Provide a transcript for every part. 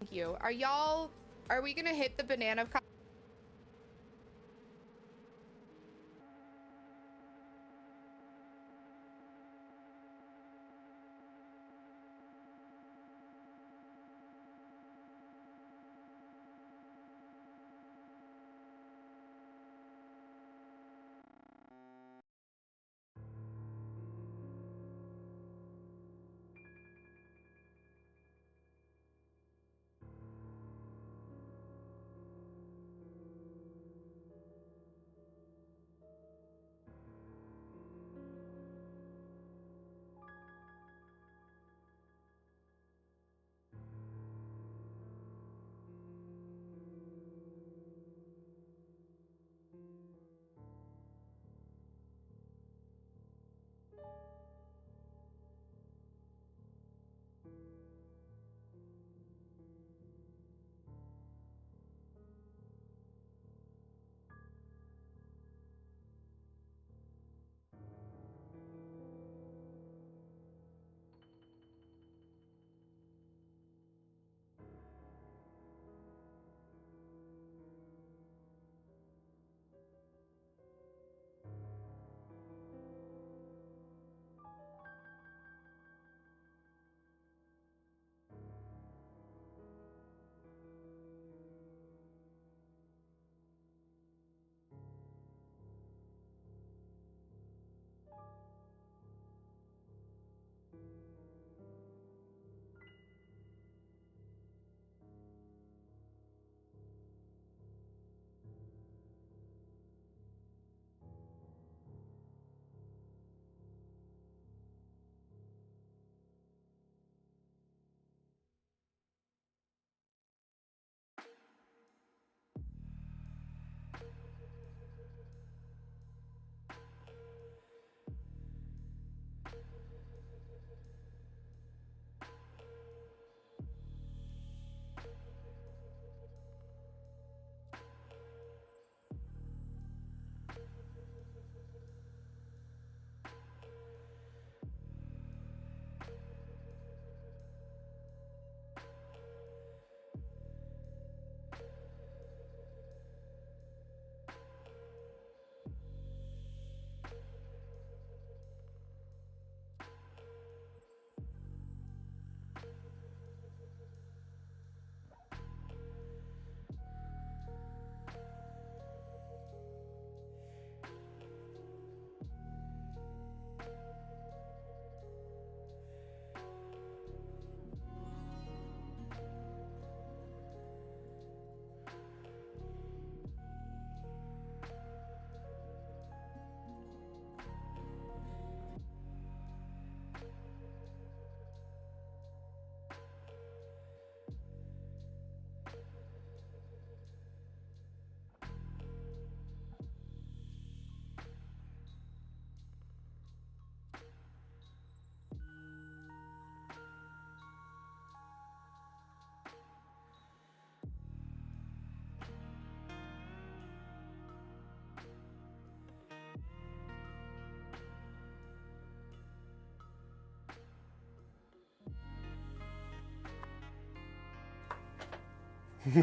Thank you. Are we gonna hit the banana?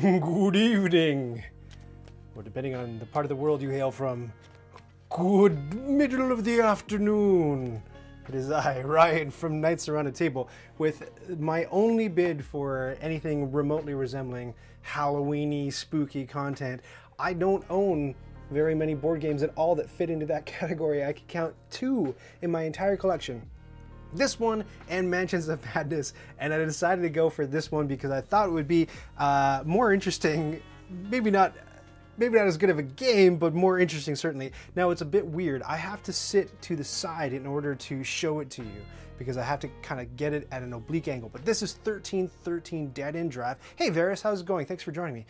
Good evening, or depending on the part of the world you hail from, good middle of the afternoon. It is I, Ryan, from Knights Around a Table, with my only bid for anything remotely resembling Halloween-y, spooky content. I don't own very many board games at all that fit into that category. I could count 2 in my entire collection. This one and Mansions of Madness, and I decided to go for this one because I thought it would be more interesting, maybe not as good of a game, but more interesting certainly. Now it's a bit weird. I have to sit to the side in order to show it to you because I have to kind of get it at an oblique angle. But this is 1313 Dead End Drive. Hey Varys, how's it going? Thanks for joining me.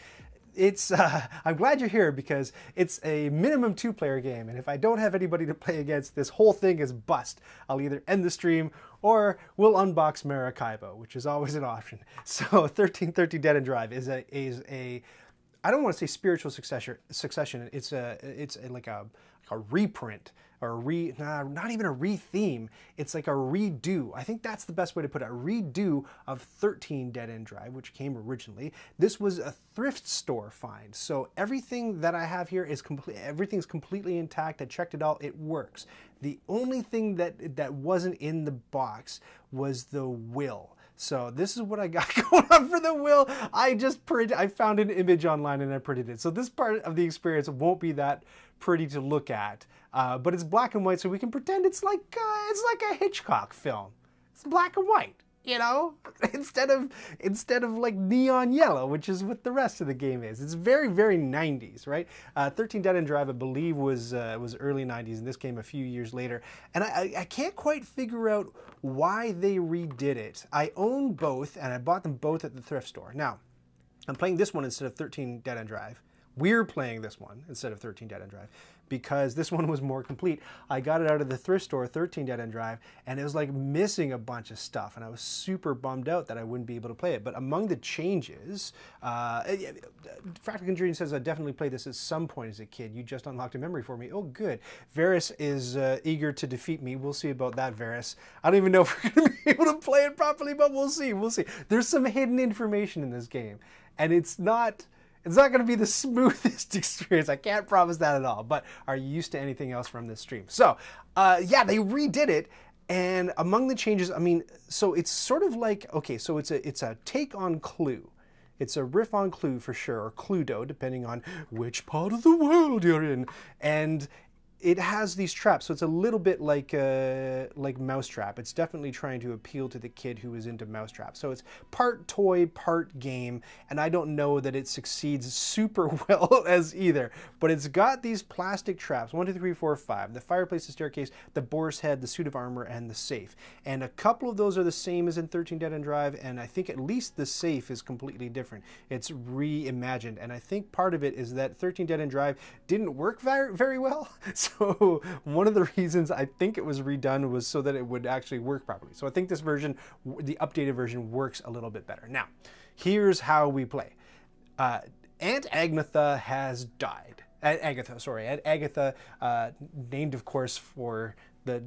It's I'm glad you're here because it's a minimum 2-player game, and if I don't have anybody to play against, this whole thing is bust. I'll either end the stream or we'll unbox Maracaibo, which is always an option. So 1330 Dead End Drive is a I don't want to say spiritual succession. It's like a a reprint, or not even a re-theme. It's like a redo. I think that's the best way to put it. A redo of 13 Dead End Drive, which came originally. This was a thrift store find. So everything that I have here is everything's completely intact. I checked it out. It works. The only thing that wasn't in the box was the will. So this is what I got going on for the will. I found an image online and I printed it. So this part of the experience won't be that pretty to look at, but it's black and white, so we can pretend it's like a Hitchcock film. It's black and white, you know, instead of like neon yellow, which is what the rest of the game is. It's very, very 90s, right? 13 Dead End Drive, I believe, was early 90s, and this came a few years later. And I can't quite figure out why they redid it. I own both, and I bought them both at the thrift store. Now, I'm playing this one instead of 13 Dead End Drive. We're playing this one instead of 13 Dead End Drive because this one was more complete. I got it out of the thrift store, 13 Dead End Drive, and it was like missing a bunch of stuff, and I was super bummed out that I wouldn't be able to play it. But among the changes, Fractal Conjuring says, I definitely played this at some point as a kid. You just unlocked a memory for me. Oh, good. Varys is eager to defeat me. We'll see about that, Varys. I don't even know if we're going to be able to play it properly, but we'll see. We'll see. There's some hidden information in this game, and it's not going to be the smoothest experience. I can't promise that at all, but are you used to anything else from this stream? So, yeah, they redid it, and among the changes, I mean, so it's sort of like, okay, so it's a take on Clue. It's a riff on Clue for sure, or Cluedo, depending on which part of the world you're in. And it has these traps, so it's a little bit like Mousetrap. It's definitely trying to appeal to the kid who is into Mousetrap. So it's part toy, part game, and I don't know that it succeeds super well as either. But it's got these plastic traps, 1, 2, 3, 4, 5. The fireplace, the staircase, the boar's head, the suit of armor, and the safe. And a couple of those are the same as in 13 Dead End Drive, and I think at least the safe is completely different. It's reimagined, and I think part of it is that 13 Dead End Drive didn't work very, very well. So one of the reasons I think it was redone was so that it would actually work properly. So I think this version, the updated version, works a little bit better. Now, here's how we play. Aunt Agatha has died. Aunt Agatha, named of course for the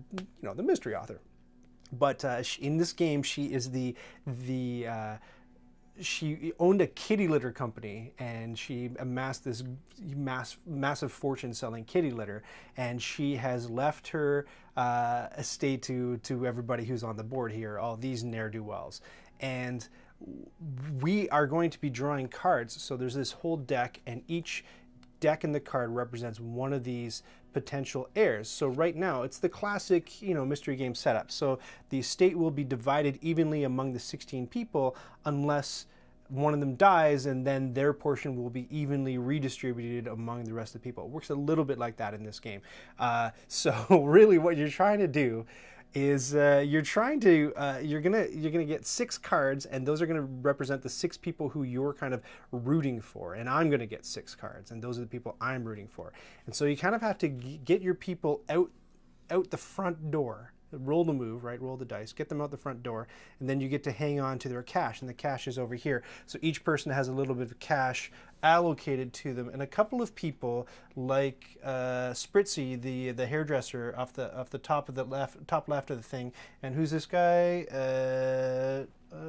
mystery author. But in this game, she is she owned a kitty litter company, and she amassed this massive fortune selling kitty litter, and she has left her estate to everybody who's on the board here, all these ne'er-do-wells. And we are going to be drawing cards, so there's this whole deck, and each deck in the card represents one of these potential heirs. So right now it's the classic, mystery game setup. So the estate will be divided evenly among the 16 people unless one of them dies, and then their portion will be evenly redistributed among the rest of the people. It works a little bit like that in this game. So really what you're trying to do is you're gonna get 6 cards, and those are gonna represent the 6 people who you're kind of rooting for, and I'm gonna get 6 cards, and those are the people I'm rooting for. And so you kind of have to get your people out the front door. Roll the move, right? Roll the dice, get them out the front door, and then you get to hang on to their cash, and the cash is over here. So each person has a little bit of cash allocated to them, and a couple of people, like Spritzy, the hairdresser, off the top left of the thing, and who's this guy?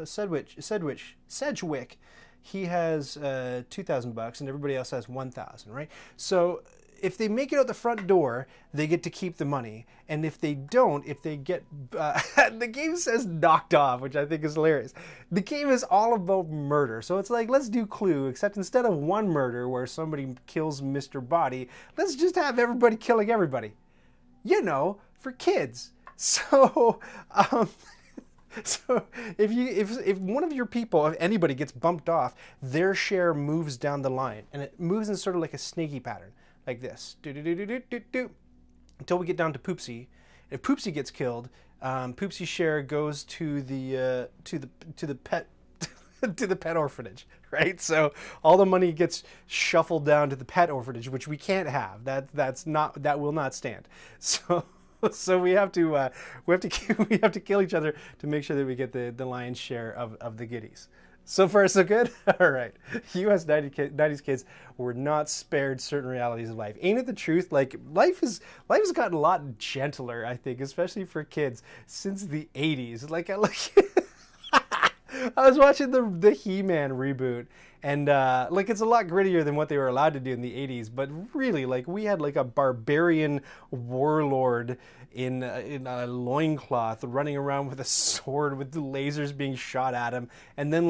Sedgwick. He has $2,000, and everybody else has 1,000, right? So if they make it out the front door, they get to keep the money. And if they don't, if they get... the game says knocked off, which I think is hilarious. The game is all about murder. So it's like, let's do Clue, except instead of one murder where somebody kills Mr. Body, let's just have everybody killing everybody. For kids. So... So if one of your people, if anybody gets bumped off, their share moves down the line. And it moves in sort of like a snaky pattern. Like this, until we get down to Poopsie. If Poopsie gets killed, Poopsie's share goes to the pet to the pet orphanage, right? So all the money gets shuffled down to the pet orphanage, which we can't have. That will not stand. So we have to kill each other to make sure that we get the lion's share of the goodies. So far, so good? All right. US 90s kids were not spared certain realities of life. Ain't it the truth? Like, life has gotten a lot gentler, I think, especially for kids, since the 80s. Like, I was watching the He-Man reboot, and like, it's a lot grittier than what they were allowed to do in the 80s, but really, like, we had like a barbarian warlord in a loincloth running around with a sword with the lasers being shot at him, and then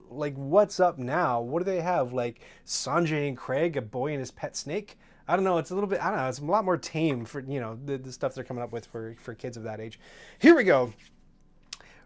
what's up now? What do they have? Like Sanjay and Craig, a boy and his pet snake? I don't know. It's a little bit, I don't know. It's a lot more tame for, you know, the stuff they're coming up with for kids of that age. Here we go.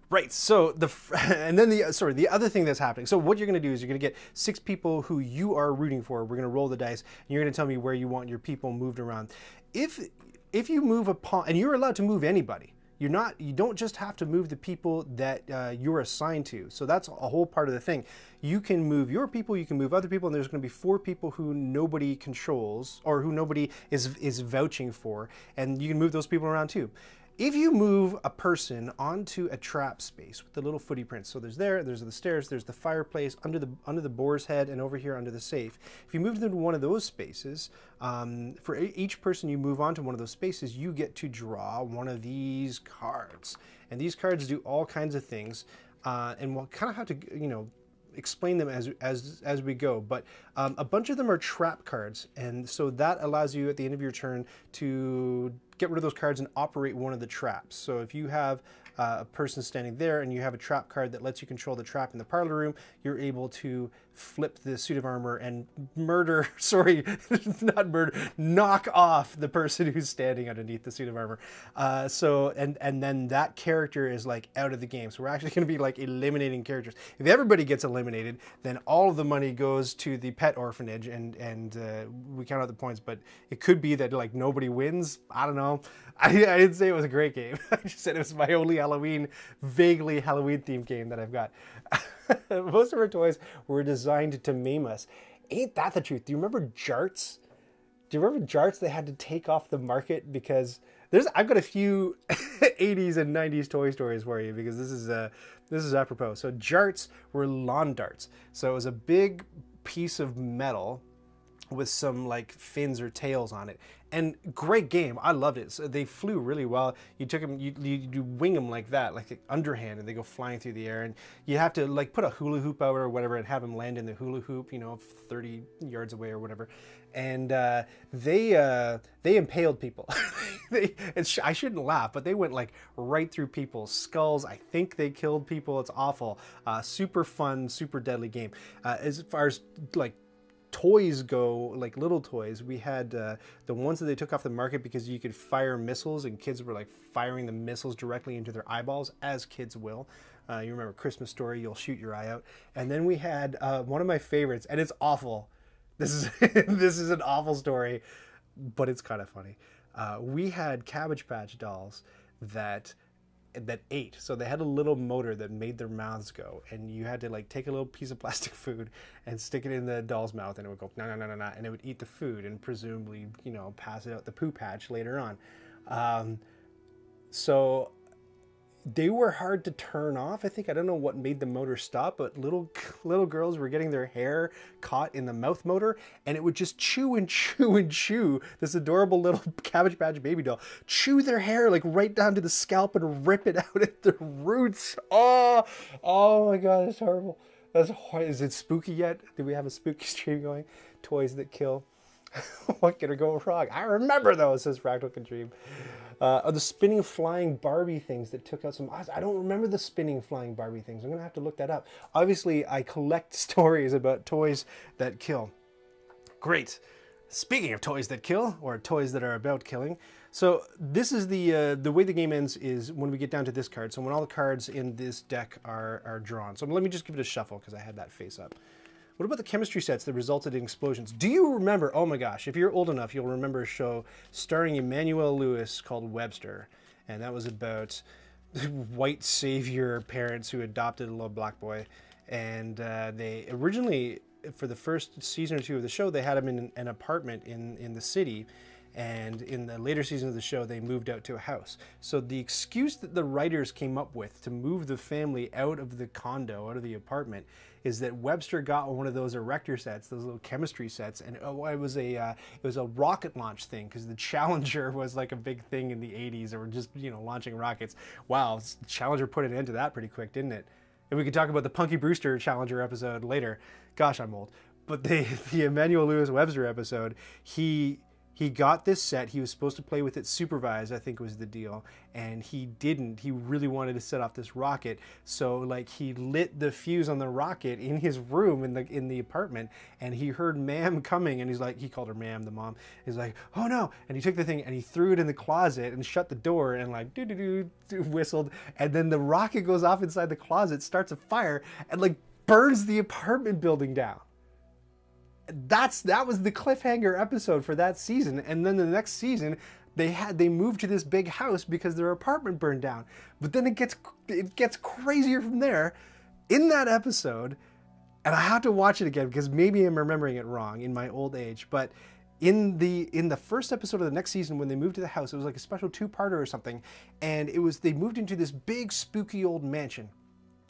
Right, so the other thing that's happening. So what you're going to do is you're going to get 6 people who you are rooting for. We're going to roll the dice, and you're going to tell me where you want your people moved around. If you move a pawn, and you're allowed to move anybody. You don't just have to move the people that you're assigned to. So that's a whole part of the thing. You can move your people, you can move other people, and there's going to be 4 people who nobody controls or who nobody is vouching for, and you can move those people around too. If you move a person onto a trap space with the little footy prints, so there's the stairs, there's the fireplace, under the boar's head, and over here under the safe. If you move them to one of those spaces, for each person you move onto one of those spaces, you get to draw one of these cards. And these cards do all kinds of things, and we'll kind of have to, you know, explain them as we go, but a bunch of them are trap cards, and so that allows you at the end of your turn to get rid of those cards and operate one of the traps. So if you have a person standing there and you have a trap card that lets you control the trap in the parlor room, you're able to flip the suit of armor and knock off the person who's standing underneath the suit of armor. And then that character is like out of the game. So we're actually going to be like eliminating characters. If everybody gets eliminated, then all of the money goes to the pet orphanage, and we count out the points, but it could be that like nobody wins. I don't know. I didn't say it was a great game. I just said it was my only vaguely Halloween themed game that I've got. Most of our toys were designed to meme us. Ain't that the truth? Do you remember Jarts? Do you remember Jarts? They had to take off the market because I've got a few 80s and 90s Toy Stories for you, because this is apropos. So Jarts were lawn darts. So it was a big piece of metal with some like fins or tails on it, and great game. I loved it. So they flew really well. You took them, you wing them like that, like underhand, and they go flying through the air, and you have to like put a hula hoop out or whatever and have them land in the hula hoop, you know, 30 yards away or whatever. And they impaled people. I shouldn't laugh, but they went like right through people's skulls. I think they killed people. It's awful. Super fun, super deadly game. As far as like toys go, like little toys, we had the ones that they took off the market because you could fire missiles, and kids were like firing the missiles directly into their eyeballs, as kids will. You remember Christmas Story, you'll shoot your eye out. And then we had one of my favorites, and it's awful. This is this is an awful story, but it's kind of funny. We had Cabbage Patch dolls that ate. So they had a little motor that made their mouths go, and you had to like take a little piece of plastic food and stick it in the doll's mouth, and it would go no, and it would eat the food and presumably, you know, pass it out the poo patch later on. So they were hard to turn off. I don't know what made the motor stop, but little girls were getting their hair caught in the mouth motor, and it would just chew and chew and chew. This adorable little Cabbage Patch baby doll chew their hair like right down to the scalp and rip it out at the roots. Oh my God, that's horrible. Is it spooky yet? Do we have a spooky stream going? Toys that kill. What could go wrong? I remember those, says Fractal Can Dream. The spinning flying Barbie things that took out some eyes. I don't remember the spinning flying Barbie things. I'm going to have to look that up. Obviously, I collect stories about toys that kill. Great. Speaking of toys that kill, or toys that are about killing. So this is the way the game ends is when we get down to this card. So when all the cards in this deck are drawn. So let me just give it a shuffle because I had that face up. What about the chemistry sets that resulted in explosions? Do you remember, oh my gosh, if you're old enough, you'll remember a show starring Emmanuel Lewis called Webster. And that was about white savior parents who adopted a little black boy. And they originally, for the first season or two of the show, they had him in an apartment in the city. And in the later season of the show, they moved out to a house. So the excuse that the writers came up with to move the family out of the condo, out of the apartment, is that Webster got one of those erector sets, those little chemistry sets, and it was a rocket launch thing, because the Challenger was like a big thing in the 80s, or just, you know, launching rockets. Wow, Challenger put an end to that pretty quick, didn't it? And we could talk about the Punky Brewster Challenger episode later. Gosh, I'm old. But the Emmanuel Lewis Webster episode, he got this set. He was supposed to play with it supervised, I think was the deal. And he didn't. He really wanted to set off this rocket. So like he lit the fuse on the rocket in his room in the apartment, and he heard Ma'am coming, and he's like, he called her Ma'am, the mom. He's like, oh no. And he took the thing and he threw it in the closet and shut the door and like doo-doo-doo whistled. And then the rocket goes off inside the closet, starts a fire, and like burns the apartment building down. That was the cliffhanger episode for that season. And then the next season they moved to this big house because their apartment burned down. But then it gets crazier from there. In that episode, and I have to watch it again because maybe I'm remembering it wrong in my old age, but in the first episode of the next season, when they moved to the house, it was like a special 2-parter or something, and they moved into this big spooky old mansion.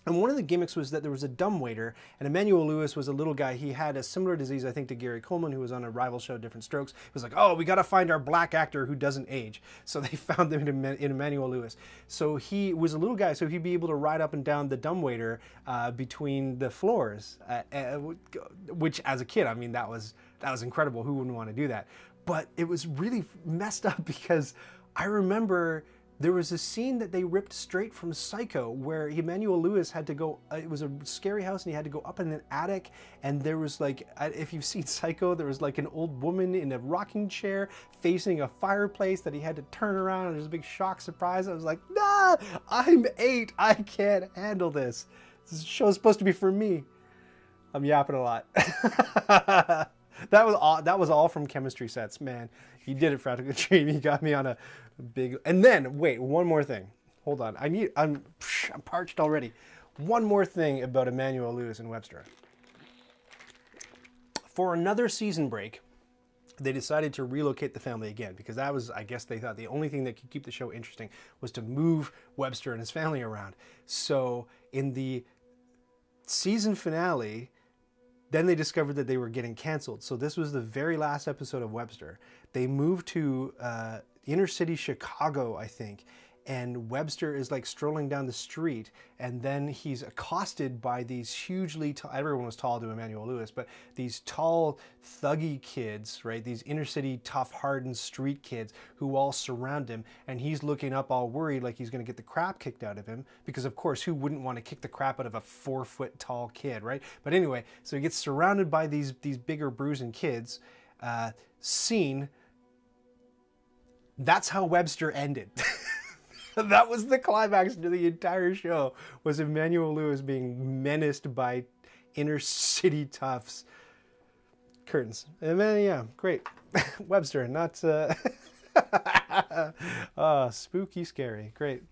And one of the gimmicks was that there was a dumbwaiter, and Emmanuel Lewis was a little guy. He had a similar disease, I think, to Gary Coleman, who was on a rival show, Different Strokes. It was like, oh, we got to find our black actor who doesn't age. So they found him in Emmanuel Lewis. So he was a little guy, so he'd be able to ride up and down the dumbwaiter between the floors, which as a kid, I mean, that was incredible. Who wouldn't want to do that? But it was really messed up because I remember there was a scene that they ripped straight from Psycho where Emmanuel Lewis had to go, it was a scary house, and he had to go up in an attic, and there was like, if you've seen Psycho, there was like an old woman in a rocking chair facing a fireplace that he had to turn around, and there's a big shock surprise. I was like, nah, I'm 8, I can't handle this. This show's supposed to be for me. I'm yapping a lot. That was all from chemistry sets, man. You did it, Practical Dream. You got me on a big. And then wait, one more thing. Hold on. I'm parched already. One more thing about Emmanuel Lewis and Webster. For another season break, they decided to relocate the family again, because that was, I guess they thought, the only thing that could keep the show interesting was to move Webster and his family around. So in the season finale, then they discovered that they were getting canceled. So this was the very last episode of Webster. They moved to inner city Chicago, I think, and Webster is like strolling down the street, and then he's accosted by these hugely tall, everyone was tall to Emmanuel Lewis, but these tall, thuggy kids, right? These inner city, tough, hardened street kids who all surround him, and he's looking up all worried like he's gonna get the crap kicked out of him, because of course, who wouldn't want to kick the crap out of a 4-foot tall kid, right? But anyway, so he gets surrounded by these bigger bruising kids. Scene. That's how Webster ended. That was the climax to the entire show, was Emmanuel Lewis being menaced by inner city toughs. Curtains. And then, yeah, great. Webster, not... spooky, scary. Great.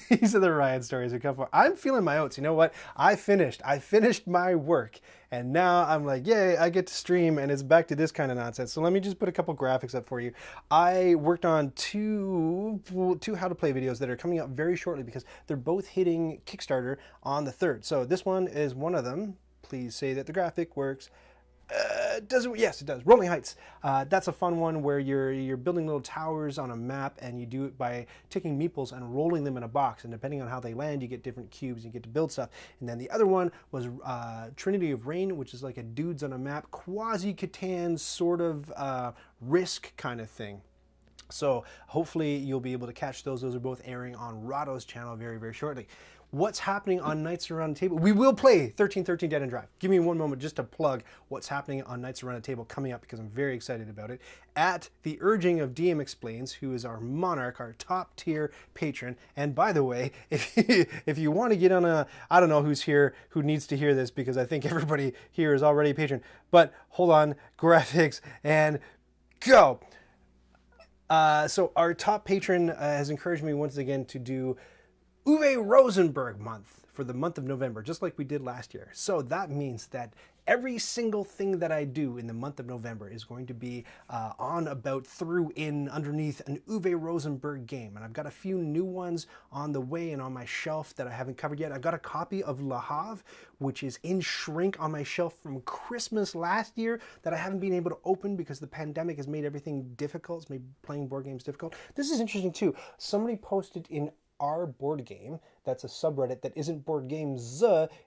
These are the Ryan stories that come for. I'm feeling my oats. You know what? I finished my work, and now I'm like, yay, I get to stream, and it's back to this kind of nonsense. So let me just put a couple graphics up for you. I worked on two how to play videos that are coming out very shortly, because they're both hitting Kickstarter on the 3rd. So this one is one of them. Please say that the graphic works. Does it? Yes, it does. Rolling Heights. That's a fun one where you're building little towers on a map, and you do it by taking meeples and rolling them in a box. And depending on how they land, you get different cubes. You get to build stuff. And then the other one was Trinity of Rain, which is like a dudes on a map, quasi Catan sort of Risk kind of thing. So hopefully you'll be able to catch those. Those are both airing on Rahdo's channel very, very shortly. What's happening on Nights Around the Table? We will play 1313 Dead and Drive. Give me one moment just to plug what's happening on Nights Around the Table coming up, because I'm very excited about it. At the urging of DM Explains, who is our monarch, our top tier patron. And by the way, if you want to get on a, I don't know who's here, who needs to hear this, because I think everybody here is already a patron. But hold on, graphics, and go. So our top patron has encouraged me once again to do Uwe Rosenberg month for the month of November, just like we did last year. So that means that every single thing that I do in the month of November is going to be on, about, through, in, underneath an Uwe Rosenberg game. And I've got a few new ones on the way and on my shelf that I haven't covered yet. I've got a copy of Le Havre, which is in shrink on my shelf from Christmas last year that I haven't been able to open because the pandemic has made everything difficult. It's made playing board games difficult. This is interesting too. Somebody posted in our board game, that's a subreddit that isn't board games,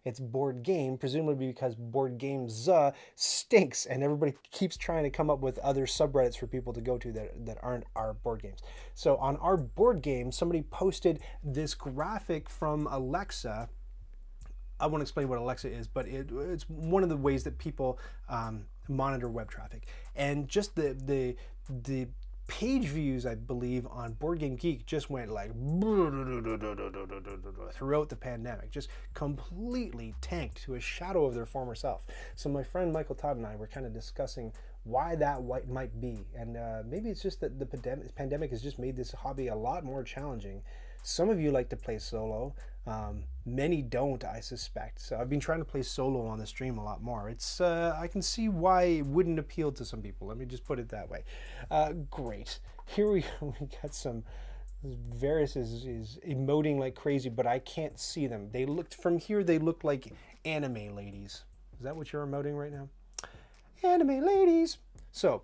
it's board game, presumably because board games stinks and everybody keeps trying to come up with other subreddits for people to go to that aren't our board games. So on our board game, somebody posted this graphic from Alexa. I won't explain what Alexa is, but it's one of the ways that people monitor web traffic. And just the page views, I believe, on Board Game Geek just went like throughout the pandemic, just completely tanked to a shadow of their former self. So my friend Michael Todd and I were kind of discussing why that might be, and maybe it's just that the pandemic has just made this hobby a lot more challenging. Some of you like to play solo. Many don't, I suspect. So I've been trying to play solo on the stream a lot more. It's I can see why it wouldn't appeal to some people. Let me just put it that way. Great. Here we got some. Varys is emoting like crazy, but I can't see them. They looked from here. They look like anime ladies. Is that what you're emoting right now? Anime ladies. So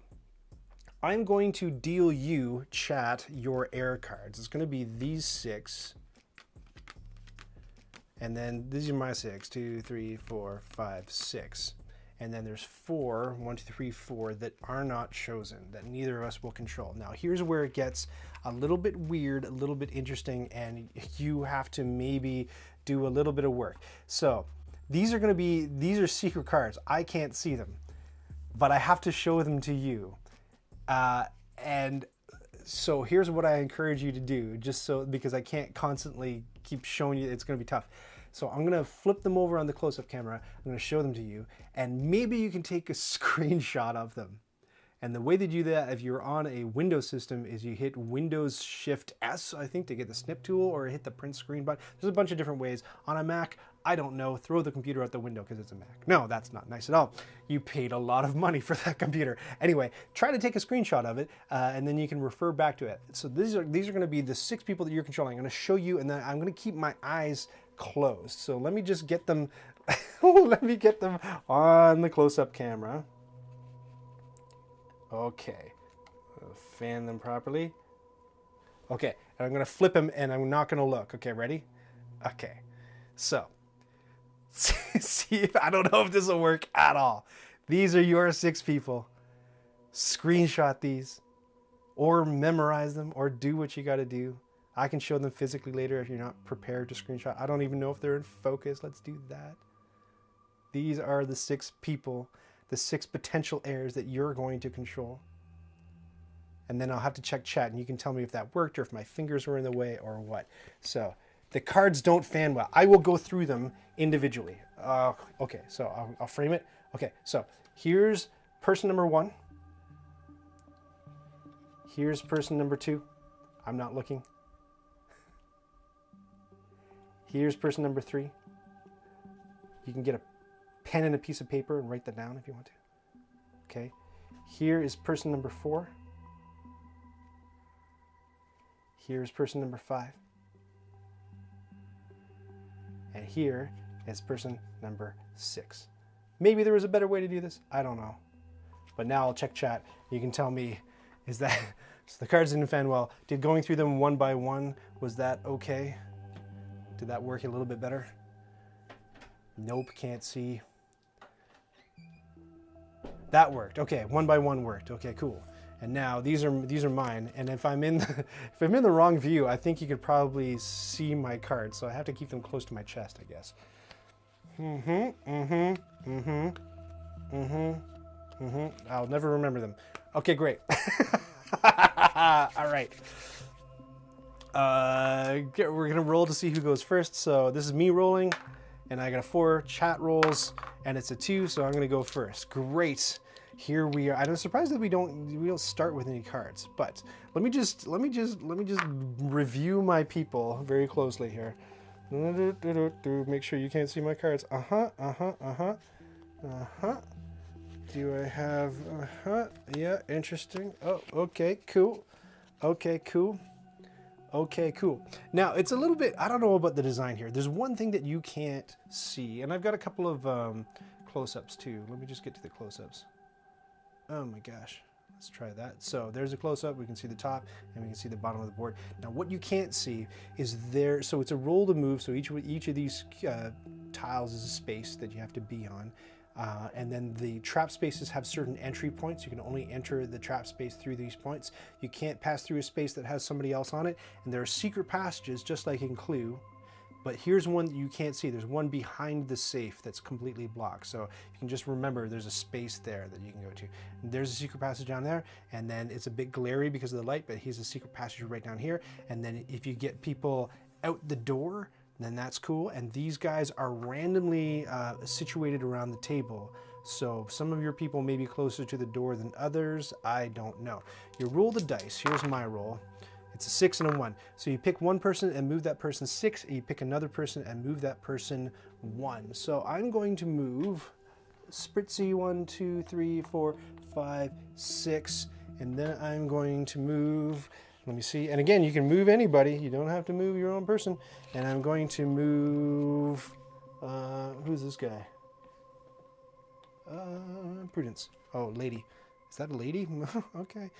I'm going to deal you, chat, your air cards. It's going to be these 6. And then these are my 6. 2, 3, 4, 5, 6. And then there's 4, 1, 2, 3, 4 that are not chosen, that neither of us will control. Now here's where it gets a little bit weird, a little bit interesting, and you have to maybe do a little bit of work. So these are secret cards. I can't see them, but I have to show them to you. And so here's what I encourage you to do, just so, because I can't constantly keep showing you, it's going to be tough. So I'm going to flip them over on the close-up camera. I'm going to show them to you, and maybe you can take a screenshot of them. And the way they do that, if you're on a Windows system, is you hit Windows Shift S, I think, to get the snip tool, or hit the print screen button. There's a bunch of different ways. On a Mac, I don't know, throw the computer out the window because it's a Mac. No, that's not nice at all. You paid a lot of money for that computer. Anyway, try to take a screenshot of it, and then you can refer back to it. So these are going to be the 6 people that you're controlling. I'm going to show you, and then I'm going to keep my eyes closed. So let me just get them, let me get them on the close-up camera. Okay, fan them properly. Okay, and I'm going to flip them, and I'm not going to look. Okay, ready? Okay, so see if I don't know if this will work at all. These are your 6 people. Screenshot these, or memorize them, or do what you got to do. I can show them physically later if you're not prepared to screenshot. I don't even know if they're in focus. Let's do that. These are the 6 people, the 6 potential heirs that you're going to control. And then I'll have to check chat, and you can tell me if that worked or if my fingers were in the way or what. So the cards don't fan well. I will go through them individually. Okay, so I'll frame it. Okay, so here's person number 1. Here's person number 2. I'm not looking. Here's person number 3. You can get a pen and a piece of paper and write that down if you want to. Okay. Here is person number 4. Here's person number 5. And here is person number 6. Maybe there was a better way to do this. I don't know. But now I'll check chat. You can tell me, is that, so the cards didn't fan well. Did going through them one by one, was that okay? Did that work a little bit better? Nope, can't see. That worked. Okay, one by one worked. Okay, cool. And now these are mine. And if I'm in the wrong view, I think you could probably see my cards. So I have to keep them close to my chest, I guess. I'll never remember them. Okay, great. All right. We're gonna roll to see who goes first. So this is me rolling, and I got 4 chat rolls, and it's a 2, so I'm gonna go first. Great. here we are. I'm surprised that we don't start with any cards, but let me just review my people very closely here. Make sure you can't see my cards. Do I have, yeah, interesting. Oh, okay, cool. Okay, cool. Okay, cool. Now, it's a little bit, I don't know about the design here. There's one thing that you can't see, and I've got a couple of close-ups too. Let me just get to the close-ups. Oh my gosh. Let's try that. So there's a close-up. We can see the top and we can see the bottom of the board. Now what you can't see is there, so it's a roll to move. So each of these tiles is a space that you have to be on. And then the trap spaces have certain entry points. You can only enter the trap space through these points. You can't pass through a space that has somebody else on it. And there are secret passages, just like in Clue. But here's one that you can't see. There's one behind the safe that's completely blocked. So you can just remember there's a space there that you can go to. And there's a secret passage down there. And then it's a bit glary because of the light, but here's a secret passage right down here. And then if you get people out the door, then that's cool. And these guys are randomly situated around the table. So some of your people may be closer to the door than others. I don't know. You roll the dice. Here's my roll. It's a 6 and a 1. So you pick one person and move that person 6, and you pick another person and move that person 1. So I'm going to move Spritzy 1, 2, 3, 4, 5, 6, and then I'm going to move, let me see, and again, you can move anybody. You don't have to move your own person. And I'm going to move, who's this guy? Prudence. Oh, lady. Is that a lady? Okay.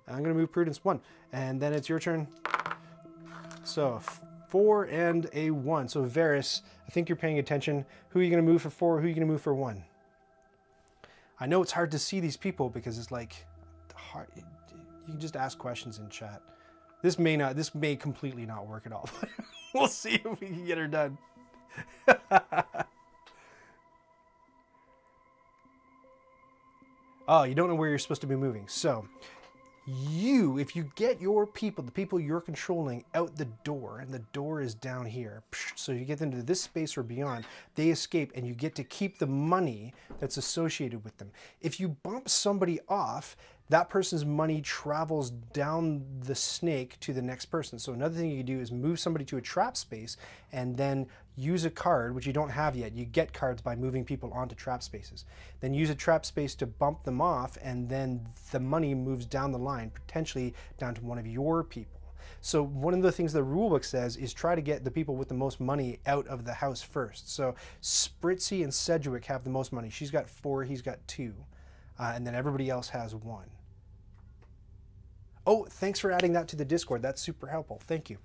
I'm going to move Prudence 1. And then it's your turn. So 4 and a 1. So Varys, I think you're paying attention. Who are you going to move for 4? Who are you going to move for 1? I know it's hard to see these people because it's like hard. You can just ask questions in chat. This may completely not work at all. We'll see if we can get her done. Oh, you don't know where you're supposed to be moving. So if you get your people, the people you're controlling, out the door, and the door is down here, so you get them to this space or beyond, they escape and you get to keep the money that's associated with them. If you bump somebody off, that person's money travels down the snake to the next person. So another thing you can do is move somebody to a trap space and then use a card, which you don't have yet. You get cards by moving people onto trap spaces. Then use a trap space to bump them off, and then the money moves down the line, potentially down to one of your people. So one of the things the rulebook says is try to get the people with the most money out of the house first. So Spritzy and Sedgwick have the most money. She's got 4, he's got 2. And then everybody else has 1. Oh, thanks for adding that to the Discord. That's super helpful. Thank you.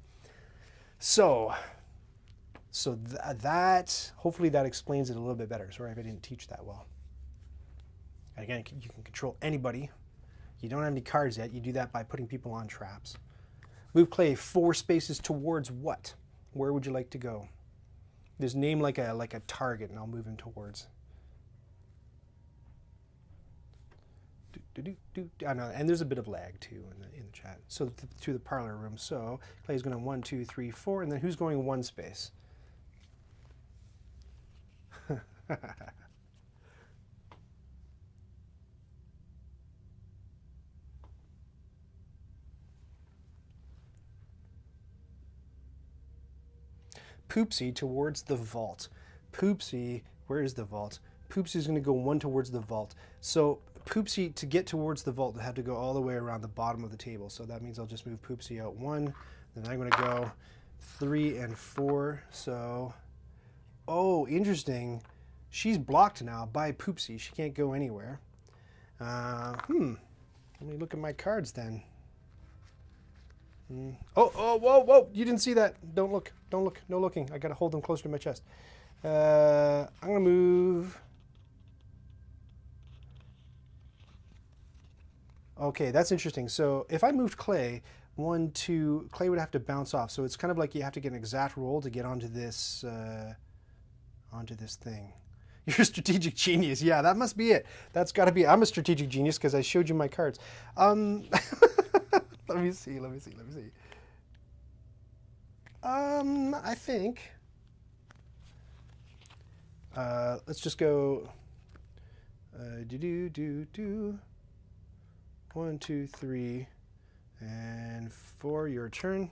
So that, hopefully that explains it a little bit better. Sorry if I didn't teach that well. Again, you can control anybody. You don't have any cards yet. You do that by putting people on traps. Move Clay 4 spaces towards what? Where would you like to go? Just name like a target, and I'll move him towards. I know, and there's a bit of lag too in the chat. So to the parlor room. So Clay's going to 1, 2, 3, 4, and then who's going 1 space? Poopsie towards the vault. Poopsie, where is the vault? Poopsie's going to go 1 towards the vault. So Poopsie, to get towards the vault, will have to go all the way around the bottom of the table. So that means I'll just move Poopsie out 1. Then I'm going to go 3 and 4. So, oh, interesting. She's blocked now by Poopsie. She can't go anywhere. Let me look at my cards then. Oh, whoa, you didn't see that. Don't look, no looking. I got to hold them closer to my chest. I'm going to move. Okay, that's interesting. So if I moved Clay, 1, 2, Clay would have to bounce off. So it's kind of like you have to get an exact roll to get onto this thing. You're a strategic genius. Yeah, that must be it. That's got to be. I'm a strategic genius because I showed you my cards. Let me see. I think. Let's just go. Do. 1, 2, 3, and 4. Your turn.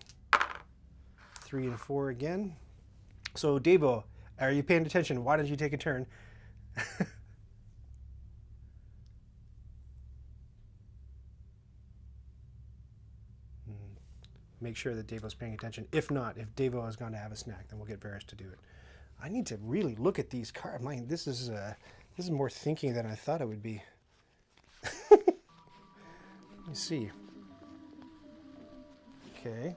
3 and 4 again. So, Davo, are you paying attention? Why don't you take a turn? Make sure that Davo's paying attention. If not, if Davo is going to have a snack, then we'll get Varys to do it. I need to really look at these cards. This is more thinking than I thought it would be. Let me see. Okay.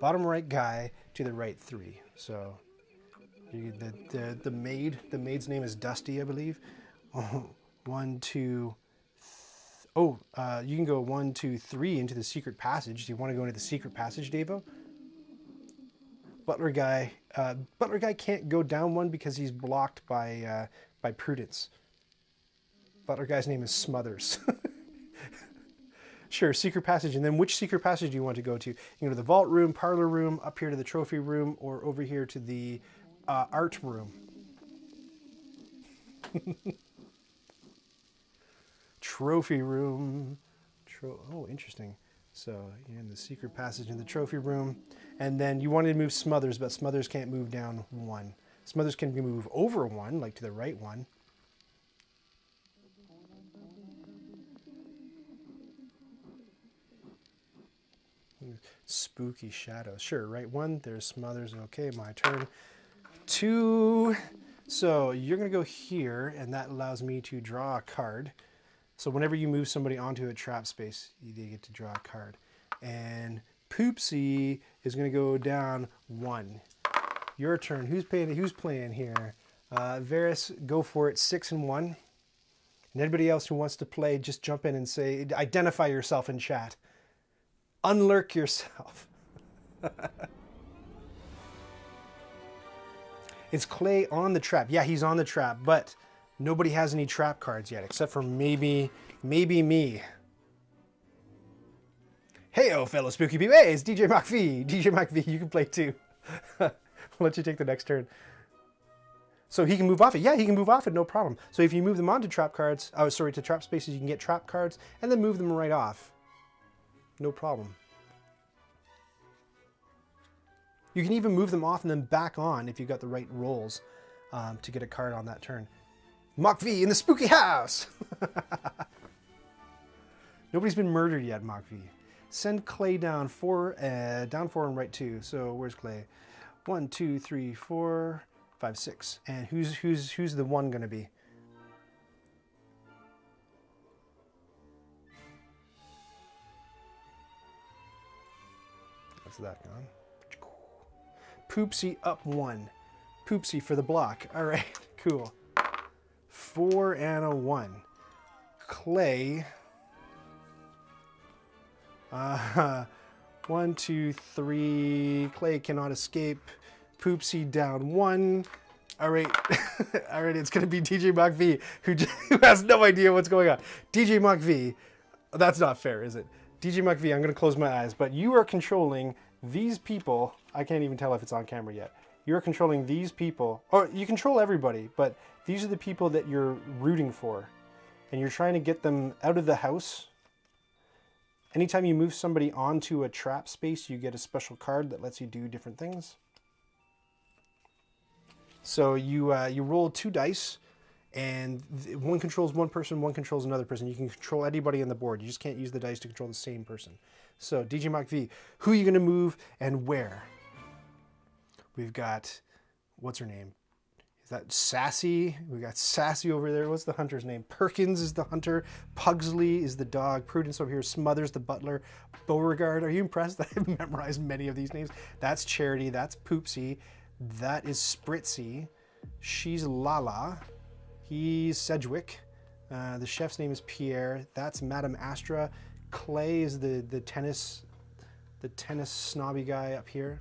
Bottom right guy to the right 3. So the maid's name is Dusty, I believe. 1, 2. You can go 1, 2, 3 into the secret passage. Do you want to go into the secret passage, Davo? Butler guy can't go down 1 because he's blocked by Prudence. Butler guy's name is Smothers. Sure, secret passage. And then which secret passage do you want to go to? You can go to the vault room, parlor room, up here to the trophy room, or over here to the art room. Trophy room. Oh, interesting. So you're in the secret passage in the trophy room. And then you wanted to move Smothers, but Smothers can't move down 1. Smothers can move over 1, like to the right 1. Spooky shadows. Sure, right 1. There's Smothers. Okay, my turn. 2. So you're going to go here, and that allows me to draw a card. So whenever you move somebody onto a trap space, you get to draw a card. And Poopsie is going to go down 1. Your turn. Who's playing here? Varys, go for it. 6 and 1. And anybody else who wants to play, just jump in and say, identify yourself in chat. Unlurk yourself. Is Clay on the trap? Yeah, he's on the trap, but nobody has any trap cards yet, except for maybe me. Hey-o, fellow spooky people. Hey, it's DJ McV. DJ McV, you can play too. I'll let you take the next turn. So he can move off it. Yeah, he can move off it, no problem. So if you move them onto trap cards, to trap spaces, you can get trap cards and then move them right off. No problem. You can even move them off and then back on if you got the right rolls to get a card on that turn. Mach V in the spooky house! Nobody's been murdered yet, Mach V. Send Clay down 4 and right 2. So where's Clay? 1, 2, 3, 4, 5, 6. And who's the 1 gonna be? What's that gone? Poopsie up 1. Poopsie for the block. All right, cool. 4 and a 1. Clay. 1, 2, 3. Clay cannot escape. Poopsie down 1. All right, all right. It's gonna be DJ Mach V, who has no idea what's going on. DJ Mach V. That's not fair, is it? DJ Mach V. I'm gonna close my eyes, but you are controlling these people. I can't even tell if it's on camera yet. You're controlling these people, or you control everybody, but these are the people that you're rooting for, and you're trying to get them out of the house. Anytime you move somebody onto a trap space, you get a special card that lets you do different things. So you roll 2 dice, and one controls one person, one controls another person. You can control anybody on the board. You just can't use the dice to control the same person. So DJ Mach V, who are you going to move and where? We've got, what's her name? Is that Sassy? We got Sassy over there. What's the hunter's name? Perkins is the hunter. Pugsley is the dog. Prudence over here. Smothers the butler. Beauregard. Are you impressed that I've memorized many of these names? That's Charity. That's Poopsie. That is Spritzy. She's Lala. He's Sedgwick. The chef's name is Pierre. That's Madame Astra. Clay is the tennis snobby guy up here.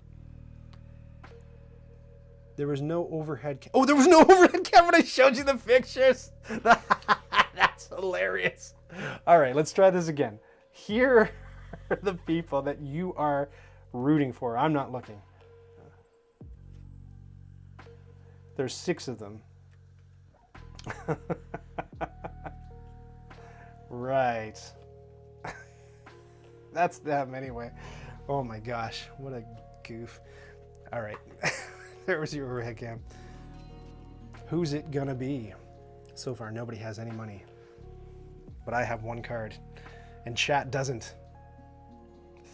There was no overhead. Oh, there was no overhead camera when I showed you the pictures. That's hilarious. All right, let's try this again. Here are the people that you are rooting for. I'm not looking. There's 6 of them. Right. That's them anyway. Oh my gosh, what a goof. All right, there was your overhead cam. Who's it gonna be? So far, nobody has any money. But I have one card, and chat doesn't.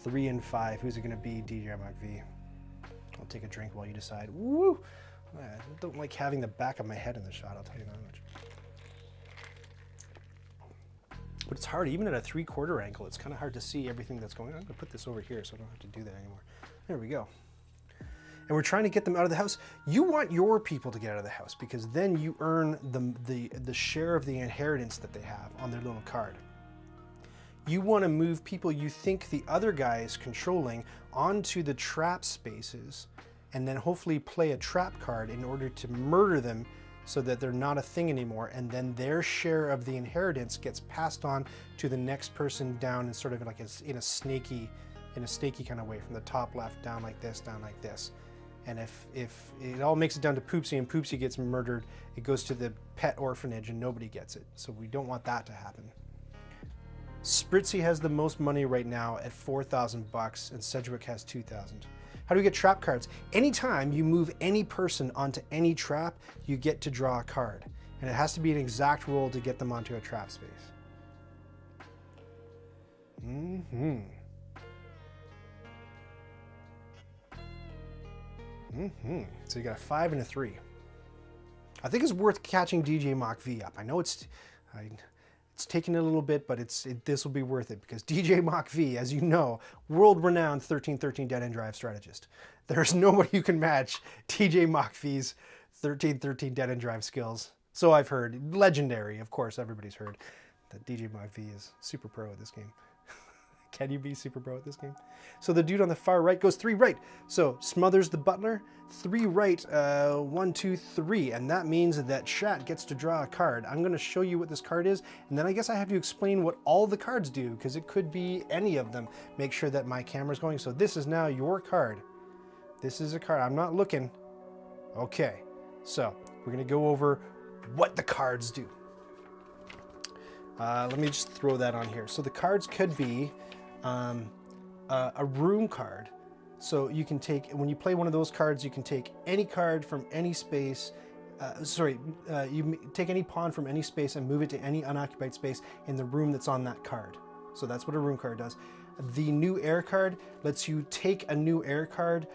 3 and 5, who's it gonna be? DJ McV. I'll take a drink while you decide. Woo! I don't like having the back of my head in the shot, I'll tell you that much. But it's hard, even at a 3/4 angle, it's kind of hard to see everything that's going on. I'm gonna put this over here so I don't have to do that anymore. There we go. And we're trying to get them out of the house. You want your people to get out of the house because then you earn the share of the inheritance that they have on their little card. You want to move people you think the other guy is controlling onto the trap spaces and then hopefully play a trap card in order to murder them so that they're not a thing anymore, and then their share of the inheritance gets passed on to the next person down in sort of like in a snaky kind of way, from the top left down like this, down like this. And if it all makes it down to Poopsie and Poopsie gets murdered, it goes to the pet orphanage and nobody gets it. So we don't want that to happen. Spritzy has the most money right now at 4,000 bucks, and Sedgwick has 2,000. How do we get trap cards? Anytime you move any person onto any trap, you get to draw a card. And it has to be an exact roll to get them onto a trap space. So you got a 5 and a 3. I think it's worth catching DJ Mach V up. I know it's taking a little bit, but this will be worth it because DJ Mach V, as you know, world-renowned 1313 dead end drive strategist. There's nobody who can match DJ Mach V's 1313 dead end drive skills. So I've heard. Legendary, of course, everybody's heard that DJ Mach V is super pro at this game. Can you be super pro at this game? So the dude on the far right goes 3 right. So smothers the butler, 3 right, 1, 2, 3. And that means that chat gets to draw a card. I'm gonna show you what this card is, and then I guess I have to explain what all the cards do, because it could be any of them. Make sure that my camera's going. So this is now your card. This is a card, I'm not looking. Okay, so we're gonna go over what the cards do. Let me just throw that on here. So the cards could be a room card. So you can take, when you play one of those cards, you can take any card from any space. You take any pawn from any space and move it to any unoccupied space in the room that's on that card. So that's what a room card does. The new air card lets you take a new air card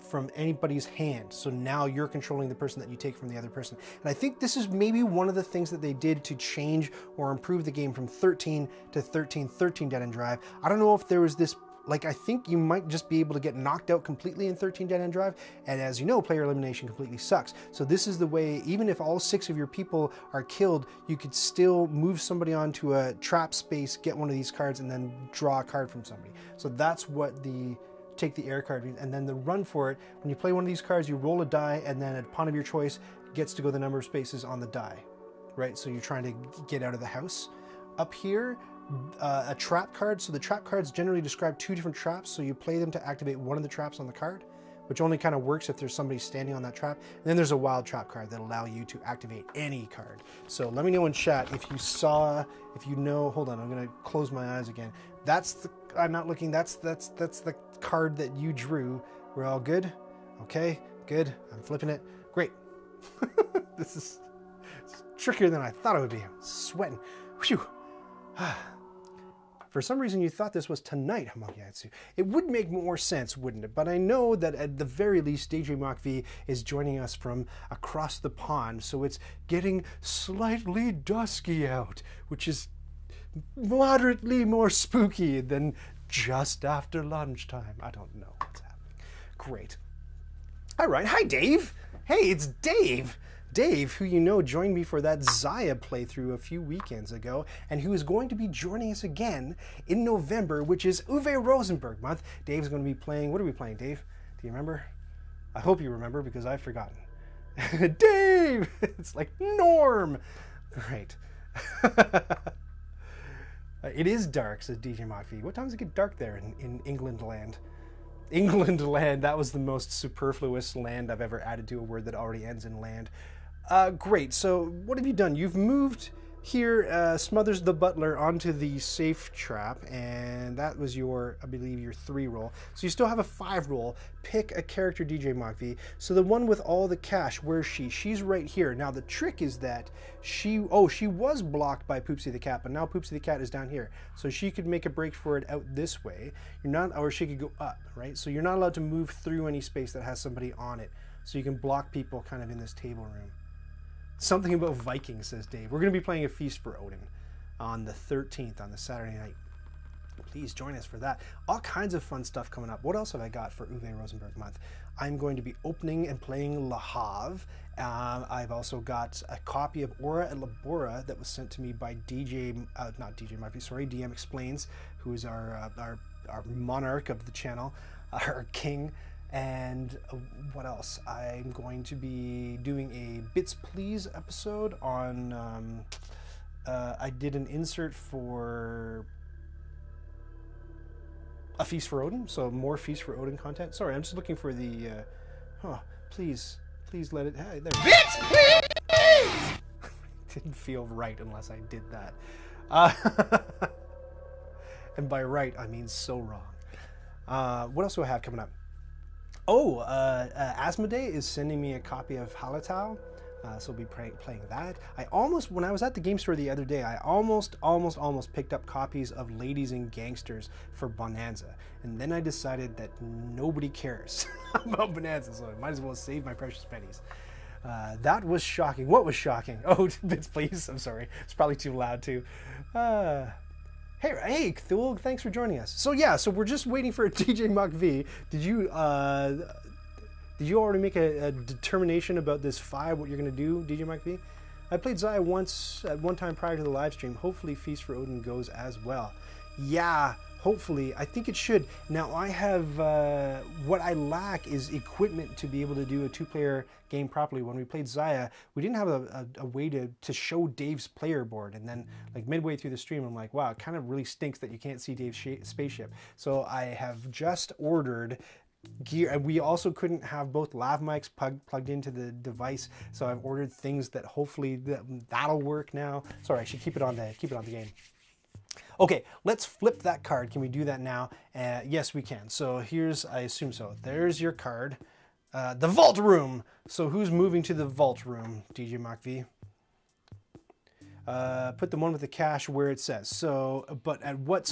from anybody's hand. So now you're controlling the person that you take from the other person. And I think this is maybe one of the things that they did to change or improve the game from 13 to 1313 dead end drive. I don't know if there was this, like, I think you might just be able to get knocked out completely in 13 dead end drive. And as you know, player elimination completely sucks. So this is the way, even if all 6 of your people are killed, you could still move somebody onto a trap space, get one of these cards, and then draw a card from somebody. So that's what the take the air card means. And then the run for it, when you play one of these cards, you roll a die, and then a pawn of your choice gets to go the number of spaces on the die, right? So you're trying to get out of the house. Up here, a trap card. So the trap cards generally describe 2 different traps. So you play them to activate one of the traps on the card, which only kind of works if there's somebody standing on that trap. And then there's a wild trap card that allow you to activate any card. So let me know in chat if you saw, if you know, hold on, I'm gonna close my eyes again. That's the, I'm not looking, that's the card that you drew. We're all good? Okay, good. I'm flipping it. Great. This is trickier than I thought it would be. I'm sweating. Whew. For some reason you thought this was tonight, Hamogyatsu. It would make more sense, wouldn't it? But I know that at the very least, DJ Mach V is joining us from across the pond, so it's getting slightly dusky out, which is moderately more spooky than just after lunchtime. I don't know what's happening. Great. All right, hi Dave. Hey, it's Dave. Dave, who you know joined me for that Zaya playthrough a few weekends ago, and who is going to be joining us again in November, which is Uwe Rosenberg month. Dave's going to be playing, what are we playing, Dave? Do you remember? I hope you remember, because I've forgotten. Dave! It's like Norm! Great. It is dark, says DJ Mach V. What time does it get dark there in England land? England land, that was the most superfluous land I've ever added to a word that already ends in land. Great. So what have you done? You've moved here, Smothers the Butler onto the safe trap, and that was your, I believe, your 3 roll. So you still have a 5 roll. Pick a character, DJ Mach-V. So the one with all the cash, where's she? She's right here. Now the trick is that she was blocked by Poopsie the Cat, but now Poopsie the Cat is down here. So she could make a break for it out this way. You're not, or she could go up, right? So you're not allowed to move through any space that has somebody on it. So you can block people kind of in this table room. Something about Vikings, says Dave. We're going to be playing A Feast for Odin on the 13th, on the Saturday night. Please join us for that. All kinds of fun stuff coming up. What else have I got for Uwe Rosenberg month? I'm going to be opening and playing Le Havre. I've also got a copy of Aura et Labora that was sent to me by not DJ Murphy, sorry, DM Explains, who is our monarch of the channel, our king. And what else? I'm going to be doing a Bits Please episode on, I did an insert for A Feast for Odin, so more Feast for Odin content. Sorry, I'm just looking for the, please let it, hey, there. Bits Please! Didn't feel right unless I did that. And by right, I mean so wrong. What else do I have coming up? Oh, Asmodee is sending me a copy of Hallowe'en, so we'll be playing that. When I was at the game store the other day, I almost picked up copies of Ladies and Gangsters for Bonanza, and then I decided that nobody cares about Bonanza, so I might as well save my precious pennies. That was shocking. What was shocking? Oh, Bits Please. I'm sorry. It's probably too loud too. Hey, Cthulhu, thanks for joining us. So yeah, so we're just waiting for DJ Mach-V. Did you already make a determination about this 5, what you're gonna do, DJ Mach-V? I played Xayah once, at one time prior to the live stream. Hopefully Feast for Odin goes as well. Yeah, hopefully, I think it should. Now I have, what I lack is equipment to be able to do a 2-player game properly. When we played Xayah, we didn't have a way to show Dave's player board, and then like midway through the stream I'm like, wow, it kind of really stinks that you can't see Dave's spaceship. So I have just ordered gear, and we also couldn't have both lav mics plugged into the device, so I've ordered things that hopefully that'll work now. Sorry, I should keep it on the game. Okay, let's flip that card. Can we do that now? Yes, we can. So here's, I assume so. There's your card. The vault room. So who's moving to the vault room, DJ Mach-V? Put the one with the cash where it says. So, but at what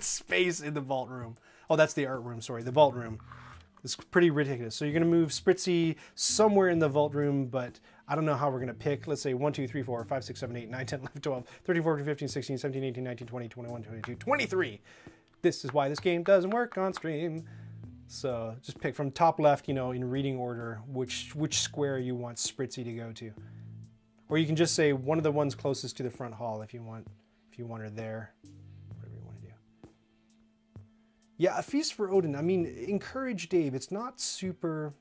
space in the vault room? Oh, that's the art room, sorry, the vault room. It's pretty ridiculous. So you're gonna move Spritzy somewhere in the vault room, but I don't know how we're gonna pick. Let's say 1, 2, 3, 4, 5, 6, 7, 8, 9, 10, 11, 12, 13, 14, 15, 16, 17, 18, 19, 20, 21, 22, 23. This is why this game doesn't work on stream. So just pick from top left, you know, in reading order, which square you want Spritzy to go to. Or you can just say one of the ones closest to the front hall if you want her there. Whatever you want to do. Yeah, A Feast for Odin. I mean, encourage Dave. It's not super...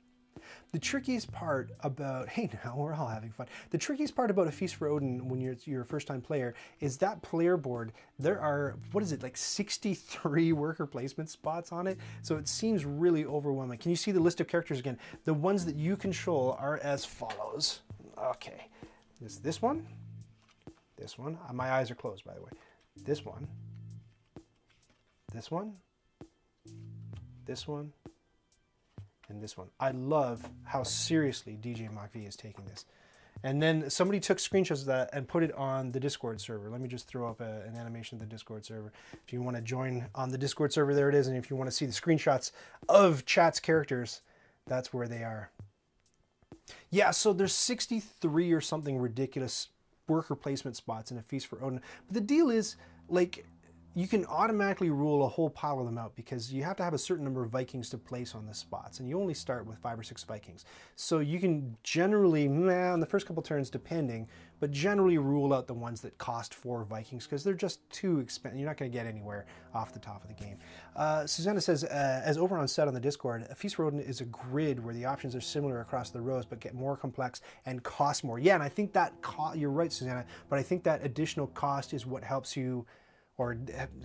The trickiest part about... Hey, now we're all having fun. The trickiest part about A Feast for Odin when you're a first-time player is that player board. There are, what is it, like 63 worker placement spots on it? So it seems really overwhelming. Can you see the list of characters again? The ones that you control are as follows. Okay. This one. This one. My eyes are closed, by the way. This one. This one. This one. And this one. I love how seriously DJ Mach-V is taking this. And then somebody took screenshots of that and put it on the Discord server. Let me just throw up an animation of the Discord server. If you want to join on the Discord server, there it is. And if you want to see the screenshots of chat's characters, that's where they are. Yeah, so there's 63 or something ridiculous worker placement spots in A Feast for Odin. But the deal is, like, you can automatically rule a whole pile of them out because you have to have a certain number of Vikings to place on the spots, and you only start with 5 or 6 Vikings. So you can generally, on the first couple turns depending, but generally rule out the ones that cost 4 Vikings because they're just too expensive. You're not going to get anywhere off the top of the game. Susanna says, as Oberon said on the Discord, A Feast for Odin is a grid where the options are similar across the rows but get more complex and cost more. Yeah, and I think that, you're right, Susanna, but I think that additional cost is what helps you, or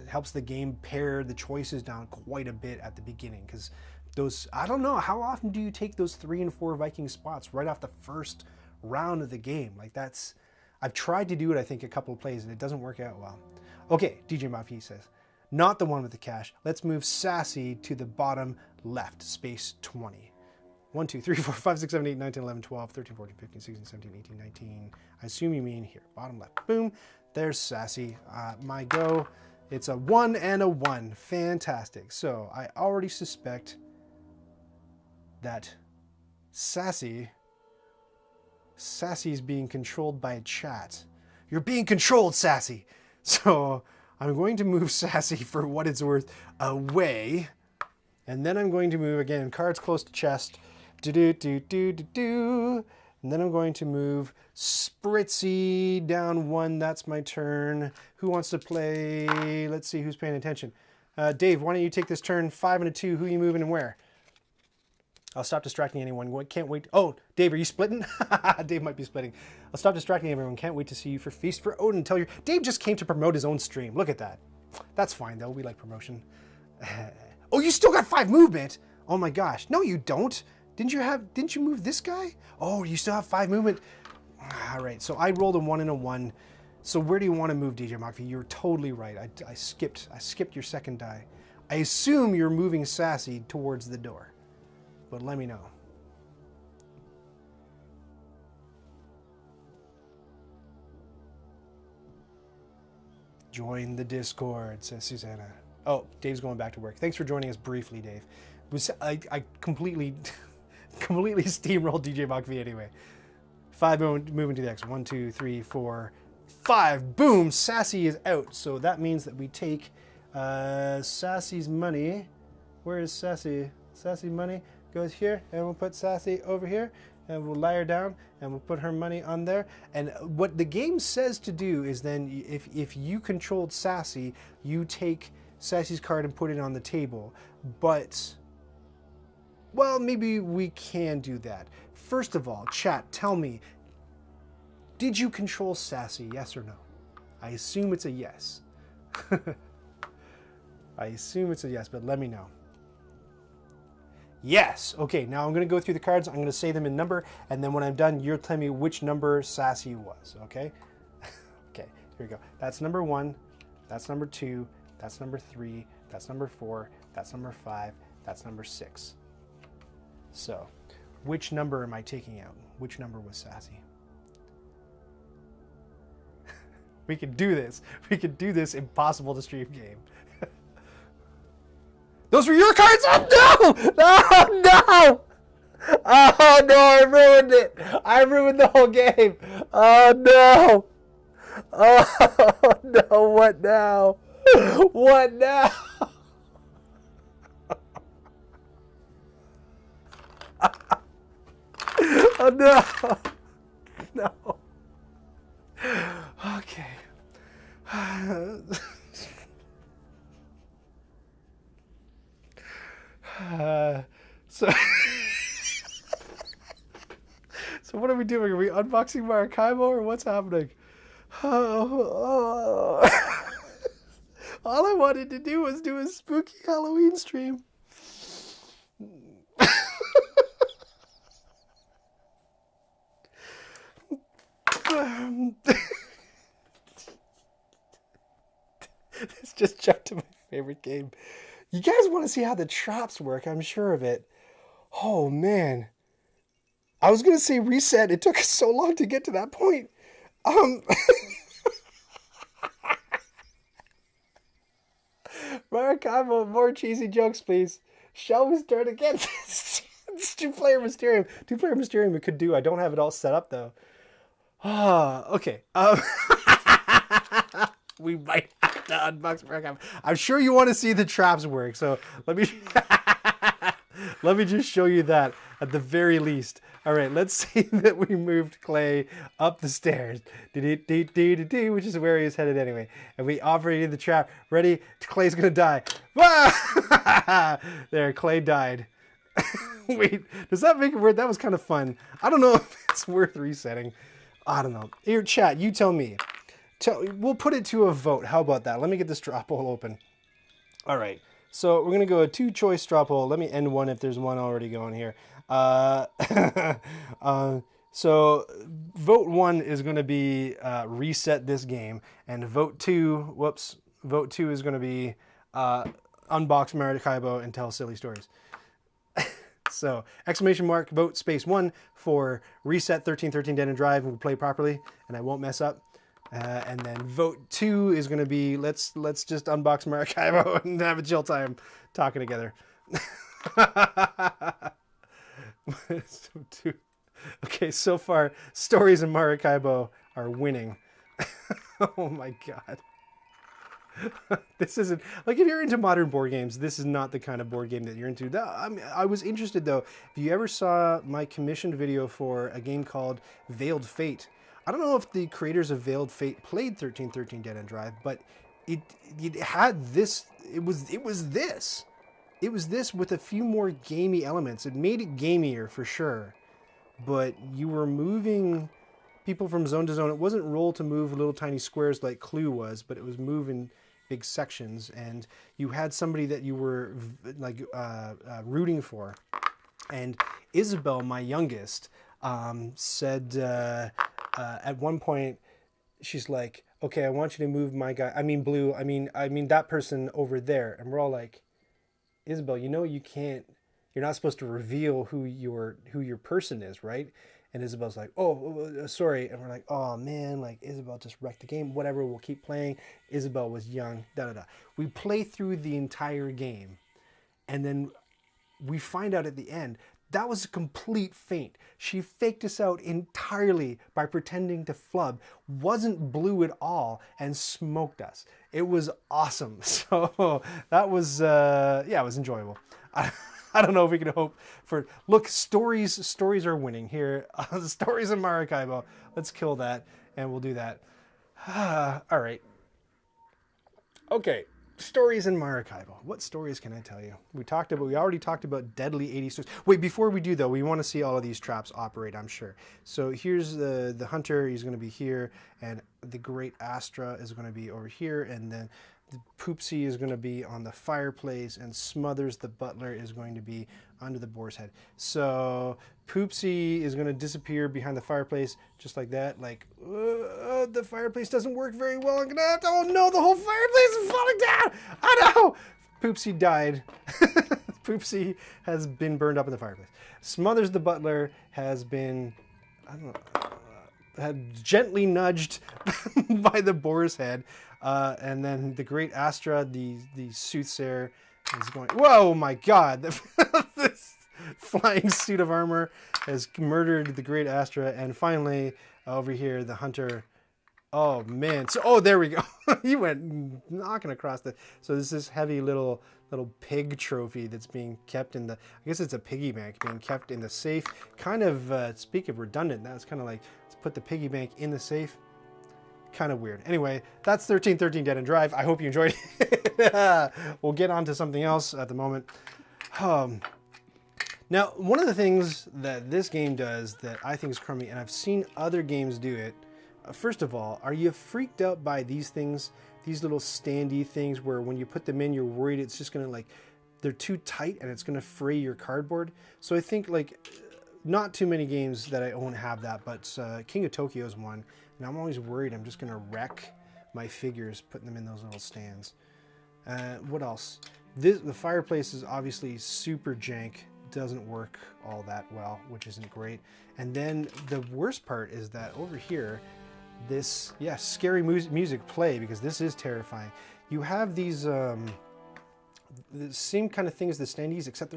helps the game pare the choices down quite a bit at the beginning, because those, I don't know, how often do you take those 3 and 4 Viking spots right off the first round of the game. Like that's, I've tried to do it, I think, a couple of plays and it doesn't work out well. Okay, DJ Mafia says, not the one with the cash. Let's move Sassy to the bottom left, space 20. 1, 2, 3, 4, 5, 6, 7, 8, 9, 10, 11, 12, 13, 14, 15, 16, 17, 18, 19. I assume you mean here, bottom left. Boom, there's Sassy. My go, it's a 1 and a 1. Fantastic. So I already suspect that Sassy's being controlled by a chat. You're being controlled, Sassy. So I'm going to move Sassy for what it's worth away. And then I'm going to move, again, cards close to chest. Do-do-do-do-do-do. And then I'm going to move Spritzy down 1. That's my turn. Who wants to play? Let's see who's paying attention. Dave, why don't you take this turn? 5 and a 2. Who are you moving and where? I'll stop distracting anyone. Can't wait. Oh, Dave, are you splitting? Dave might be splitting. I'll stop distracting everyone. Can't wait to see you for Feast for Odin. Dave just came to promote his own stream. Look at that. That's fine, though. We like promotion. Oh, you still got 5 movement? Oh my gosh. No, you don't. Didn't you move this guy? Oh, you still have 5 movement. All right, so I rolled a 1 and a 1. So where do you want to move, DJ Mafia? You're totally right. I skipped your second die. I assume you're moving Sassy towards the door, but let me know. Join the Discord, says Susanna. Oh, Dave's going back to work. Thanks for joining us briefly, Dave. I completely steamrolled DJ Mach-V anyway. 5 moving to the X. 1, 2, 3, 4, 5. Boom! Sassy is out. So that means that we take Sassy's money. Where is Sassy? Sassy money goes here, and we'll put Sassy over here, and we'll lie her down, and we'll put her money on there. And what the game says to do is then, if you controlled Sassy, you take Sassy's card and put it on the table. But, well, maybe we can do that. First of all, chat, tell me, did you control Sassy, yes or no? I assume it's a yes. I assume it's a yes, but let me know. Yes. Okay, now I'm going to go through the cards. I'm going to say them in number, and then when I'm done, you'll tell me which number Sassy was, okay? Okay, here we go. That's number 1. That's number 2. That's number 3. That's number 4. That's number 5. That's number 6. So, which number am I taking out? Which number was Sassy? We can do this. We can do this impossible to stream game. Those were your cards? Oh no! Oh no! Oh no, I ruined it. I ruined the whole game. Oh no. Oh no, what now? What now? Oh no. No. Okay. So what are we doing? Are we unboxing Maracaibo or what's happening? All I wanted to do was do a spooky Halloween stream. This just jumped to my favorite game. You guys want to see how the traps work, I'm sure of it. Oh, man. I was going to say reset. It took us so long to get to that point. Maracaibo, more cheesy jokes, please. Shall we start again? It's two-player Mysterium. Two-player Mysterium we could do. I don't have it all set up, though. Okay. We might have to unbox Maracaibo. I'm sure you want to see the traps work, so let me let me just show you that at the very least. All right, let's say that we moved Clay up the stairs, which is where he is headed anyway, and we operated the trap. Ready? Clay's gonna die. There, Clay died. Wait, does that make it weird? That was kind of fun. I don't know if it's worth resetting. I don't know. Here, chat, you tell me. We'll put it to a vote. How about that? Let me get this straw poll open. All right. So we're going to go a 2-choice straw poll. Let me end one if there's one already going here. So vote 1 is going to be reset this game, and vote 2 is going to be unbox Maracaibo and tell silly stories. So exclamation mark vote space 1 for reset 1313 Dent and Drive and we'll play properly and I won't mess up. And then vote 2 is going to be let's just unbox Maracaibo and have a chill time talking together. Okay, so far stories in Maracaibo are winning. Oh my god. This isn't like if you're into modern board games, this is not the kind of board game that you're into. I was interested though. If you ever saw my commissioned video for a game called Veiled Fate, I don't know if the creators of Veiled Fate played 1313 Dead End Drive, but it had this. It was this. It was this with a few more gamey elements. It made it gamier for sure, but you were moving people from zone to zone. It wasn't roll to move little tiny squares like Clue was, but it was moving big sections, and you had somebody that you were like rooting for. And Isabel, my youngest, said at one point, she's like, "Okay, I want you to move my guy. I mean Blue. I mean that person over there." And we're all like, "Isabel, you know you can't. You're not supposed to reveal who your person is, right?" And Isabel's like, "Oh, sorry." And we're like, "Oh man, like Isabel just wrecked the game. Whatever, we'll keep playing." Isabel was young, We play through the entire game. And then we find out at the end, that was a complete feint. She faked us out entirely by pretending to flub, wasn't Blue at all, and smoked us. It was awesome. So that was, yeah, it was enjoyable. I don't know if we can hope for... Look, stories are winning here. The stories in Maracaibo. Let's kill that, and we'll do that. All right. Okay, stories in Maracaibo. What stories can I tell you? We already talked about deadly 80s stories. Wait, before we do though, we want to see all of these traps operate, I'm sure. So here's the hunter. He's going to be here, and the great Astra is going to be over here, and then the Poopsie is going to be on the fireplace, and Smothers the butler is going to be under the boar's head. So Poopsie is going to disappear behind the fireplace just like that. Like, the fireplace doesn't work very well. I'm going to have to, oh no, the whole fireplace is falling down. Oh no! Poopsie died. Poopsie has been burned up in the fireplace. Smothers the butler has been, I don't know, gently nudged by the boar's head. And then the great Astra, the soothsayer, is going, whoa, my God. This flying suit of armor has murdered the great Astra. And finally, over here, the hunter, oh man. So, oh, there we go. He went knocking across so this is heavy little pig trophy that's being kept in I guess it's a piggy bank being kept in the safe. Kind of, speak of redundant, that's kind of like, let's put the piggy bank in the safe. Kind of weird. Anyway, that's 1313 Dead End Drive. I hope you enjoyed it. We'll get on to something else at the moment. Now, one of the things that this game does that I think is crummy, and I've seen other games do it, first of all, are you freaked out by these things, these little standy things where when you put them in, you're worried it's just going to like, they're too tight and it's going to fray your cardboard? So I think like, not too many games that I own have that, but King of Tokyo is one. And I'm always worried I'm just going to wreck my figures putting them in those little stands. What else? The fireplace is obviously super jank. Doesn't work all that well, which isn't great. And then the worst part is that over here, this, yeah, scary music play, because this is terrifying. You have these... the same kind of thing as the standees, except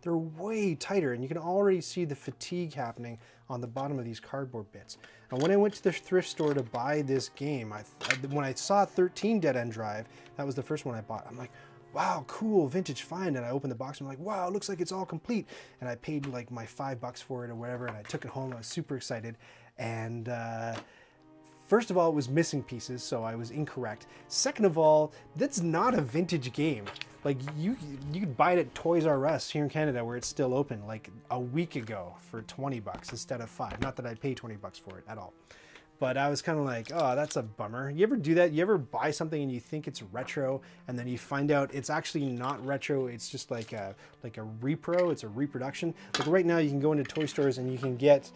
they're way tighter, and you can already see the fatigue happening on the bottom of these cardboard bits. And when I went to the thrift store to buy this game, when I saw 13 Dead End Drive, that was the first one I bought. I'm like, wow, cool, vintage find. And I opened the box and I'm like, wow, it looks like it's all complete. And I paid like my $5 for it or whatever, and I took it home. I was super excited. And first of all, it was missing pieces, so I was incorrect. Second of all, that's not a vintage game. Like, you could buy it at Toys R Us here in Canada, where it's still open, like a week ago for 20 bucks instead of $5. Not that I'd pay 20 bucks for it at all. But I was kind of like, oh, that's a bummer. You ever do that? You ever buy something and you think it's retro, and then you find out it's actually not retro, it's just like a repro, it's a reproduction. Like right now you can go into toy stores and you can get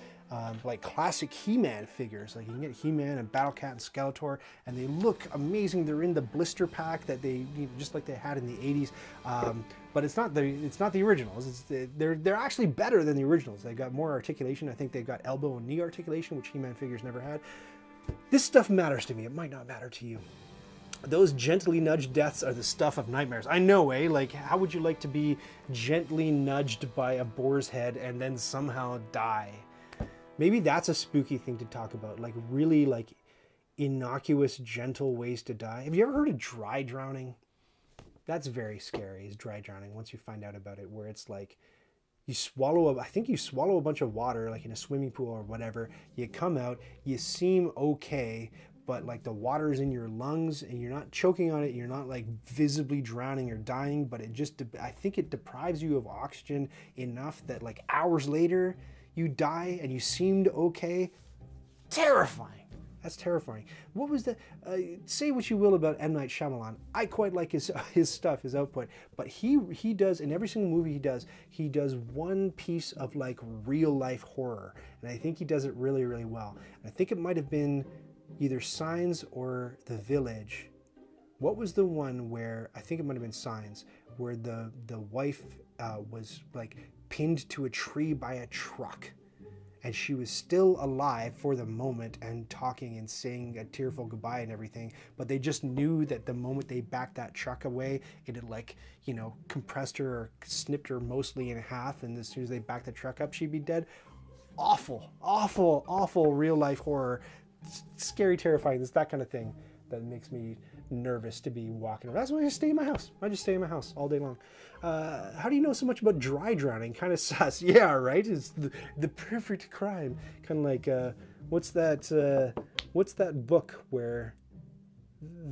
like classic He-Man figures. Like you can get He-Man and Battle Cat and Skeletor, and they look amazing. They're in the blister pack that they, just like they had in the 80s. But it's not the originals. They're actually better than the originals. They got more articulation. I think they've got elbow and knee articulation, which He-Man figures never had. This stuff matters to me. It might not matter to you. Those gently nudged deaths are the stuff of nightmares. I know, eh? Like, how would you like to be gently nudged by a boar's head and then somehow die? Maybe that's a spooky thing to talk about. Like, really, like, innocuous, gentle ways to die. Have you ever heard of dry drowning? That's very scary, is dry drowning, once you find out about it, where it's like, you swallow I think you swallow a bunch of water, like in a swimming pool or whatever. You come out, you seem okay, but like the water's in your lungs and you're not choking on it, you're not like visibly drowning or dying, but it just, I think it deprives you of oxygen enough that like hours later you die and you seemed okay. Terrifying. That's terrifying. What was the, say what you will about M. Night Shyamalan. I quite like his stuff, his output, but he does, in every single movie he does one piece of like real life horror. And I think he does it really, really well. And I think it might have been either Signs or The Village. What was the one where, I think it might have been Signs, where the wife was like pinned to a tree by a truck, and she was still alive for the moment and talking and saying a tearful goodbye and everything, but they just knew that the moment they backed that truck away, it had like, you know, compressed her or snipped her mostly in half, and as soon as they backed the truck up, she'd be dead. Awful, awful, awful real life horror. Scary, terrifying. It's that kind of thing that makes me nervous to be walking around. That's why I just stay in my house. I just stay in my house all day long. How do you know so much about dry drowning? Kind of sus. Yeah, right? It's the perfect crime. Kind of like, what's that book where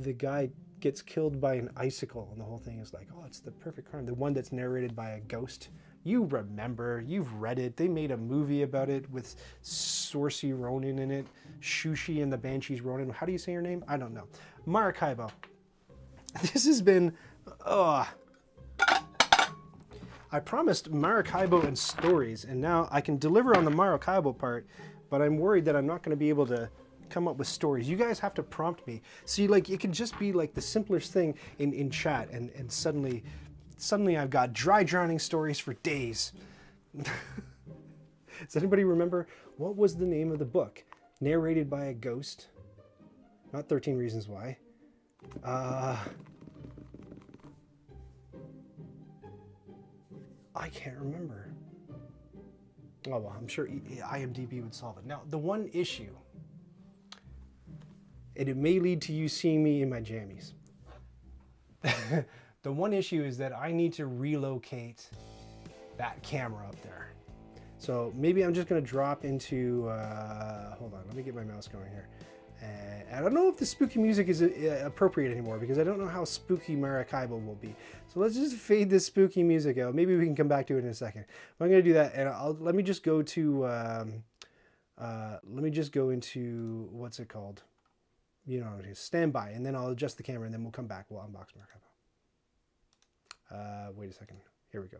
the guy gets killed by an icicle and the whole thing is like, oh, it's the perfect crime. The one that's narrated by a ghost. You remember, you've read it. They made a movie about it with Saoirse Ronan in it. Shushi and the Banshees Ronan. How do you say her name? I don't know. Maracaibo. This has been, I promised Maracaibo and stories, and now I can deliver on the Maracaibo part, but I'm worried that I'm not going to be able to come up with stories. You guys have to prompt me. See, like, it can just be like the simplest thing in chat, and suddenly I've got dry drowning stories for days. Does anybody remember, what was the name of the book? Narrated by a ghost. Not 13 Reasons Why. I can't remember. Oh, well, I'm sure IMDb would solve it. Now, the one issue, and it may lead to you seeing me in my jammies. The one issue is that I need to relocate that camera up there. So maybe I'm just gonna drop into, hold on, let me get my mouse going here. And I don't know if the spooky music is appropriate anymore because I don't know how spooky Maracaibo will be. So let's just fade this spooky music out. Maybe we can come back to it in a second. I'm gonna do that, and let me just go to, what's it called? You know, standby, and then I'll adjust the camera, and then we'll come back. We'll unbox Maracaibo. Wait a second. Here we go.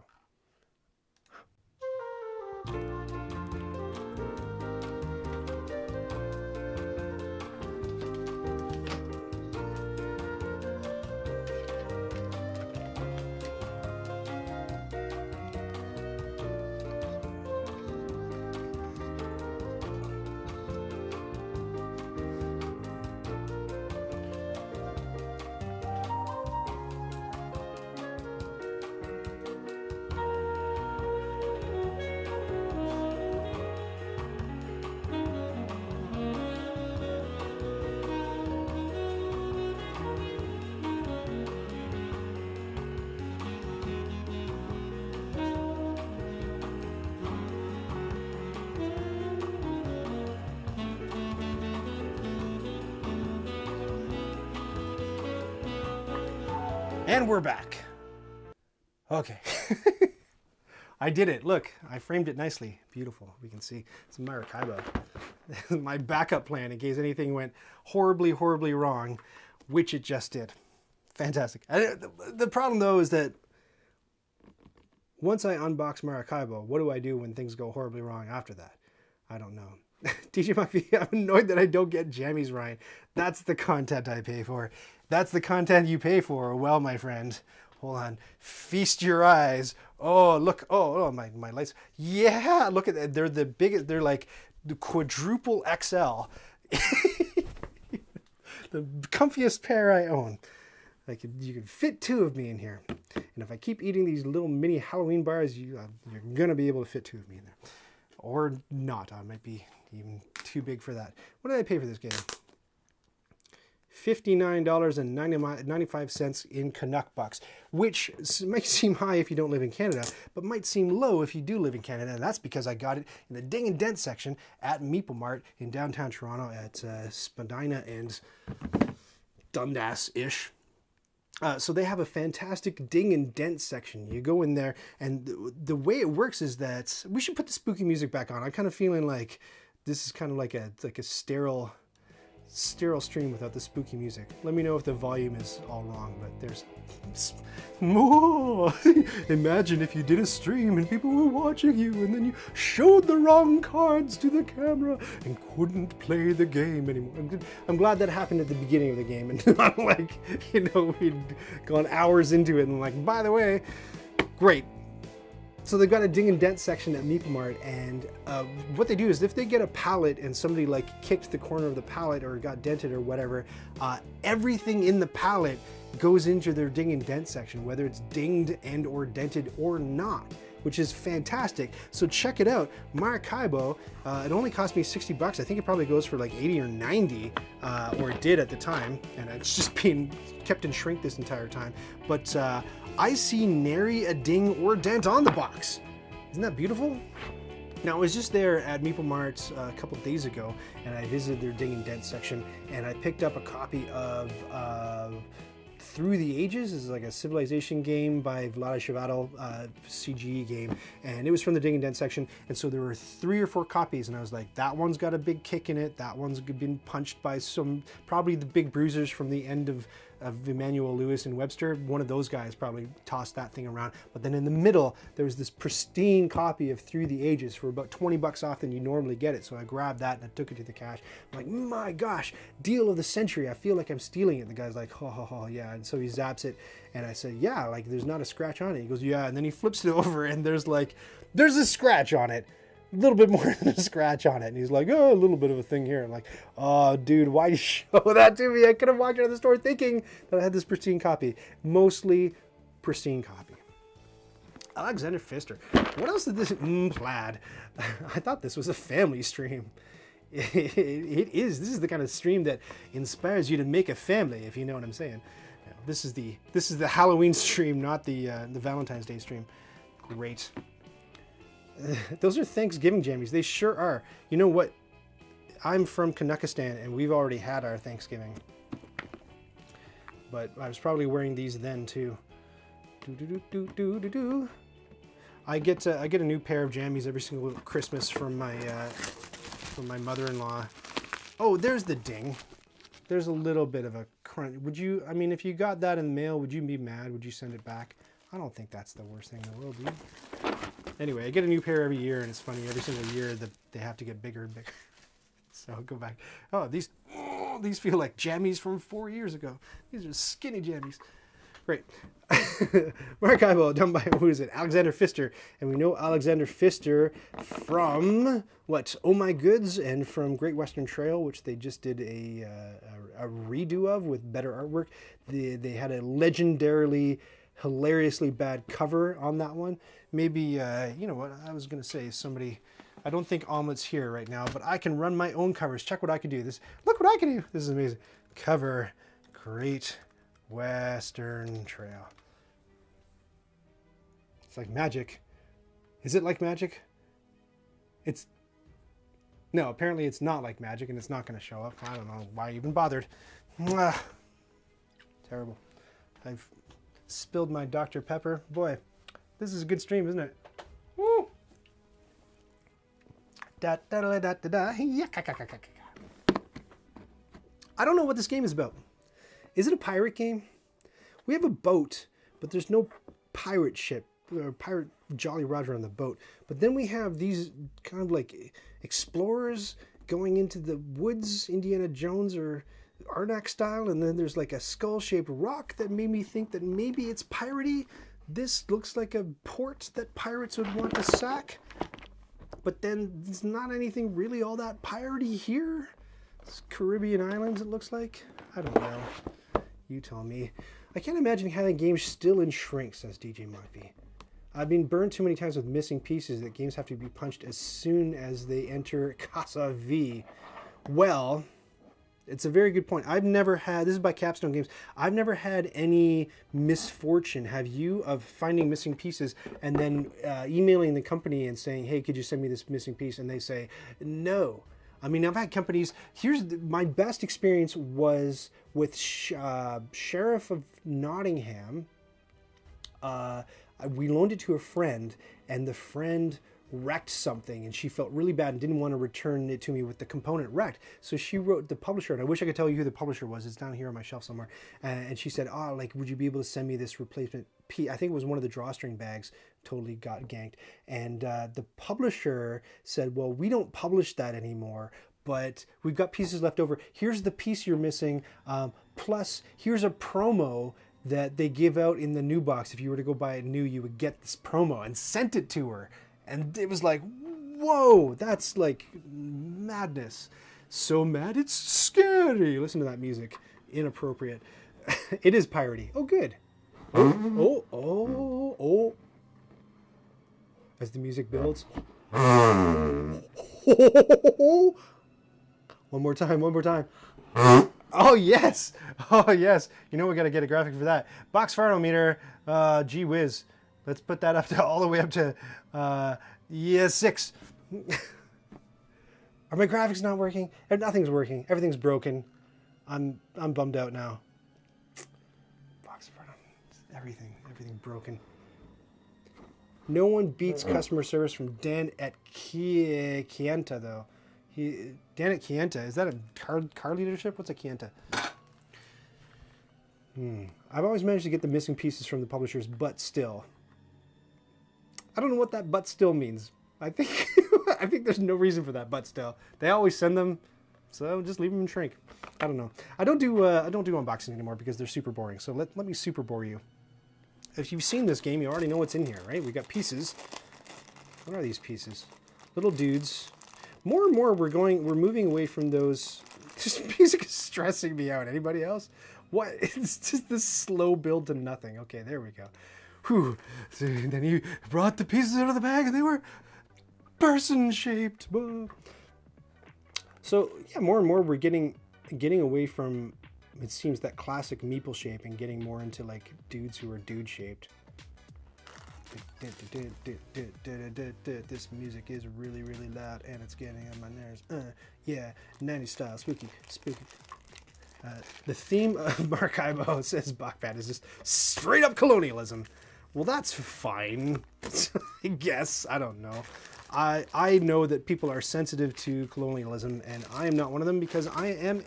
And we're back. Okay. I did it. Look, I framed it nicely. Beautiful. We can see it's Maracaibo. My backup plan in case anything went horribly, horribly wrong, which it just did. Fantastic. The problem, though, is that once I unbox Maracaibo, what do I do when things go horribly wrong after that? I don't know. DJ McPhee, I'm annoyed that I don't get jammies, Ryan. That's the content I pay for. That's the content you pay for. Well, my friend, hold on. Feast your eyes. Oh, look. Oh, my lights. Yeah, look at that. They're the biggest. They're like the quadruple XL. The comfiest pair I own. Like you can fit 2 of me in here. And if I keep eating these little mini Halloween bars, you're going to be able to fit 2 of me in there. Or not. I might be even too big for that. What did I pay for this game? $59.95 in Canuck bucks, which might seem high if you don't live in Canada, but might seem low if you do live in Canada. And that's because I got it in the Ding and Dent section at MeepleMart in downtown Toronto at Spadina and Dundas-ish. So they have a fantastic Ding and Dent section. You go in there, and the way it works is that we should put the spooky music back on. I'm kind of feeling like this is kind of like a sterile stream without the spooky music. Let me know if the volume is all wrong, but there's more. Imagine if you did a stream and people were watching you and then you showed the wrong cards to the camera and couldn't play the game anymore. I'm glad that happened at the beginning of the game and not like, we'd gone hours into it and like, by the way, great. So they've got a Ding and Dent section at MeepleMart, and what they do is if they get a pallet and somebody like kicked the corner of the pallet or got dented or whatever, everything in the pallet goes into their Ding and Dent section, whether it's dinged and or dented or not, which is fantastic. So check it out. Maracaibo, it only cost me 60 bucks. I think it probably goes for like 80 or 90, or it did at the time, and it's just been kept in shrink this entire time. But I see nary a ding or dent on the box. Isn't that beautiful? Now, I was just there at MeepleMart a couple days ago, and I visited their Ding and Dent section, and I picked up a copy of Through the Ages. This is like a civilization game by Vlaada Chvátil, CG game, and it was from the Ding and Dent section, and so there were 3 or 4 copies, and I was like, that one's got a big kick in it, that one's been punched by probably the big bruisers from the end of Emmanuel Lewis and Webster. One of those guys probably tossed that thing around. But then in the middle, there was this pristine copy of Through the Ages for about 20 bucks off than you normally get it. So I grabbed that and I took it to the cash. I'm like, my gosh, deal of the century. I feel like I'm stealing it. And the guy's like, oh, yeah. And so he zaps it. And I said, yeah, like there's not a scratch on it. He goes, yeah. And then he flips it over and there's a scratch on it. A little bit more than a scratch on it. And he's like, oh, a little bit of a thing here. I'm like, oh, dude, why did you show that to me? I could have walked out of the store thinking that I had this pristine copy. Mostly pristine copy. Alexander Pfister. What else did this... plaid. I thought this was a family stream. It is. This is the kind of stream that inspires you to make a family, if you know what I'm saying. Now, this is the Halloween stream, not the Valentine's Day stream. Great. Those are Thanksgiving jammies. They sure are. You know what? I'm from Kazakhstan and we've already had our Thanksgiving. But I was probably wearing these then too. I get a new pair of jammies every single Christmas from my mother-in-law. Oh, there's the ding. There's a little bit of a crunch. I mean, if you got that in the mail, would you be mad? Would you send it back? I don't think that's the worst thing in the world, dude. Anyway, I get a new pair every year, and it's funny, every single year that they have to get bigger and bigger. So I'll go back. Oh, these feel like jammies from 4 years ago. These are skinny jammies. Great. Maracaibo, done by, who is it? Alexander Pfister. And we know Alexander Pfister from, what, Oh My Goods, and from Great Western Trail, which they just did a redo of with better artwork. They had a legendarily, hilariously bad cover on that one. Maybe, you know what, I was going to say, somebody, I don't think Omelet's here right now, but I can run my own covers. Check what I can do. Look what I can do. This is amazing. Cover, Great Western Trail. It's like magic. Is it like magic? No, apparently it's not like magic and it's not going to show up. I don't know why I even bothered. Mwah. Terrible. I've spilled my Dr. Pepper. Boy, this is a good stream, isn't it? Woo! Da, da, da, da, da, da. I don't know what this game is about. Is it a pirate game? We have a boat, but there's no pirate ship pirate Jolly Roger on the boat. But then we have these kind of like explorers going into the woods, Indiana Jones or Arnak style, and then there's like a skull-shaped rock that made me think that maybe it's piratey. This looks like a port that pirates would want to sack, but then there's not anything really all that piratey here. It's Caribbean islands, it looks like. I don't know. You tell me. I can't imagine having games still in shrink, says DJ Murphy. I've been burned too many times with missing pieces that games have to be punched as soon as they enter Casa V. Well, it's a very good point. I've never had, this is by Capstone Games, I've never had any misfortune, have you, of finding missing pieces and then emailing the company and saying, hey, could you send me this missing piece? And they say, no. I mean, I've had companies, my best experience was with Sheriff of Nottingham. We loaned it to a friend, and the friend wrecked something, and she felt really bad and didn't want to return it to me with the component wrecked. So she wrote the publisher, and I wish I could tell you who the publisher was. It's down here on my shelf somewhere. And she said, oh, like, would you be able to send me this replacement piece? I think it was one of the drawstring bags. Totally got ganked. And the publisher said, well, we don't publish that anymore, but we've got pieces left over. Here's the piece you're missing. Plus, here's a promo that they give out in the new box. If you were to go buy it new, you would get this promo, and sent it to her. And it was like, whoa, that's like madness. So mad, it's scary. Listen to that music. Inappropriate. It is piratey. Oh, good. Oh. As the music builds. One more time. Oh, yes. You know we got to get a graphic for that. Box photometer. Gee whiz. Let's put that up to all the way up to 6. Are my graphics not working? Nothing's working. Everything's broken. I'm bummed out now. Box photometer. Everything broken. No one beats customer service from Dent at Chienta, though. Dent at Chienta, is that a car leadership? What's a Chienta? I've always managed to get the missing pieces from the publishers, but still. I don't know what that but still means. I think I think there's no reason for that but still. They always send them, so just leave them in shrink. I don't know. I don't do unboxing anymore because they're super boring. So let me super bore you. If you've seen this game, you already know what's in here, right? We got pieces. What are these pieces? Little dudes. More and more we're moving away from those. This music is stressing me out. Anybody else? What? It's just this slow build to nothing. Okay, there we go. Whew. So then he brought the pieces out of the bag and they were person-shaped. So yeah, more and more we're getting away from, it seems, that classic meeple shape and getting more into like dudes who are dude-shaped. This music is really, really loud and it's getting on my nerves. Yeah, 90s style, spooky. The theme of Maracaibo, says Bachbat, is just straight up colonialism. Well, that's fine, I guess. I don't know. I know that people are sensitive to colonialism, and I am not one of them because I am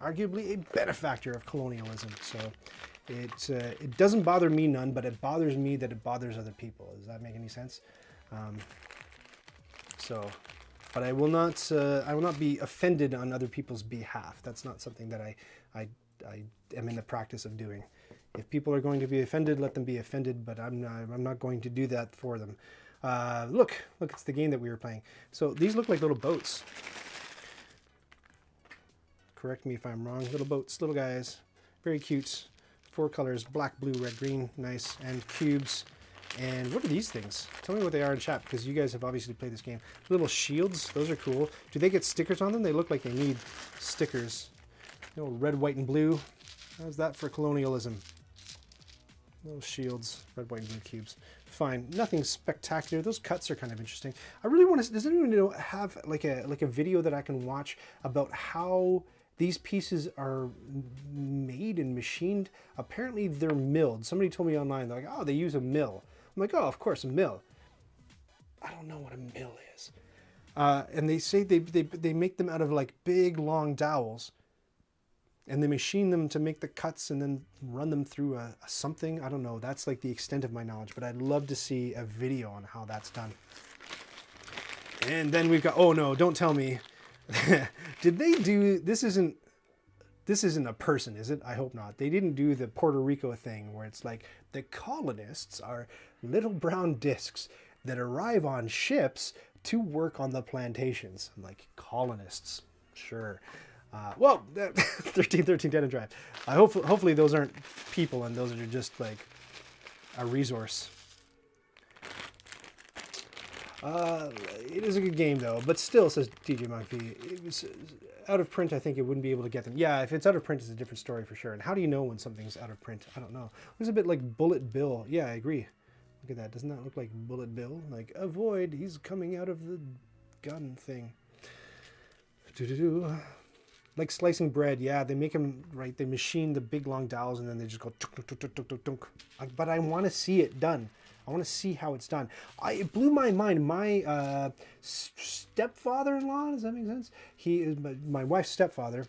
arguably a benefactor of colonialism. So it doesn't bother me none, but it bothers me that it bothers other people. Does that make any sense? But I will not be offended on other people's behalf. That's not something that I am in the practice of doing. If people are going to be offended, let them be offended, but I'm not going to do that for them. Look, it's the game that we were playing. So these look like little boats. Correct me if I'm wrong. Little boats, little guys, very cute. 4 colors, black, blue, red, green, nice, and cubes. And what are these things? Tell me what they are in chat, because you guys have obviously played this game. Little shields, those are cool. Do they get stickers on them? They look like they need stickers. No, red, white, and blue. How's that for colonialism? Little shields, red, white, and blue cubes. Fine, nothing spectacular. Those cuts are kind of interesting. I really want to, does anyone have like a video that I can watch about how these pieces are made and machined? Apparently they're milled. Somebody told me online, they're like, oh, they use a mill. I'm like, oh, of course, a mill. I don't know what a mill is. And they say they make them out of like big, long dowels. and they machine them to make the cuts and then run them through a something. I don't know. That's like the extent of my knowledge, but I'd love to see a video on how that's done. And then we've got, oh no, don't tell me. Did they do, this isn't a person, is it? I hope not. They didn't do the Puerto Rico thing where it's like the colonists are little brown discs that arrive on ships to work on the plantations. I'm like, colonists, sure. Well, 1313 Dent and Drive. Hopefully those aren't people and those are just like a resource. It is a good game though, but still, says DJ Monkey, it was out of print. I think it wouldn't be able to get them. Yeah, if it's out of print, it's a different story for sure. And how do you know when something's out of print? I don't know. It was a bit like Bullet Bill. Yeah, I agree. Look at that. Doesn't that look like Bullet Bill? Like, avoid, he's coming out of the gun thing. Like slicing bread. Yeah, they make them, right? They machine the big long dowels and then they just go tuk, tuk, tuk, tuk, tuk, tuk, tuk. But I want to see it done. I want to see how it's done. It blew my mind. My stepfather-in-law, does that make sense? He is my wife's stepfather.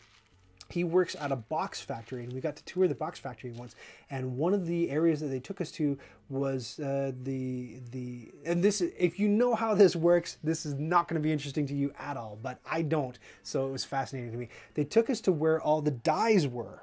He works at a box factory, and we got to tour the box factory once. And one of the areas that they took us to was and this, if you know how this works, this is not going to be interesting to you at all, but I don't. So it was fascinating to me. They took us to where all the dyes were.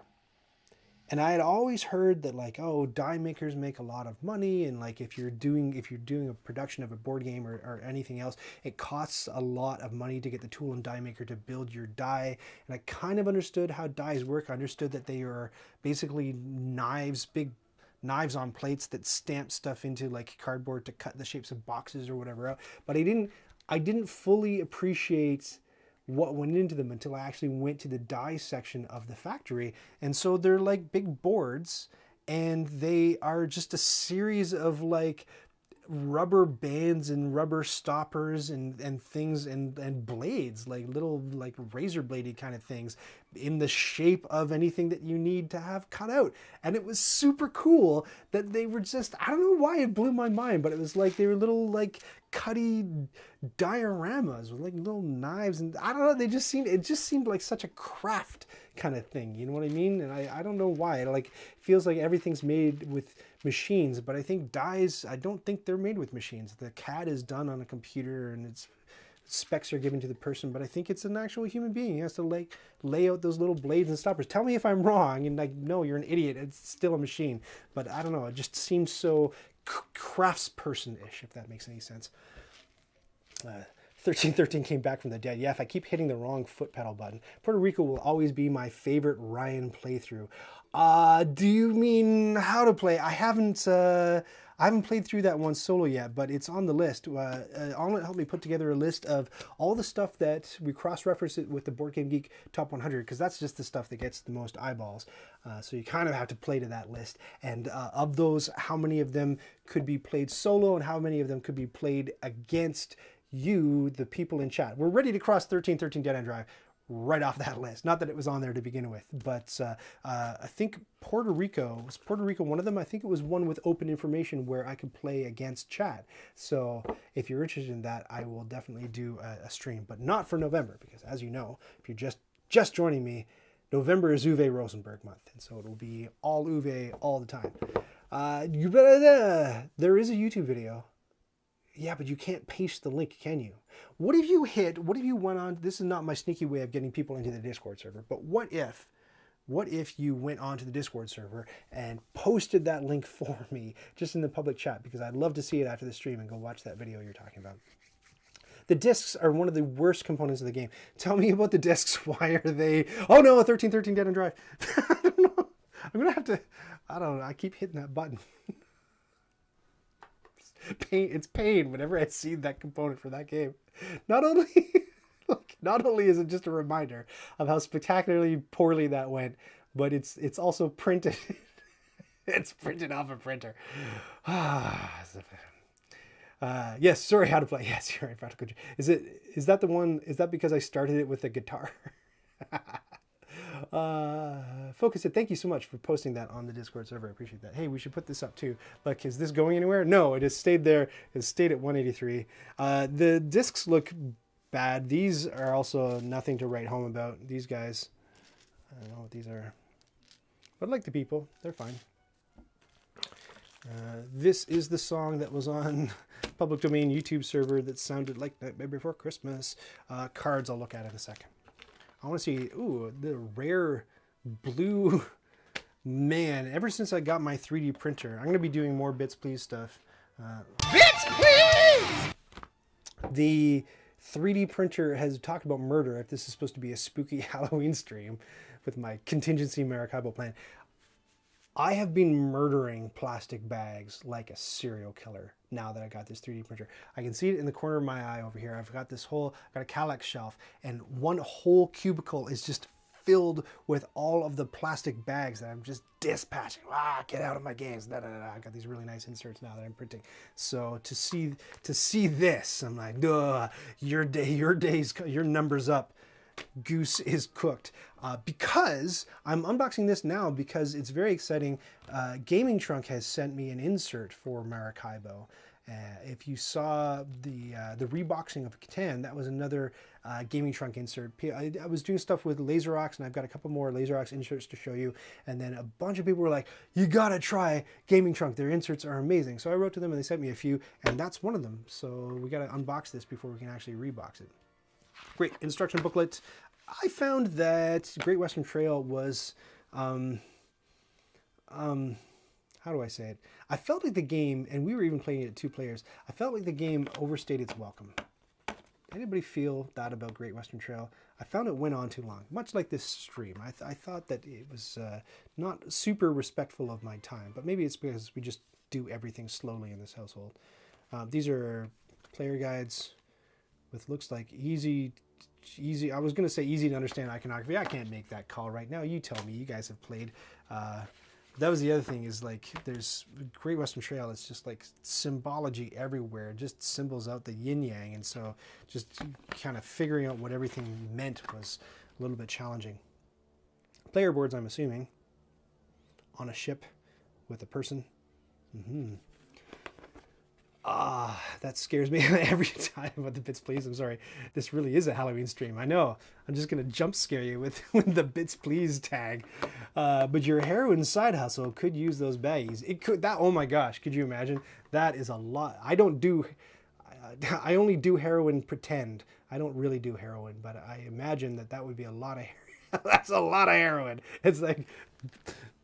And I had always heard that, like, oh, dye makers make a lot of money, and like if you're doing a production of a board game or anything else, it costs a lot of money to get the tool and die maker to build your die. And I kind of understood how dyes work. I understood that they are basically knives, big knives on plates that stamp stuff into like cardboard to cut the shapes of boxes or whatever out. But I didn't fully appreciate what went into them until I actually went to the dye section of the factory. And so they're like big boards, and they are just a series of like rubber bands and rubber stoppers and things and blades, like little like razor bladed kind of things in the shape of anything that you need to have cut out. And it was super cool that they were just, I don't know why it blew my mind, but it was like they were little like cutty dioramas with like little knives, and I don't know, it just seemed like such a craft kind of thing, you know what I mean? And I don't know why, it like feels like everything's made with machines, but I think dyes, I don't think they're made with machines. The CAD is done on a computer and its specs are given to the person, but I think it's an actual human being. He has to like lay out those little blades and stoppers. Tell me if I'm wrong, and like, no, you're an idiot, it's still a machine. But I don't know, it just seems so craftsperson-ish, if that makes any sense. 1313 came back from the dead. Yeah, if I keep hitting the wrong foot pedal button. Puerto Rico will always be my favorite Ryan playthrough. Do you mean how to play? I haven't played through that one solo yet, but it's on the list. Omelette helped me put together a list of all the stuff that we cross-reference it with the Board Game Geek Top 100, because that's just the stuff that gets the most eyeballs. So you kind of have to play to that list. And of those, how many of them could be played solo and how many of them could be played against you, the people in chat? We're ready to cross 1313 Dead End Drive right off that list. Not that it was on there to begin with, but I think Puerto Rico, was Puerto Rico one of them? I think it was one with open information where I could play against chat. So if you're interested in that, I will definitely do a stream, but not for November, because as you know, if you're just joining me, November is Uwe Rosenberg month, and so it will be all Uwe all the time. There is a YouTube video. Yeah, but you can't paste the link, can you? What if you went on, this is not my sneaky way of getting people into the Discord server, but what if you went onto the Discord server and posted that link for me just in the public chat, because I'd love to see it after the stream and go watch that video you're talking about. The discs are one of the worst components of the game. Tell me about the discs. Why are they, oh no, 1313 Dead and Drive. I don't know. I'm gonna have to, I don't know, I keep hitting that button. It's pain whenever I see that component for that game. Not only is it just a reminder of how spectacularly poorly that went, but it's also printed. It's printed off a printer. Yes, sorry, how to play. Yes, you're right, Practical. Is that the one? Is that because I started it with a guitar? Focus it. Thank you so much for posting that on the Discord server. I appreciate that. Hey, we should put this up too. Like, is this going anywhere? No, it has stayed there. It stayed at 183. The discs look bad. These are also nothing to write home about. These guys, I don't know what these are. But I like the people. They're fine. This is the song that was on public domain YouTube server that sounded like Nightmare Before Christmas. Cards I'll look at in a second. I want to see, ooh, the rare blue. Man, ever since I got my 3D printer, I'm going to be doing more Bits Please stuff. Bits Please! The 3D printer has talked about murder, if this is supposed to be a spooky Halloween stream with my contingency Maracaibo plan. I have been murdering plastic bags like a serial killer now that I got this 3D printer. I can see it in the corner of my eye over here. I've got this whole, I've got a Kallax shelf, and one whole cubicle is just filled with all of the plastic bags that I'm just dispatching. Get out of my games. I got these really nice inserts now that I'm printing. So to see this, I'm like, duh, your number's up. Goose is cooked. Because I'm unboxing this now because it's very exciting. Gaming Trunk has sent me an insert for Maracaibo. If you saw the reboxing of Catan, that was another Gaming Trunk insert. I was doing stuff with LaserOx, and I've got a couple more LaserOx inserts to show you. And then a bunch of people were like, you gotta try Gaming Trunk. Their inserts are amazing. So I wrote to them and they sent me a few, and that's one of them. So we gotta unbox this before we can actually rebox it. Great instruction booklet. I found that Great Western Trail was, how do I say it? I felt like the game, and we were even playing it at 2 players, I felt like the game overstayed its welcome. Anybody feel that about Great Western Trail? I found it went on too long, much like this stream. I thought that it was not super respectful of my time, but maybe it's because we just do everything slowly in this household. These are player guides with looks like easy, I was going to say easy to understand iconography. I can't make that call right now. You tell me. You guys have played. That was the other thing is like there's Great Western Trail. It's just like symbology everywhere. It just symbols out the yin yang. And so just kind of figuring out what everything meant was a little bit challenging. Player boards, I'm assuming, on a ship with a person. That scares me every time with the Bits Please. I'm sorry. This really is a Halloween stream. I know. I'm just going to jump scare you with the Bits Please tag. But your heroin side hustle could use those baggies. It could, that, oh my gosh, could you imagine? That is a lot. I only do heroin pretend. I don't really do heroin, but I imagine that would be a lot of that's a lot of heroin. It's like,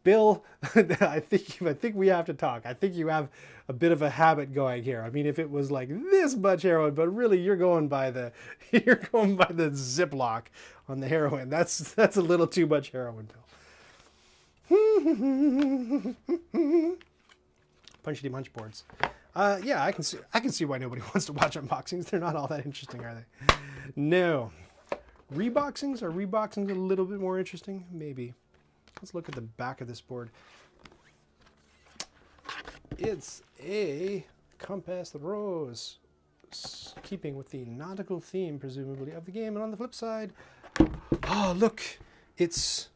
Bill, I think we have to talk. I think you have a bit of a habit going here. I mean, if it was like this much heroin, but really you're going by the Ziploc on the heroin. That's a little too much heroin, Bill. Punchy munch boards. Yeah, I can see why nobody wants to watch unboxings. They're not all that interesting, are they? No. Reboxings? Are reboxings a little bit more interesting? Maybe. Let's look at the back of this board. It's a Compass Rose, keeping with the nautical theme, presumably, of the game. And on the flip side, oh, look, it's...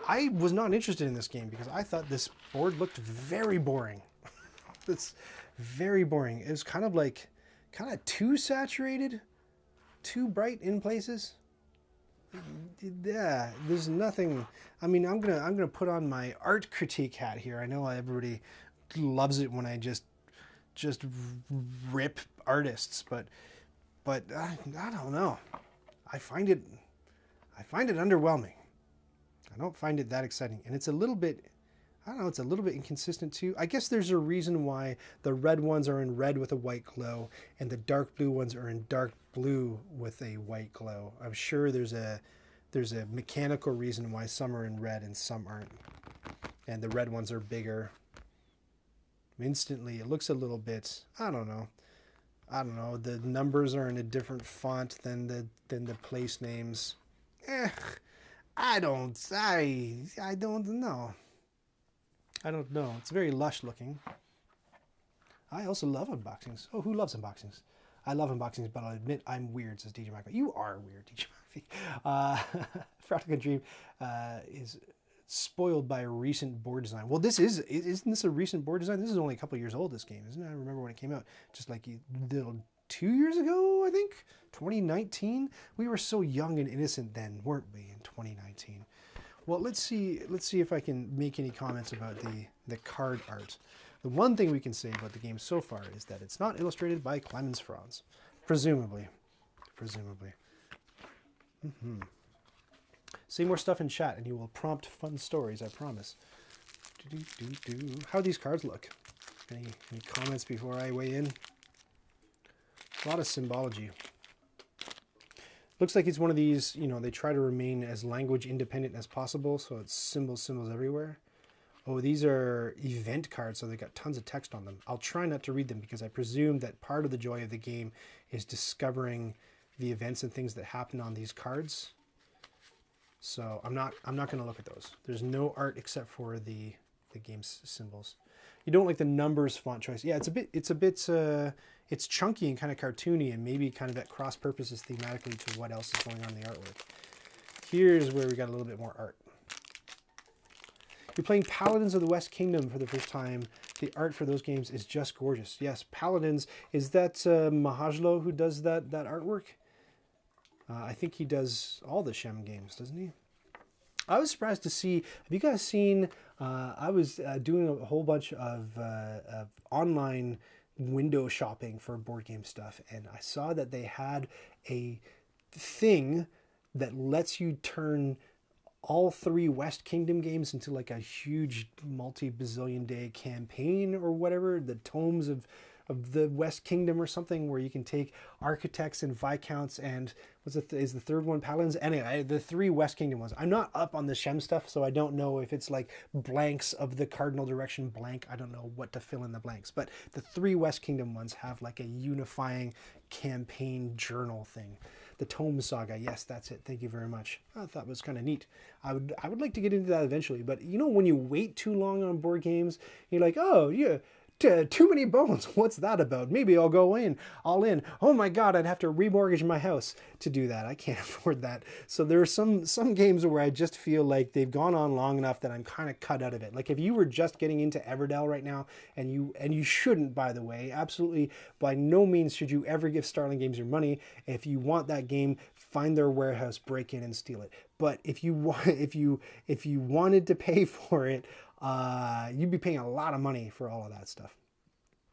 I was not interested in this game because I thought this board looked very boring. It's very boring. It was kind of too saturated, too bright in places. Yeah, there's nothing. I mean, I'm gonna put on my art critique hat here. I know everybody loves it when I just rip artists, but I don't know. I find it underwhelming. I don't find it that exciting, and it's a little bit. I don't know, it's a little bit inconsistent too. I guess there's a reason why the red ones are in red with a white glow and the dark blue ones are in dark blue with a white glow. I'm sure there's a mechanical reason why some are in red and some aren't. And the red ones are bigger. Instantly, it looks a little bit, I don't know. The numbers are in a different font than the place names. I don't know. I don't know. It's very lush looking. I also love unboxings. Oh, who loves unboxings? I love unboxings, but I'll admit I'm weird, says DJ Micro. You are weird, DJ Murphy. Fractal Dream is spoiled by a recent board design. Well, isn't this a recent board design? This is only a couple years old, this game, isn't it? I remember when it came out, just like little 2 years ago, I think, 2019. We were so young and innocent then, weren't we, in 2019? Well, let's see if I can make any comments about the card art. The one thing we can say about the game so far is that it's not illustrated by Clemens Franz, presumably. Say more stuff in chat and you will prompt fun stories, I promise. How do these cards look? Any comments before I weigh in? A lot of symbology. Looks like it's one of these, you know, they try to remain as language independent as possible, so it's symbols everywhere. Oh, these are event cards, so they got tons of text on them. I'll try not to read them because I presume that part of the joy of the game is discovering the events and things that happen on these cards. So I'm not going to look at those. There's no art except for the game's symbols. You don't like the numbers font choice? Yeah, it's chunky and kind of cartoony, and maybe kind of at cross purposes thematically to what else is going on in the artwork. Here's where we got a little bit more art. You're playing Paladins of the West Kingdom for the first time. The art for those games is just gorgeous. Yes, Paladins. Is that Mahajlo who does that artwork? I think he does all the Shem games, doesn't he? I was surprised to see, have you guys seen, I was doing a whole bunch of online window shopping for board game stuff, and I saw that they had a thing that lets you turn all 3 West Kingdom games into like a huge multi-bazillion day campaign or whatever, the tomes of the West Kingdom or something, where you can take architects and viscounts and is the third one Paladins? Anyway, the 3 West Kingdom ones. I'm not up on the Shem stuff, so I don't know if it's like blanks of the cardinal direction blank. I don't know what to fill in the blanks, but the 3 West Kingdom ones have like a unifying campaign journal thing. The Tome Saga, yes, that's it. Thank you very much. I thought it was kind of neat. I would like to get into that eventually, but you know, when you wait too long on board games, you're like, oh yeah, too many bones. What's that about? Maybe I'll go all in. Oh my God, I'd have to remortgage my house to do that. I can't afford that. So there are some games where I just feel like they've gone on long enough that I'm kind of cut out of it. Like if you were just getting into Everdell right now, and you shouldn't, by the way, absolutely by no means should you ever give Starling Games your money. If you want that game, find their warehouse, break in and steal it. But if you wanted to pay for it, you'd be paying a lot of money for all of that stuff.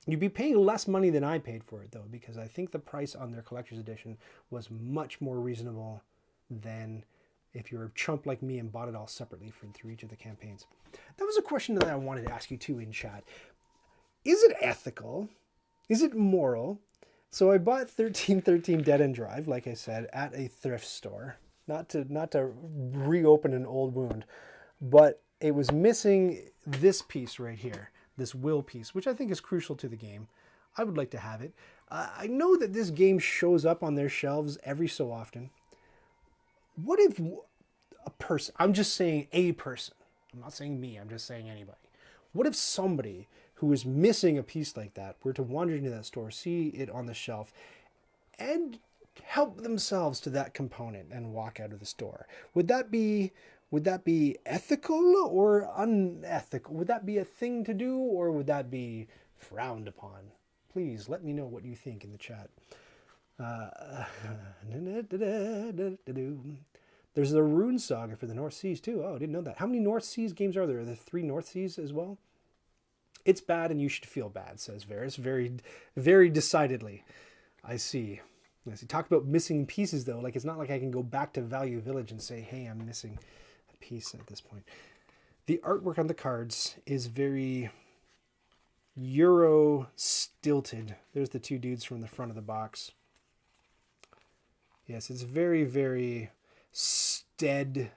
You'd be paying less money than I paid for it, though, because I think the price on their collector's edition was much more reasonable than if you're a chump like me and bought it all separately through each of the campaigns. That was a question that I wanted to ask you too in chat. Is it ethical? Is it moral? So I bought 1313 Dead End Drive, like I said, at a thrift store. Not to reopen an old wound, but it was missing this piece right here, this will piece, which I think is crucial to the game. I would like to have it. I know that this game shows up on their shelves every so often. What if a person, I'm just saying a person, I'm not saying me, I'm just saying anybody. What if somebody who is missing a piece like that were to wander into that store, see it on the shelf, and help themselves to that component and walk out of the store? Would that be ethical or unethical? Would that be a thing to do, or would that be frowned upon? Please let me know what you think in the chat. There's the Rune Saga for the North Seas too. Oh, I didn't know that. How many North Seas games are there? Are there 3 North Seas as well? It's bad and you should feel bad, says Varys. Very, very decidedly. I see. Talk about missing pieces though. Like, it's not like I can go back to Value Village and say, hey, I'm missing a piece at this point. The artwork on the cards is very Euro stilted. There's the 2 dudes from the front of the box. Yes, it's very, very stead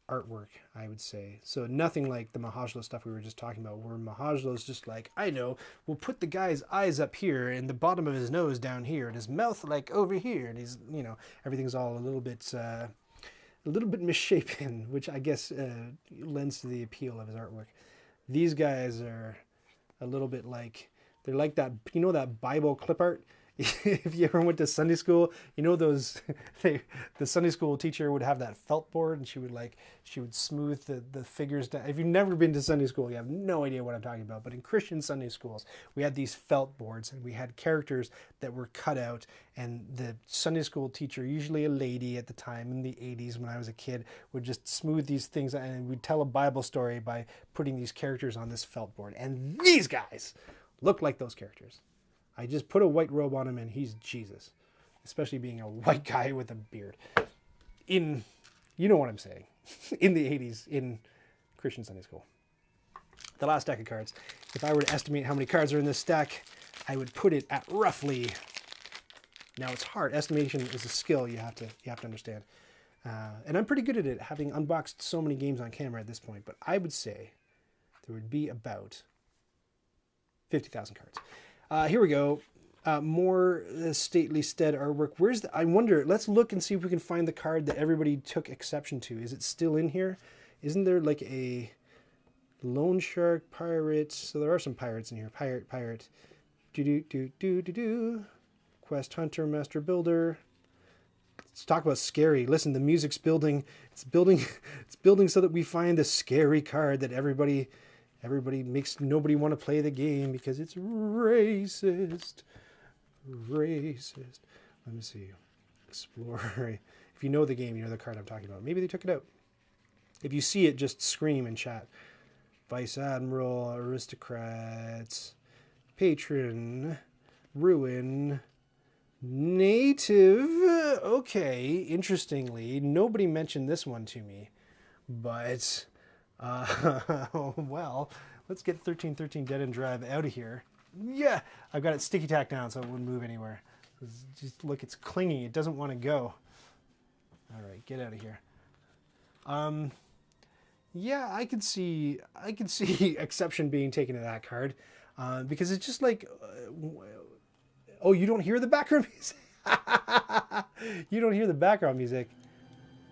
artwork, I would say. So nothing like the Mahajlo stuff we were just talking about, where Mahajlo's just like, I know, we'll put the guy's eyes up here and the bottom of his nose down here and his mouth like over here, and he's, you know, everything's all a little bit misshapen, which I guess lends to the appeal of his artwork. These guys are a little bit like, they're like that, you know, that Bible clip art, if you ever went to Sunday school, you know those, the Sunday school teacher would have that felt board and she would smooth the figures down. If you've never been to Sunday school, you have no idea what I'm talking about. But in Christian Sunday schools, we had these felt boards and we had characters that were cut out, and the Sunday school teacher, usually a lady at the time in the 80s when I was a kid, would just smooth these things and we'd tell a Bible story by putting these characters on this felt board. And these guys look like those characters. I just put a white robe on him and he's Jesus, especially being a white guy with a beard. You know what I'm saying, in the 80s in Christian Sunday school. The last stack of cards. If I were to estimate how many cards are in this stack, I would put it at roughly, now it's hard, estimation is a skill you have to understand. And I'm pretty good at it, having unboxed so many games on camera at this point, but I would say there would be about 50,000 cards. Here we go. More stately stead artwork. I wonder, let's look and see if we can find the card that everybody took exception to. Is it still in here? Isn't there like a loan shark, pirate? So there are some pirates in here. Pirate. Quest hunter, master builder. Let's talk about scary. Listen, the music's building. It's building so that we find a scary card that everybody makes nobody want to play the game because it's racist. Racist. Let me see. Explore. If you know the game, you know the card I'm talking about. Maybe they took it out. If you see it, just scream in chat. Vice Admiral, Aristocrats, Patron, Ruin, Native. Okay, interestingly, nobody mentioned this one to me, but... well, let's get 1313 Dead End Drive out of here. Yeah, I've got it sticky tacked down so it wouldn't move anywhere. Just look, it's clinging. It doesn't want to go. All right, get out of here. Yeah, I could see exception being taken to that card because it's just like, oh, you don't hear the background music. You don't hear the background music.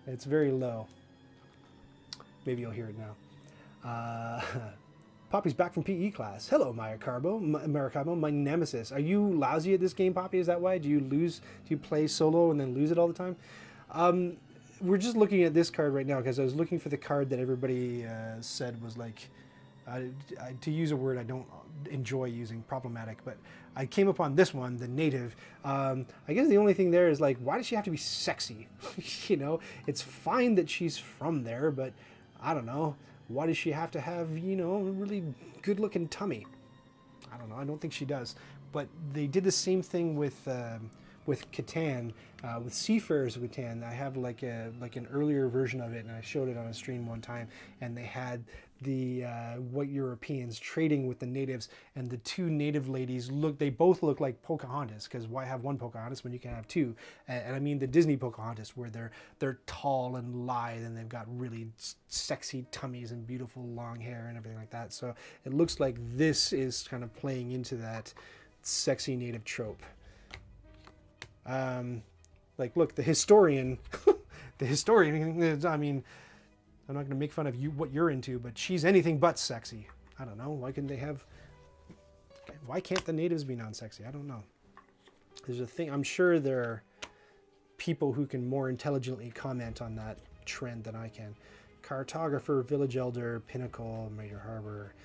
It's very low. Maybe you'll hear it now. Poppy's back from PE class. Hello, Maracaibo, my nemesis. Are you lousy at this game, Poppy? Is that why? Do you play solo and then lose it all the time? We're just looking at this card right now because I was looking for the card that everybody said was like, to use a word I don't enjoy using, problematic, but I came upon this one, the native. I guess the only thing there is like, why does she have to be sexy? You know, it's fine that she's from there, but I don't know. Why does she have to have, you know, a really good-looking tummy? I don't know. I don't think she does. But they did the same thing with Catan, with Seafarers of Catan. I have like an earlier version of it, and I showed it on a stream one time. And they had the white Europeans trading with the natives, and the two native ladies they both look like Pocahontas, because why have one Pocahontas when you can have two? And I mean the Disney Pocahontas, where they're tall and lithe, and they've got really sexy tummies and beautiful long hair and everything like that. So it looks like this is kind of playing into that sexy native trope. Like, look, the historian, I mean, I'm not going to make fun of you, what you're into, but she's anything but sexy. I don't know. Why can't the natives be non-sexy? I don't know. There's a thing. I'm sure there are people who can more intelligently comment on that trend than I can. Cartographer, Village Elder, Pinnacle, Major Harbor,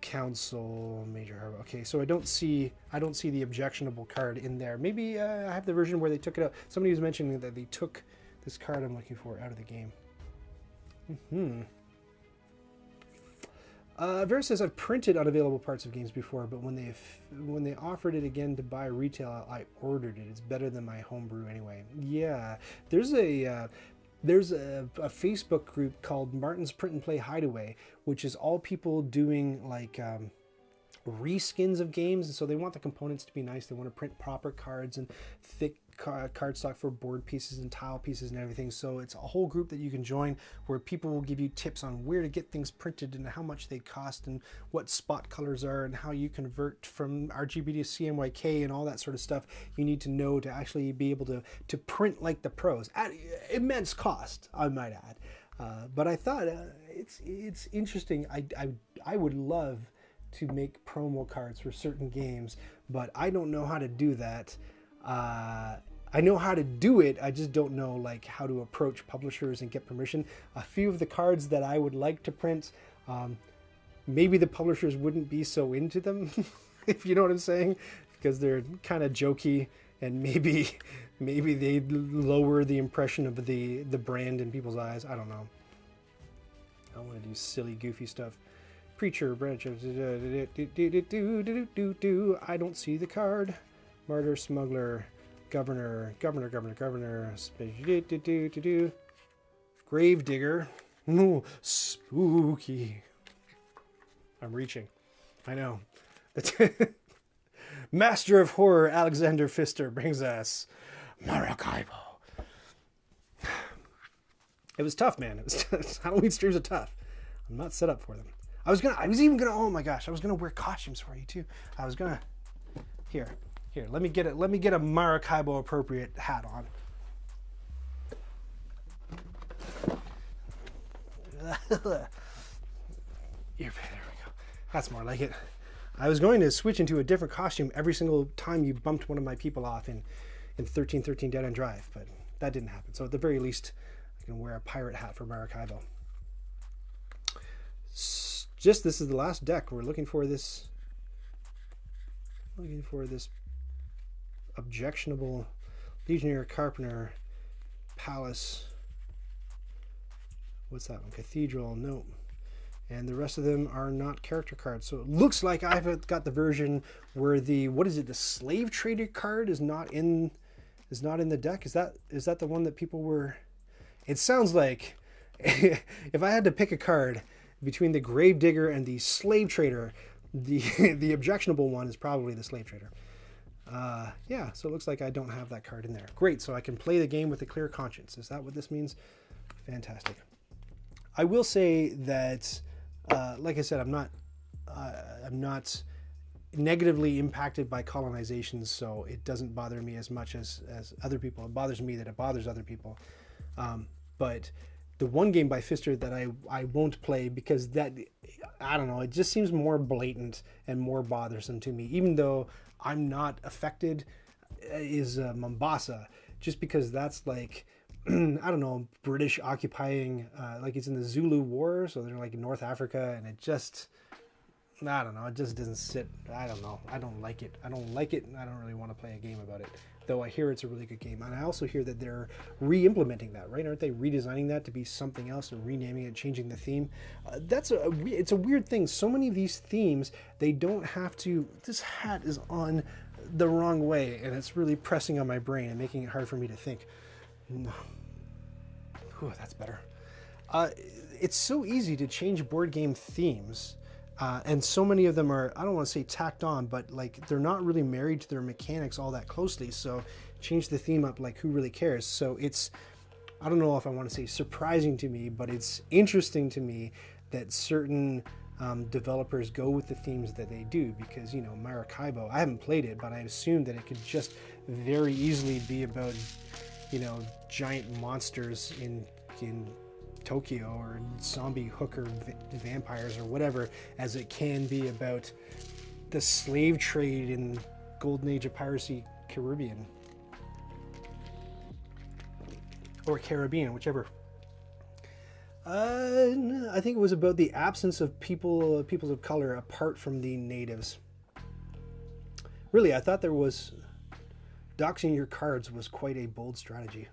Council, Major Harbor. Okay, so I don't see the objectionable card in there. Maybe I have the version where they took it out. Somebody was mentioning that they took this card I'm looking for out of the game. Vera says, I've printed unavailable parts of games before, but when they offered it again to buy retail, I ordered it. It's better than my homebrew anyway. Yeah, there's a Facebook group called Martin's Print and Play Hideaway, which is all people doing like reskins of games, and so they want the components to be nice. They want to print proper cards and thick cardstock for board pieces and tile pieces and everything. So it's a whole group that you can join where people will give you tips on where to get things printed and how much they cost and what spot colors are and how you convert from RGB to CMYK and all that sort of stuff you need to know to actually be able to print like the pros at immense cost, I might add. But I thought it's interesting. I would love to make promo cards for certain games, but I don't know how to do that. I know how to do it. I just don't know like how to approach publishers and get permission. A few of the cards that I would like to print, maybe the publishers wouldn't be so into them, if you know what I'm saying, because they're kind of jokey, and maybe they lower the impression of the brand in people's eyes. I don't know. I don't want to do silly, goofy stuff. Preacher, branch of... I don't see the card. Martyr, smuggler, governor. Grave digger. Ooh, spooky. I'm reaching. I know. Master of horror, Alexander Pfister brings us Maracaibo. It was tough, man. It was Halloween streams are tough. I'm not set up for them. I was even gonna, oh my gosh, I was gonna wear costumes for you too. I was gonna, here, let me get a Maracaibo appropriate hat on. There we go. That's more like it. I was going to switch into a different costume every single time you bumped one of my people off in 1313 Dead End Drive, but that didn't happen. So at the very least, I can wear a pirate hat for Maracaibo. This is the last deck. We're looking for this objectionable Legionnaire, Carpenter, Palace. What's that one? Cathedral. Nope. And the rest of them are not character cards. So it looks like I've got the version where the, what is it, the slave trader card is not in the deck. Is that the one that people were? It sounds like if I had to pick a card between the grave digger and the slave trader, the objectionable one is probably the slave trader. Yeah, so it looks like I don't have that card in there. Great, so I can play the game with a clear conscience. Is that what this means? Fantastic. I will say that, like I said, I'm not negatively impacted by colonizations, so it doesn't bother me as much as other people. It bothers me that it bothers other people. But the one game by Pfister that I won't play because that, I don't know, it just seems more blatant and more bothersome to me, even though I'm not affected, is Mombasa, just because that's like, I don't know, British occupying, like it's in the Zulu War, so they're like in North Africa, and it just, I don't know, it just doesn't sit, I don't know, I don't like it, and I don't really want to play a game about it, though I hear it's a really good game, and I also hear that they're re-implementing that, right? Aren't they redesigning that to be something else and renaming it, changing the theme? It's a weird thing. So many of these themes, they don't have to, this hat is on the wrong way, and it's really pressing on my brain and making it hard for me to think. No. Whew, that's better. It's so easy to change board game themes, and so many of them are, I don't want to say tacked on, but like they're not really married to their mechanics all that closely, so change the theme up, like who really cares? So it's, I don't know if I want to say surprising to me, but it's interesting to me that certain developers go with the themes that they do, because, you know, Maracaibo, I haven't played it, but I assume that it could just very easily be about, you know, giant monsters in Tokyo, or zombie hooker vampires or whatever, as it can be about the slave trade in Golden Age of Piracy Caribbean, or Caribbean, whichever. I think it was about the absence of peoples of color apart from the natives. Really, I thought there was, doxing your cards was quite a bold strategy.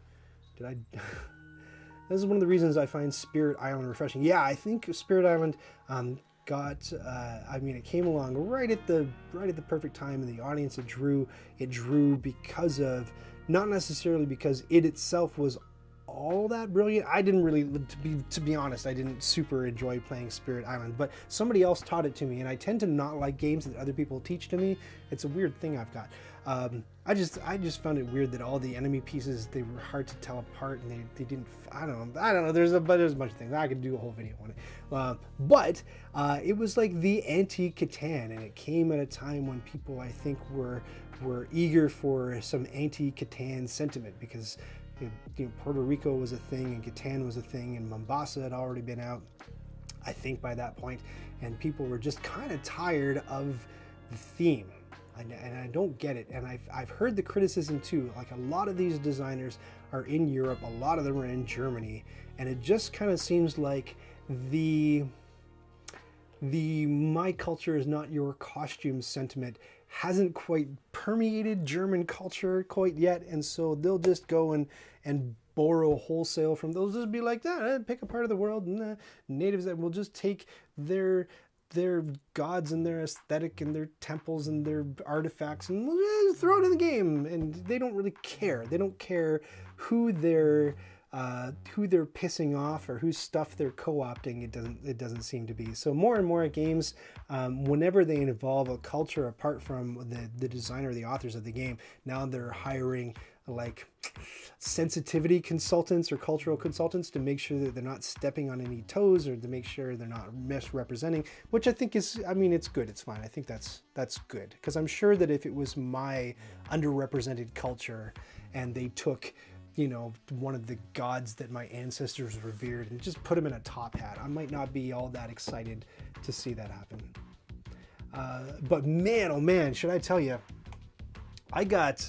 This is one of the reasons I find Spirit Island refreshing. Yeah, I think Spirit Island got, I mean, it came along right at the perfect time, and the audience it drew because of, not necessarily because it itself was all that brilliant. I didn't really, to be honest, I didn't super enjoy playing Spirit Island, but somebody else taught it to me, and I tend to not like games that other people teach to me. It's a weird thing I've got. I just found it weird that all the enemy pieces, they were hard to tell apart, and they didn't, I don't know, there's a bunch of things. I could do a whole video on it. But it was like the anti-Catan, and it came at a time when people, I think, were eager for some anti-Catan sentiment, because you know, Puerto Rico was a thing, and Catan was a thing, and Mombasa had already been out, I think, by that point, and people were just kind of tired of the theme. and I don't get it. And I've heard the criticism too. Like, a lot of these designers are in Europe, a lot of them are in Germany, and it just kind of seems like the my culture is not your costume sentiment hasn't quite permeated German culture quite yet, and so they'll just go and borrow wholesale from those. Just be like that, pick a part of the world, and the natives that will just take their gods and their aesthetic and their temples and their artifacts and we'll just throw it in the game, and they don't really care. They don't care who they're pissing off or whose stuff they're co-opting. It doesn't seem to be. So more and more games, whenever they involve a culture apart from the designer or the authors of the game, now they're hiring like sensitivity consultants or cultural consultants to make sure that they're not stepping on any toes, or to make sure they're not misrepresenting, which I think is, I mean, it's good, it's fine. I think that's good, because I'm sure that if it was my underrepresented culture and they took, you know, one of the gods that my ancestors revered and just put him in a top hat, I might not be all that excited to see that happen. But man, oh man, should I tell you, I got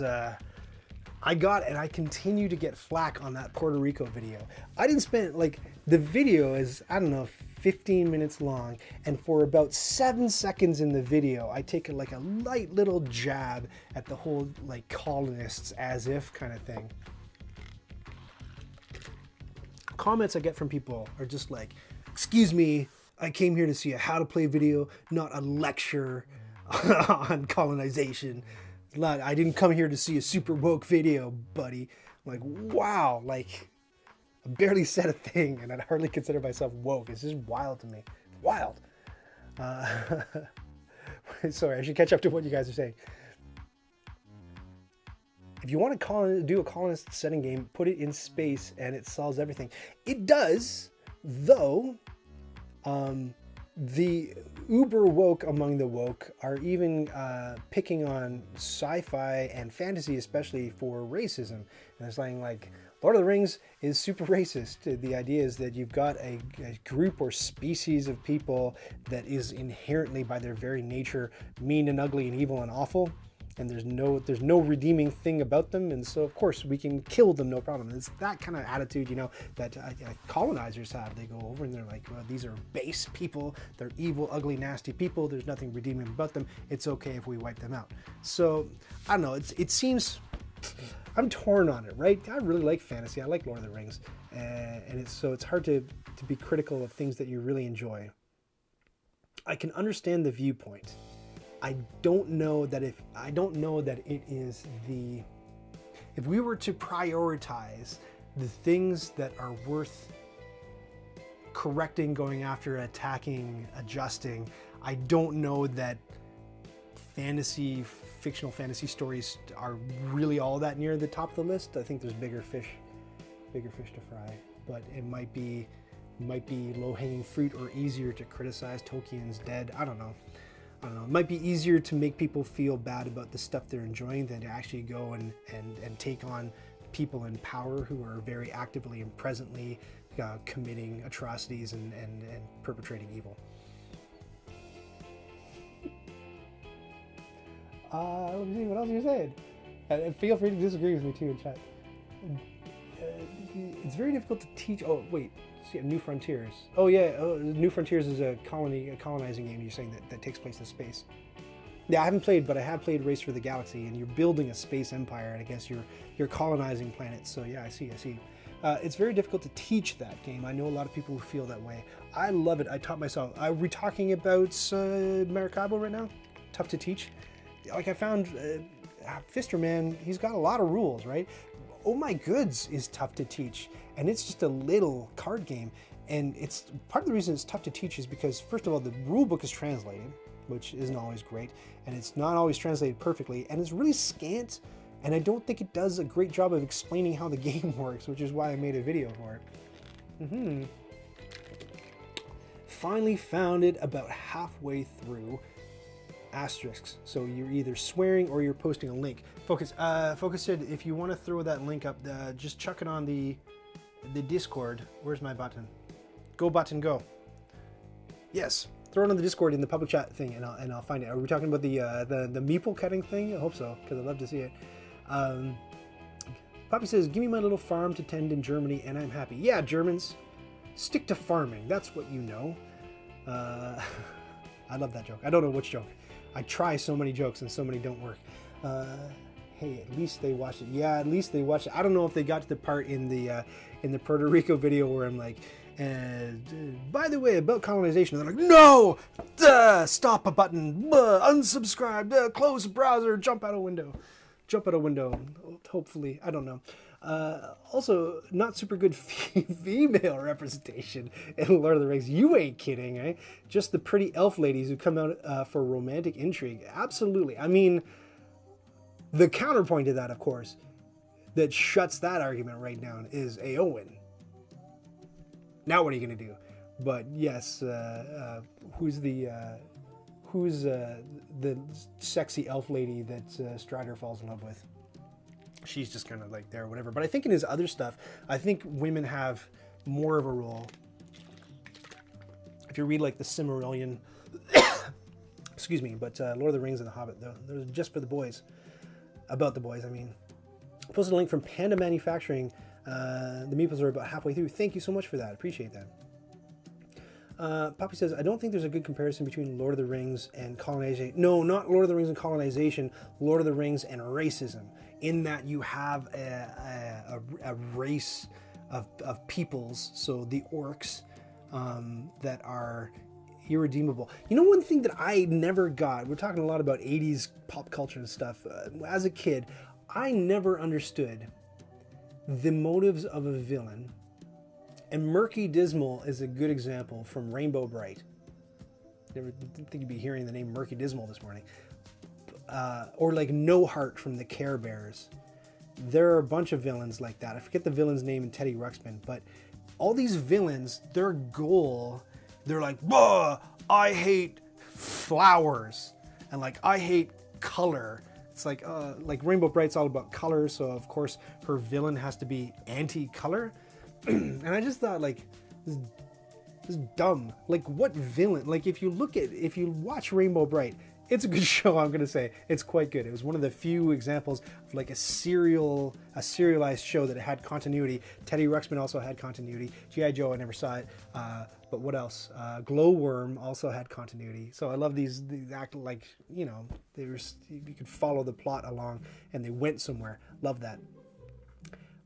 and I continue to get flack on that Puerto Rico video. I didn't spend, like, the video is, I don't know, 15 minutes long, and for about 7 seconds in the video, I take like a light little jab at the whole, like, colonists as if kind of thing. Comments I get from people are just like, excuse me, I came here to see a how to play video, not a lecture on colonization. I didn't come here to see a super woke video, buddy. I'm like, wow, like, I barely said a thing, and I'd hardly consider myself woke. It's just wild to me. Wild. Sorry, I should catch up to what you guys are saying. If you want to do a colonist setting game, put it in space and it solves everything. It does, though. The uber woke among the woke are even picking on sci-fi and fantasy, especially for racism. And it's like Lord of the Rings is super racist. The idea is that you've got a group or species of people that is inherently, by their very nature, mean and ugly and evil and awful. And there's no redeeming thing about them, and so of course we can kill them, no problem. It's that kind of attitude, you know, that colonizers have. They go over and they're like, well, these are base people, they're evil, ugly, nasty people, there's nothing redeeming about them, it's okay if we wipe them out. So I don't know, it seems, I'm torn on it, right? I really like fantasy, I like Lord of the Rings, and it's hard to be critical of things that you really enjoy. I can understand the viewpoint. I don't know that it is if we were to prioritize the things that are worth correcting, going after, attacking, adjusting, I don't know that fictional fantasy stories are really all that near the top of the list. I think there's bigger fish to fry, but it might be low-hanging fruit or easier to criticize. Tolkien's dead. I don't know. It might be easier to make people feel bad about the stuff they're enjoying than to actually go and take on people in power who are very actively and presently committing atrocities and perpetrating evil. Let me see, what else are you saying? Feel free to disagree with me too in chat. It's very difficult to teach. Oh, wait. New Frontiers. Oh yeah, New Frontiers is a colonizing game. You're saying that takes place in space. Yeah, I haven't played, but I have played Race for the Galaxy, and you're building a space empire, and I guess you're colonizing planets. So yeah, I see. It's very difficult to teach that game. I know a lot of people who feel that way. I love it. I taught myself. Are we talking about Maracaibo right now? Tough to teach. Like, I found Fister Man. He's got a lot of rules, right? Oh My Goods is tough to teach, and it's just a little card game, and it's part of the reason it's tough to teach is because, first of all, the rule book is translated, which isn't always great, and it's not always translated perfectly, and it's really scant, and I don't think it does a great job of explaining how the game works, which is why I made a video for it. Finally found it about halfway through. Asterisks, so you're either swearing or you're posting a link. Focus said if you want to throw that link up, just chuck it on the Discord. Where's my button? Go button, go. Yes. Throw it on the Discord in the public chat thing, and I'll find it. Are we talking about the meeple cutting thing? I hope so, because I'd love to see it. Poppy says, "Give me my little farm to tend in Germany, and I'm happy." Yeah, Germans, stick to farming. That's what you know. I love that joke. I don't know which joke. I try so many jokes, and so many don't work. Hey, at least they watched it. Yeah, at least they watched it. I don't know if they got to the part in the Puerto Rico video where I'm like, by the way, about colonization. They're like, no, stop a button, unsubscribe, close browser, jump out a window. Hopefully, I don't know. Also, not super good female representation in Lord of the Rings. You ain't kidding, eh? Just the pretty elf ladies who come out for romantic intrigue. Absolutely. I mean, the counterpoint to that, of course, that shuts that argument right down is Eowyn. Now what are you going to do? But yes, who's the sexy elf lady that Strider falls in love with? She's just kind of like there or whatever. But I think in his other stuff, I think women have more of a role. If you read like the Silmarillion, excuse me, but Lord of the Rings and the Hobbit, they're just for the boys. About the boys, I mean. I posted a link from Panda Manufacturing. The meeples are about halfway through. Thank you so much for that. Appreciate that. Poppy says, I don't think there's a good comparison between Lord of the Rings and colonization. No, not Lord of the Rings and colonization. Lord of the Rings and racism. In that you have a race of peoples, so the orcs, that are irredeemable. You know, one thing that I never got, we're talking a lot about 80s pop culture and stuff. As a kid, I never understood the motives of a villain. And Murky Dismal is a good example from Rainbow Bright. Never didn't think you'd be hearing the name Murky Dismal this morning. Or like No Heart from the Care Bears. There are a bunch of villains like that. I forget the villain's name in Teddy Ruxpin, but all these villains, their goal, they're like, bah, I hate flowers, and like I hate color. It's like Rainbow Bright's all about color, so of course her villain has to be anti-color. And I just thought, like, this is dumb. Like, what villain? Like, if you watch Rainbow Bright, it's a good show, I'm gonna say. It's quite good. It was one of the few examples of like a serialized show that had continuity. Teddy Ruxpin also had continuity. G.I. Joe, I never saw it. But what else? Glowworm also had continuity. So I love these act like, you know, you could follow the plot along and they went somewhere. Love that.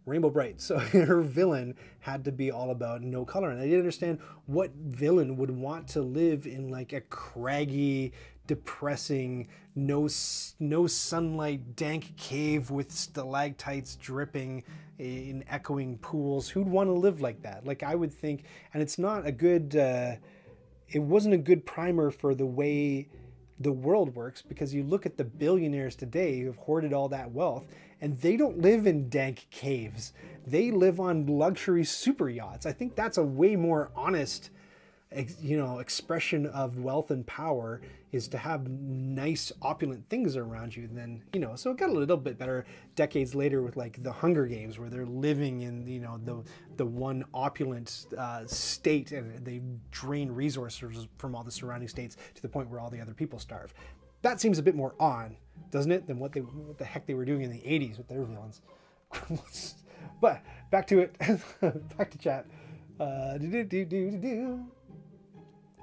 Rainbow Bright. So her villain had to be all about no color. And I didn't understand what villain would want to live in like a craggy, depressing, no sunlight, dank cave with stalactites dripping in echoing pools. Who'd want to live like that? Like, I would think, and it's not a good, it wasn't a good primer for the way the world works, because you look at the billionaires today who have hoarded all that wealth, and they don't live in dank caves. They live on luxury super yachts. I think that's a way more honest, you know, expression of wealth and power, is to have nice opulent things around you than, you know. So it got a little bit better decades later with like the Hunger Games, where they're living in, you know, the one opulent state, and they drain resources from all the surrounding states to the point where all the other people starve. That seems a bit more on, doesn't it, than what the heck they were doing in the 80s with their villains. But back to it. Back to chat.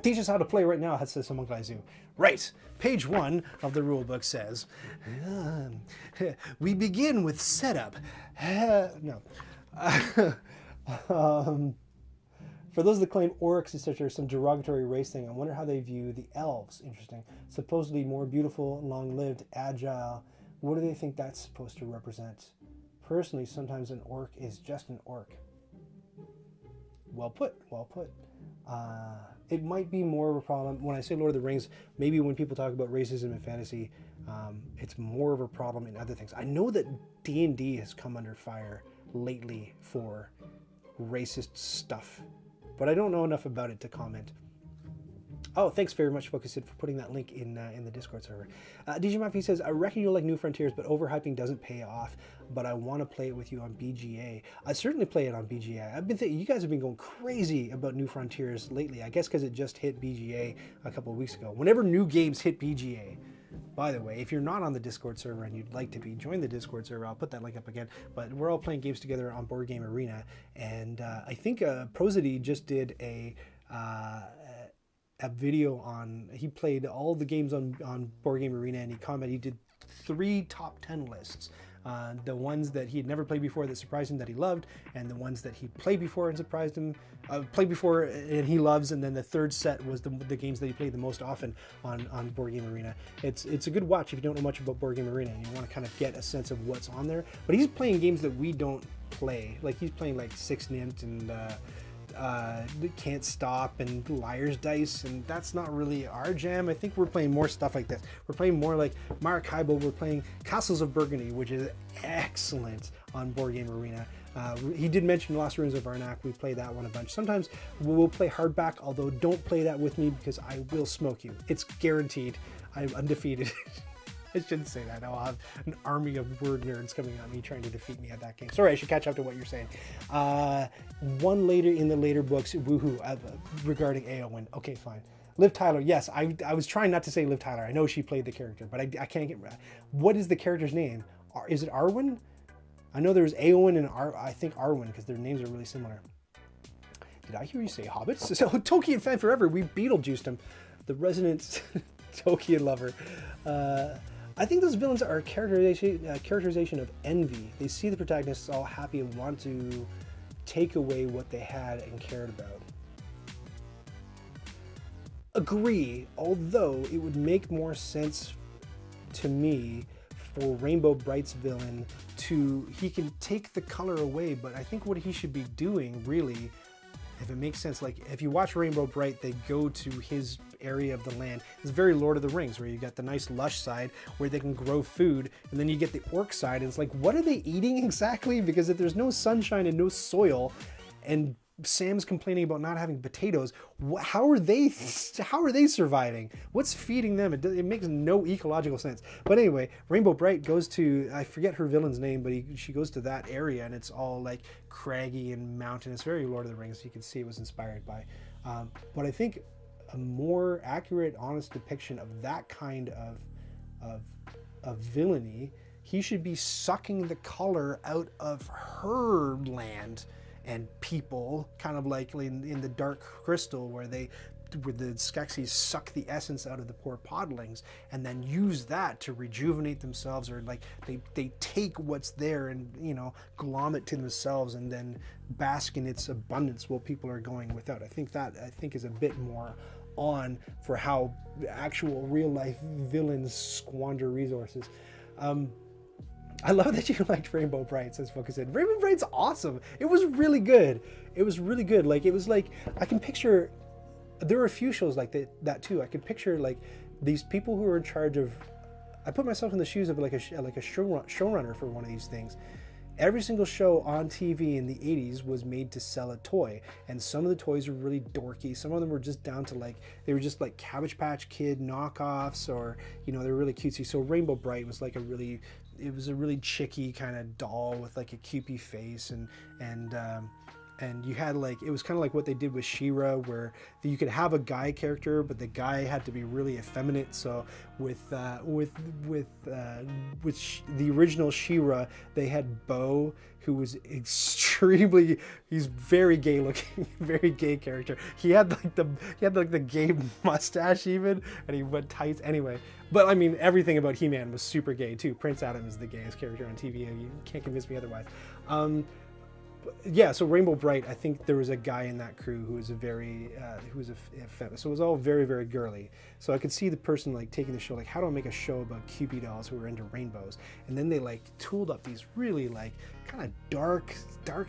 Teach us how to play right now, says someone guys do. Right. Page 1 of the rulebook says, we begin with setup. No. For those that claim orcs, etc., some derogatory race thing, I wonder how they view the elves. Interesting. Supposedly more beautiful, long-lived, agile. What do they think that's supposed to represent? Personally, sometimes an orc is just an orc. Well put, well put. It might be more of a problem when I say Lord of the Rings. Maybe when people talk about racism in fantasy, it's more of a problem in other things. I know that D&D has come under fire lately for racist stuff, but I don't know enough about it to comment. Oh, thanks very much, Focusid, for putting that link in the Discord server. DJ Muffy says, I reckon you'll like New Frontiers, but overhyping doesn't pay off. But I want to play it with you on BGA. I certainly play it on BGA. I've been thinking you guys have been going crazy about New Frontiers lately. I guess because it just hit BGA a couple of weeks ago. Whenever new games hit BGA, by the way, if you're not on the Discord server and you'd like to be, join the Discord server. I'll put that link up again. But we're all playing games together on Board Game Arena, and I think Prosody just did a video on, he played all the games on Board Game Arena, and he did 3 top 10 lists. The ones that he had never played before that surprised him that he loved, and the ones that he played before and surprised him, played before and he loves, and then the third set was the games that he played the most often on Board Game Arena. It's a good watch if you don't know much about Board Game Arena and you want to kind of get a sense of what's on there. But he's playing games that we don't play. Like he's playing like Six Nint and Can't Stop and Liar's Dice, and that's not really our jam. I think we're playing more stuff like this. We're playing more like Maracaibo. We're playing Castles of Burgundy, which is excellent on Board Game Arena. He did mention Lost Ruins of Arnak. We play that one a bunch. Sometimes we'll play hardback, although don't play that with me because I will smoke you. It's guaranteed. I'm undefeated. I shouldn't say that. I'll have an army of word nerds coming at me trying to defeat me at that game. Sorry, I should catch up to what you're saying. One later in the later books, woohoo, regarding Éowyn. Okay, fine. Liv Tyler, yes, I was trying not to say Liv Tyler. I know she played the character, but I can't get... What is the character's name? Is it Arwen? I know there's Éowyn and I think Arwen, because their names are really similar. Did I hear you say hobbits? So, Tolkien fan forever, we Beetlejuiced him. The resident Tolkien lover. I think those villains are a characterization of envy. They see the protagonists all happy and want to take away what they had and cared about. Agree, although it would make more sense to me for Rainbow Bright's villain to, he can take the color away, but I think what he should be doing really, if it makes sense, like if you watch Rainbow Bright, they go to his area of the land. It's very Lord of the Rings, where you got the nice lush side where they can grow food, and then you get the orc side, and it's like, what are they eating exactly? Because if there's no sunshine and no soil, and Sam's complaining about not having potatoes, how are they surviving? What's feeding them? It makes no ecological sense. But anyway, Rainbow Bright goes to, I forget her villain's name, but she goes to that area, and it's all like craggy and mountainous, very Lord of the Rings. You can see it was inspired by. But I think a more accurate, honest depiction of that kind of villainy, he should be sucking the color out of her land and people, kind of like in the Dark Crystal, where the Skeksis suck the essence out of the poor podlings and then use that to rejuvenate themselves, or like they take what's there and, you know, glom it to themselves and then bask in its abundance while people are going without. I think is a bit more on for how actual real life villains squander resources. I love that you liked Rainbow Bright, says Focus in. Rainbow Bright's awesome. It was really good. It was really good. Like, it was like, I can picture, there are a few shows like that too. I can picture like these people who are in charge of, I put myself in the shoes of like a showrunner for one of these things. Every single show on TV in the 80s was made to sell a toy, and some of the toys were really dorky. Some of them were just down to like, they were just like Cabbage Patch Kid knockoffs, or, you know, they're really cutesy. So Rainbow Bright was like it was a really chicky kind of doll with like a cupid face, and you had like, it was kind of like what they did with She-Ra, where you could have a guy character, but the guy had to be really effeminate. So with the original She-Ra, they had Bo, who was extremely, he's very gay looking, very gay character. He had like the gay mustache even, and he went tights anyway. But I mean, everything about He-Man was super gay too. Prince Adam is the gayest character on TV. You can't convince me otherwise. Yeah, so Rainbow Bright, I think there was a guy in that crew who was a feminist. So it was all very, very girly. So I could see the person like taking the show, like, how do I make a show about Cupid dolls who are into rainbows? And then they like tooled up these really like kind of dark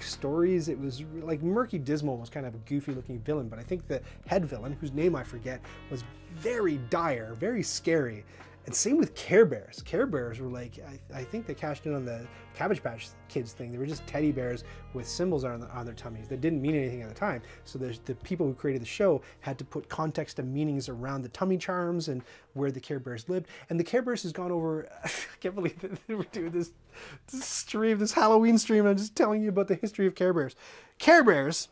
stories. It was like Murky Dismal was kind of a goofy looking villain, but I think the head villain, whose name I forget, was very dire, very scary. And same with Care Bears. Care Bears were like, I think they cashed in on the Cabbage Patch Kids thing. They were just teddy bears with symbols on their tummies that didn't mean anything at the time. So the people who created the show had to put context and meanings around the tummy charms and where the Care Bears lived. And the Care Bears has gone over, I can't believe that we're doing this stream, this Halloween stream. I'm just telling you about the history of Care Bears. Care Bears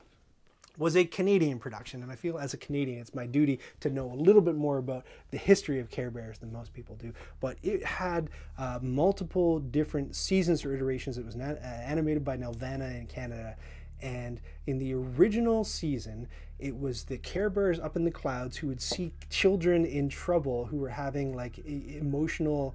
was a Canadian production, and I feel as a Canadian it's my duty to know a little bit more about the history of Care Bears than most people do. But it had multiple different seasons or iterations. It was animated by Nelvana in Canada, and in the original season it was the Care Bears up in the clouds who would seek children in trouble who were having like emotional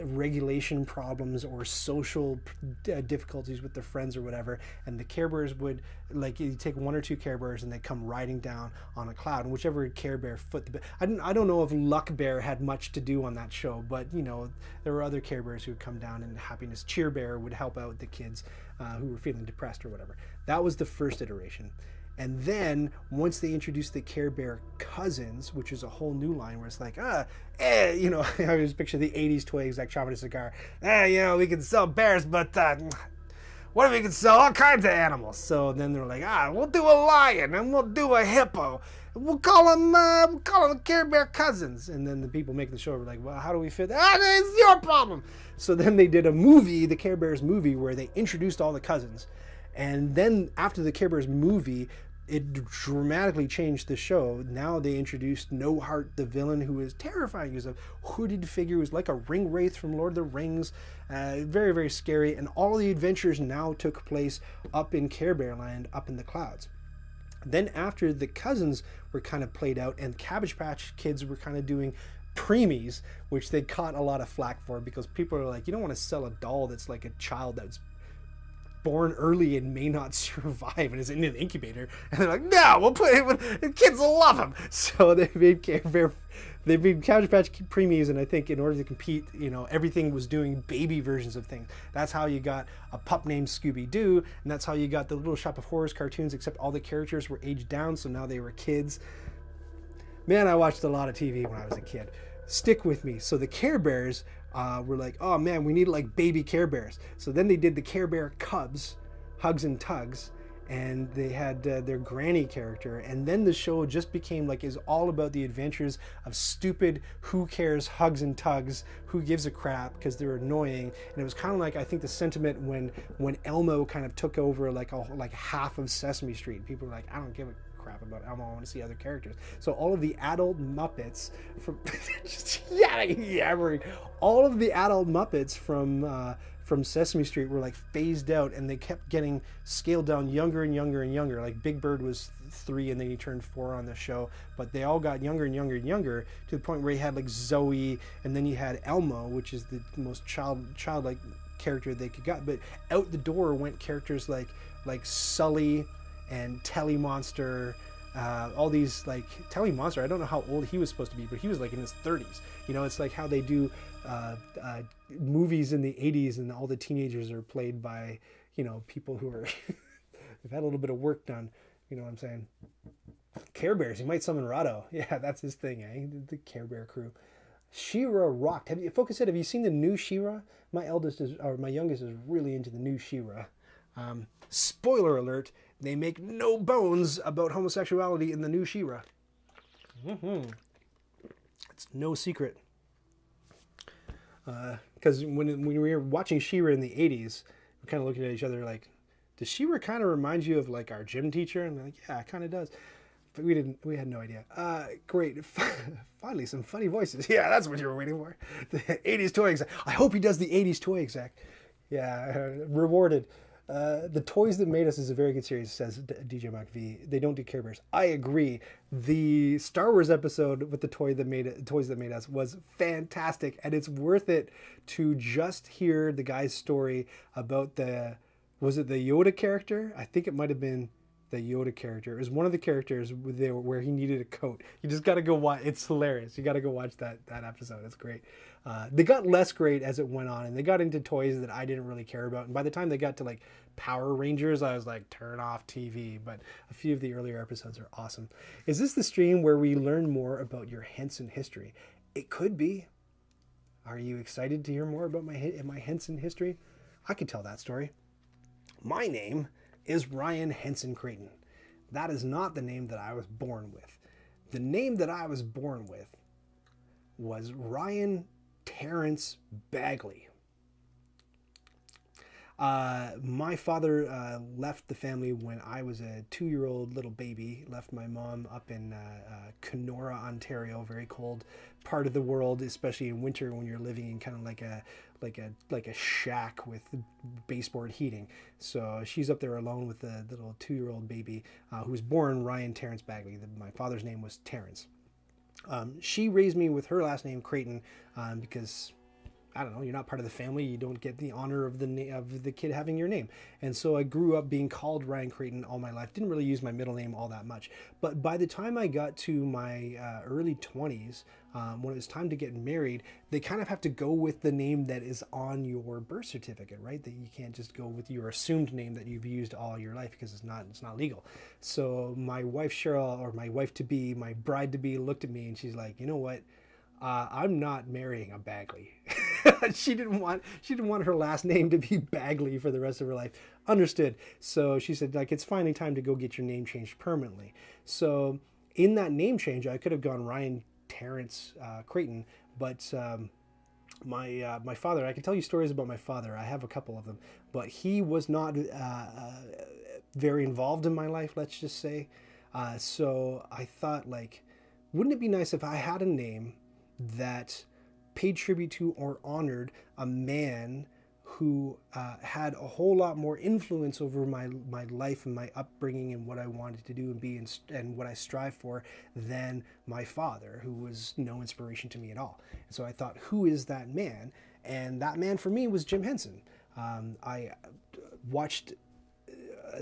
regulation problems or social difficulties with their friends or whatever, and the Care Bears would, like, you take one or two Care Bears and they come riding down on a cloud, and whichever Care Bear foot the I don't know if Luck Bear had much to do on that show, but you know, there were other Care Bears who would come down, and Happiness Cheer Bear would help out the kids who were feeling depressed or whatever. That was the first iteration. And then once they introduced the Care Bear cousins, which is a whole new line where it's like, you know, I just picture the 80s toy exec chopping a cigar. You know, we can sell bears, but what if we can sell all kinds of animals? So then they're like, we'll do a lion and we'll do a hippo. We'll call them Care Bear cousins. And then the people making the show were like, well, how do we fit that? It's your problem. So then they did a movie, the Care Bears movie, where they introduced all the cousins. And then after the Care Bears movie, it dramatically changed the show. Now they introduced No Heart, the villain, who is terrifying. He was a hooded figure. He was like a ring wraith from Lord of the Rings. Very, very scary. And all the adventures now took place up in Care Bear Land, up in the clouds. Then after the cousins were kind of played out and Cabbage Patch Kids were kind of doing preemies, which they caught a lot of flack for, because people are like, you don't want to sell a doll that's like a child that's born early and may not survive and is in an incubator. And they're like, no, we'll put it with, the kids will love him. So they made Cabbage Patch preemies, and I think in order to compete, you know, everything was doing baby versions of things. That's how you got a pup named Scooby-Doo, and that's how you got the Little Shop of Horrors cartoons, except all the characters were aged down, so now they were kids. Man, I watched a lot of TV when I was a kid. Stick with me. So the Care Bears were like, oh man, we need like baby Care Bears. So then they did the Care Bear Cubs, Hugs and Tugs, and they had their granny character. And then the show just became like, is all about the adventures of stupid, who cares, Hugs and Tugs, who gives a crap, because they're annoying. And it was kind of like, I think the sentiment when Elmo kind of took over like half of Sesame Street. People were like, I don't give a crap about Elmo, I want to see other characters. So all of the adult Muppets from yammering, all of the adult Muppets from Sesame Street were like phased out, and they kept getting scaled down younger and younger and younger. Like Big Bird was 3 and then he turned 4 on the show, but they all got younger and younger and younger to the point where you had like Zoe, and then you had Elmo, which is the most childlike character they could get. But out the door went characters like Sully and Telly Monster, all these, like Telly Monster, I don't know how old he was supposed to be, but he was like in his 30s. You know, it's like how they do movies in the 80s, and all the teenagers are played by, you know, people who are they've had a little bit of work done. You know what I'm saying? Care Bears, you might summon Rado. Yeah, that's his thing, eh? The Care Bear crew. She-Ra rocked. Have you seen the new She-Ra? My youngest is really into the new She-Ra. Spoiler alert, they make no bones about homosexuality in the new She-Ra. It's no secret. Because when we were watching She-Ra in the 80s, we're kind of looking at each other like, does She-Ra kind of remind you of like our gym teacher? And we're like, yeah, it kind of does. But we had no idea. Great. Finally, some funny voices. Yeah, that's what you were waiting for. The 80s toy exec. I hope he does the 80s toy exec. Yeah, rewarded. The Toys That Made Us is a very good series, says DJ MacV. They don't do Care Bears. I agree. The Star Wars episode with the Toys That Made Us was fantastic, and it's worth it to just hear the guy's story about was it the Yoda character? I think it might have been the Yoda character. It was one of the characters where he needed a coat. You just got to go watch. It's hilarious. You got to go watch that episode. It's great. They got less great as it went on, and they got into toys that I didn't really care about. And by the time they got to like Power Rangers, I was like, turn off TV. But a few of the earlier episodes are awesome. Is this the stream where we learn more about your Henson history? It could be. Are you excited to hear more about my Henson history? I could tell that story. My name is Ryan Henson Creighton. That is not the name that I was born with. The name that I was born with was Ryan Terrence Bagley. My father left the family when I was a 2-year-old little baby. Left my mom up in Kenora, Ontario, very cold part of the world, especially in winter when you're living in kind of like a shack with baseboard heating. So she's up there alone with the little 2-year-old baby who was born Ryan Terrence Bagley. My father's name was Terrence. She raised me with her last name Creighton because, I don't know, you're not part of the family. You don't get the honor of the kid having your name. And so I grew up being called Ryan Creighton all my life. Didn't really use my middle name all that much. But by the time I got to my early 20s, when it was time to get married, they kind of have to go with the name that is on your birth certificate, right? That you can't just go with your assumed name that you've used all your life because it's not legal. So my wife Cheryl, or my wife-to-be, my bride-to-be, looked at me and she's like, you know what? I'm not marrying a Bagley. She didn't want her last name to be Bagley for the rest of her life. Understood. So she said, like, it's finally time to go get your name changed permanently. So in that name change, I could have gone Ryan Terrence Creighton, but my father, I can tell you stories about my father. I have a couple of them, but he was not very involved in my life, let's just say. So I thought, like, wouldn't it be nice if I had a name that paid tribute to or honored a man who had a whole lot more influence over my life and my upbringing and what I wanted to do and be and what I strive for than my father, who was no inspiration to me at all. And so I thought, who is that man? And that man for me was Jim Henson. I watched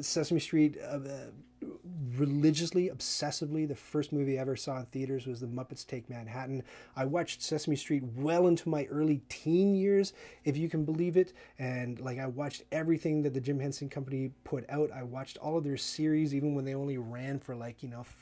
Sesame Street religiously, obsessively. The first movie I ever saw in theaters was The Muppets Take Manhattan. I watched Sesame Street well into my early teen years, if you can believe it. And like, I watched everything that the Jim Henson Company put out. I watched all of their series, even when they only ran for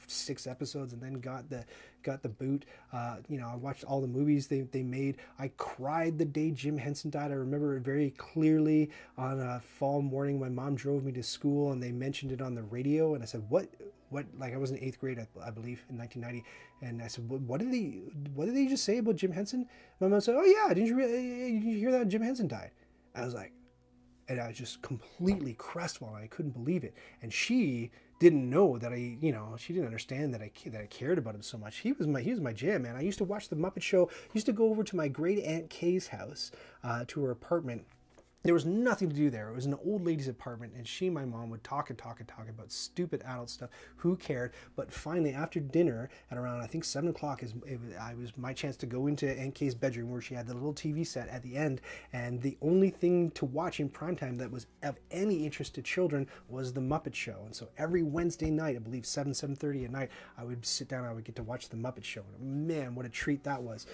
6 episodes and then got the boot. I watched all the movies they made. I cried the day Jim Henson died. I remember it very clearly. On a fall morning, my mom drove me to school and they mentioned it on the radio, and I said, what, like, I was in 8th grade, I believe, in 1990, and I said, what did they just say about Jim Henson? My mom said, oh yeah, did you hear that Jim Henson died? I was like, and I was just completely crestfallen. I couldn't believe it. And she didn't know that she didn't understand that I cared about him so much. He was my jam, man. I used to watch the Muppet Show. Used to go over to my great aunt Kay's house, to her apartment. There was nothing to do there. It was an old lady's apartment, and she and my mom would talk about stupid adult stuff. Who cared? But finally, after dinner, at around, I think, 7 o'clock, it was my chance to go into Aunt Kay's bedroom, where she had the little TV set at the end, and the only thing to watch in primetime that was of any interest to children was the Muppet Show. And so every Wednesday night, I believe 7:30 at night, I would sit down, I would get to watch the Muppet Show. And man, what a treat that was.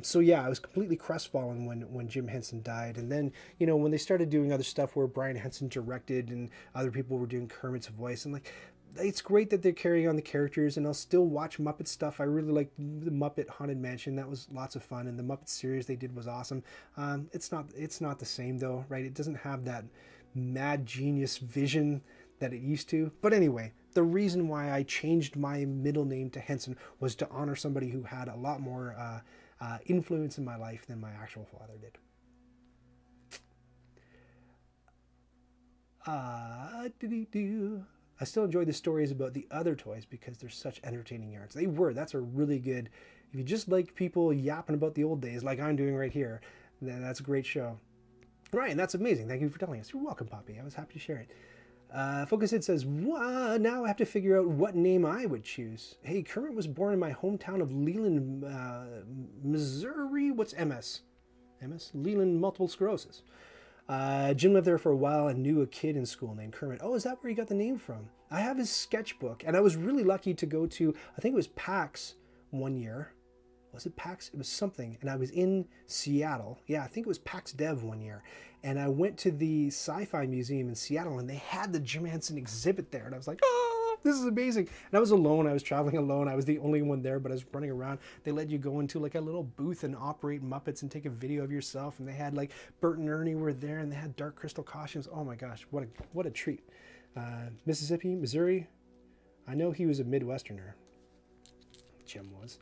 So yeah, I was completely crestfallen when Jim Henson died. And then, when they started doing other stuff where Brian Henson directed and other people were doing Kermit's voice, and like, it's great that they're carrying on the characters, and I'll still watch Muppet stuff. I really like the Muppet Haunted Mansion. That was lots of fun, and the Muppet series they did was awesome. It's not the same though, right? It doesn't have that mad genius vision that it used to. But anyway, the reason why I changed my middle name to Henson was to honor somebody who had a lot more influence in my life than my actual father did. I still enjoy the stories about the other toys because they're such entertaining yarns. That's a really good, if you just like people yapping about the old days like I'm doing right here, then that's a great show. Ryan, that's amazing. Thank you for telling us. You're welcome, Poppy. I was happy to share it. Focus It says, now I have to figure out what name I would choose. Hey, Kermit was born in my hometown of Leland, Missouri. What's MS? MS? Leland multiple sclerosis. Jim lived there for a while and knew a kid in school named Kermit. Oh, is that where he got the name from? I have his sketchbook, and I was really lucky to go to, I think it was PAX one year. Was it PAX? It was something, and I was in Seattle. Yeah, I think it was PAX Dev one year, and I went to the Sci-Fi Museum in Seattle, and they had the Jim Henson exhibit there, and I was like, oh, This is amazing. And I was alone. I was traveling alone. I was the only one there, but I was running around. They let you go into like a little booth and operate Muppets and take a video of yourself. And they had like Bert and Ernie were there, and they had dark crystal costumes. Oh my gosh, what a treat. Mississippi, Missouri. I know he was a Midwesterner. Jim was.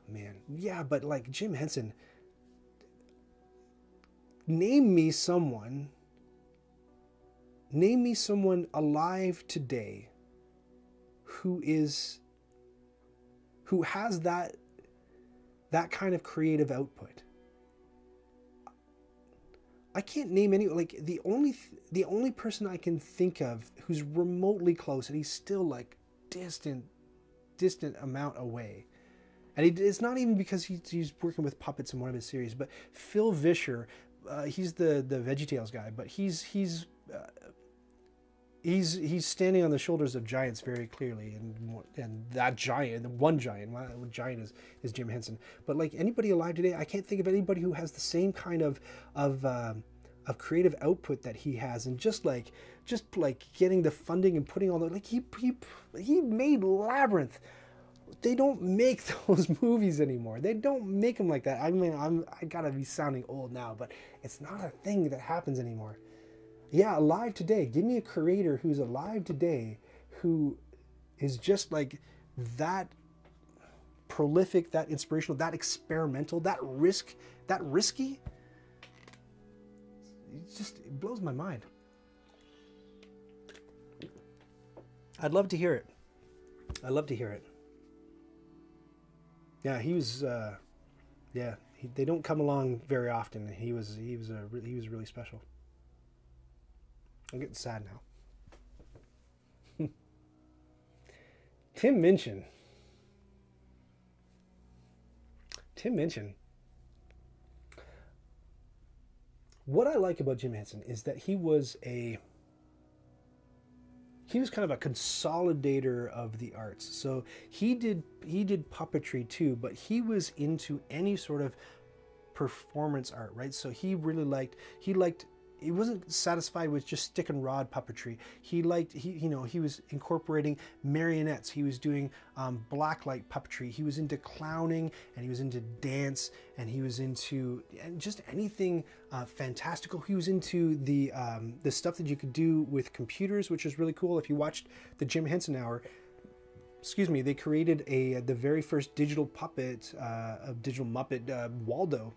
Man, yeah, but like Jim Henson. Name me someone alive today who has that kind of creative output. I can't name any, like the only person I can think of who's remotely close, and he's still like distant amount away. And it's not even because he's working with puppets in one of his series, but Phil Vischer, he's the VeggieTales guy, but he's standing on the shoulders of giants very clearly, and that giant, the one giant is Jim Henson. But like anybody alive today, I can't think of anybody who has the same kind of creative output that he has, and just like getting the funding and putting all the like he made Labyrinth. They don't make those movies anymore. They don't make them like that. I mean, I gotta be sounding old now, but it's not a thing that happens anymore. Yeah, alive today. Give me a creator who's alive today who is just like that prolific, that inspirational, that experimental, that risky. It blows my mind. I'd love to hear it. Yeah, he was. They don't come along very often. He was really special. I'm getting sad now. Tim Minchin. What I like about Jim Henson is that he was kind of a consolidator of the arts. So he did puppetry too, but he was into any sort of performance art, right? So he wasn't satisfied with just stick and rod puppetry. He was incorporating marionettes. He was doing blacklight puppetry. He was into clowning, and he was into dance, and he was into just anything fantastical. He was into the stuff that you could do with computers, which is really cool. If you watched the Jim Henson Hour, they created the very first digital puppet, a digital Muppet, Waldo,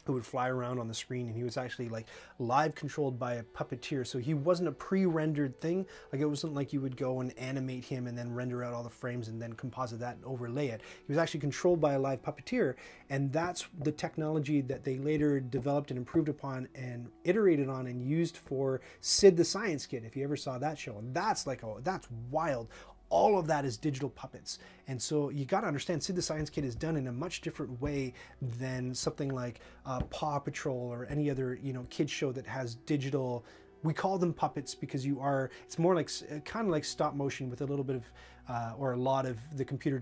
who would fly around on the screen, and he was actually like live controlled by a puppeteer. So he wasn't a pre-rendered thing. Like it wasn't like you would go and animate him and then render out all the frames and then composite that and overlay it. He was actually controlled by a live puppeteer, and that's the technology that they later developed and improved upon and iterated on and used for Sid the Science Kid, if you ever saw that show. And that's wild. All of that is digital puppets. And so you got to understand, Sid the Science Kid is done in a much different way than something like Paw Patrol or any other, kids show that has digital. We call them puppets because it's more like kind of like stop motion with a little bit of or a lot of the computer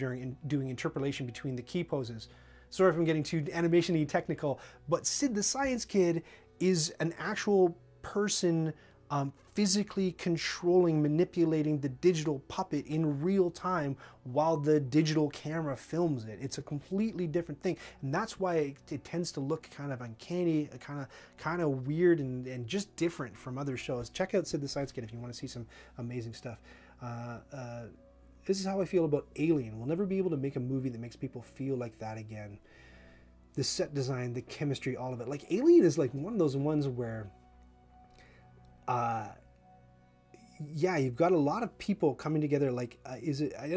doing interpolation between the key poses. Sorry if I'm getting too animation-y technical, but Sid the Science Kid is an actual person physically controlling, manipulating the digital puppet in real time while the digital camera films it. It's a completely different thing, and that's why it tends to look kind of uncanny, kind of weird, and just different from other shows. Check out Sid the Science Kid if you want to see some amazing stuff. This is how I feel about Alien. We'll never be able to make a movie that makes people feel like that again. The set design, the chemistry, all of it. Like Alien is like one of those ones where you've got a lot of people coming together. Like, I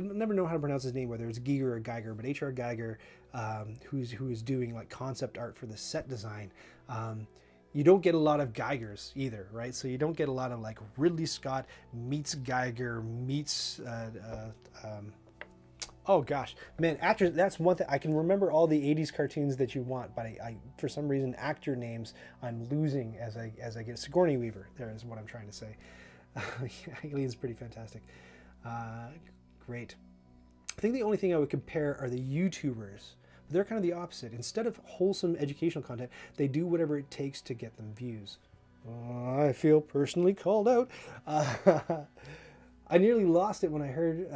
never know how to pronounce his name, whether it's Giger or Geiger, but H.R. Geiger, who is doing like concept art for the set design. You don't get a lot of Geigers either, right? So you don't get a lot of like Ridley Scott meets Geiger meets. Oh gosh, man, actors. That's one thing I can remember all the '80s cartoons that you want, but I for some reason actor names I'm losing as I get. Sigourney Weaver. There is what I'm trying to say. Alien's pretty fantastic. Great. I think the only thing I would compare are the YouTubers. They're kind of the opposite. Instead of wholesome educational content, they do whatever it takes to get them views. I feel personally called out. I nearly lost it when I heard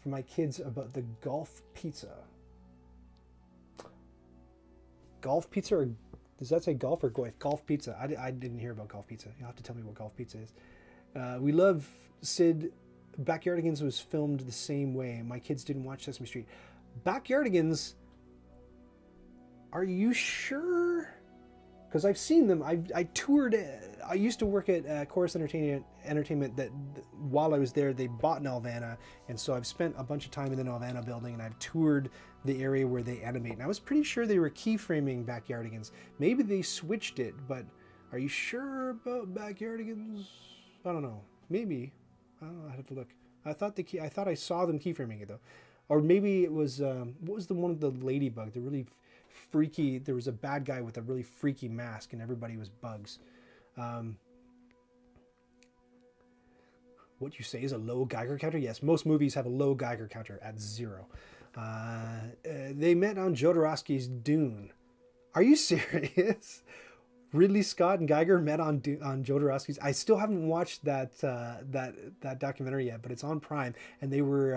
from my kids about the golf pizza. Golf pizza, or does that say golf or goif? Golf pizza. I didn't hear about golf pizza. You'll have to tell me what golf pizza is. We love Sid. Backyardigans was filmed the same way. My kids didn't watch Sesame Street. Backyardigans, are you sure? Because I've seen them. I toured. I used to work at Chorus Entertainment. That while I was there, they bought an Nelvana, and so I've spent a bunch of time in the Nelvana building, and I've toured the area where they animate. And I was pretty sure they were keyframing Backyardigans. Maybe they switched it, but are you sure about Backyardigans? I don't know. Maybe. I don't know. I have to look. I thought I saw them keyframing it though, or maybe it was what was the one with the ladybug? The really freaky. There was a bad guy with a really freaky mask, and everybody was bugs. What you say is a low Geiger counter? Yes, most movies have a low Geiger counter at 0. They met on Jodorowsky's Dune. Are you serious? Ridley Scott and Geiger met on Jodorowsky's. I still haven't watched that documentary yet, but it's on Prime, and they were.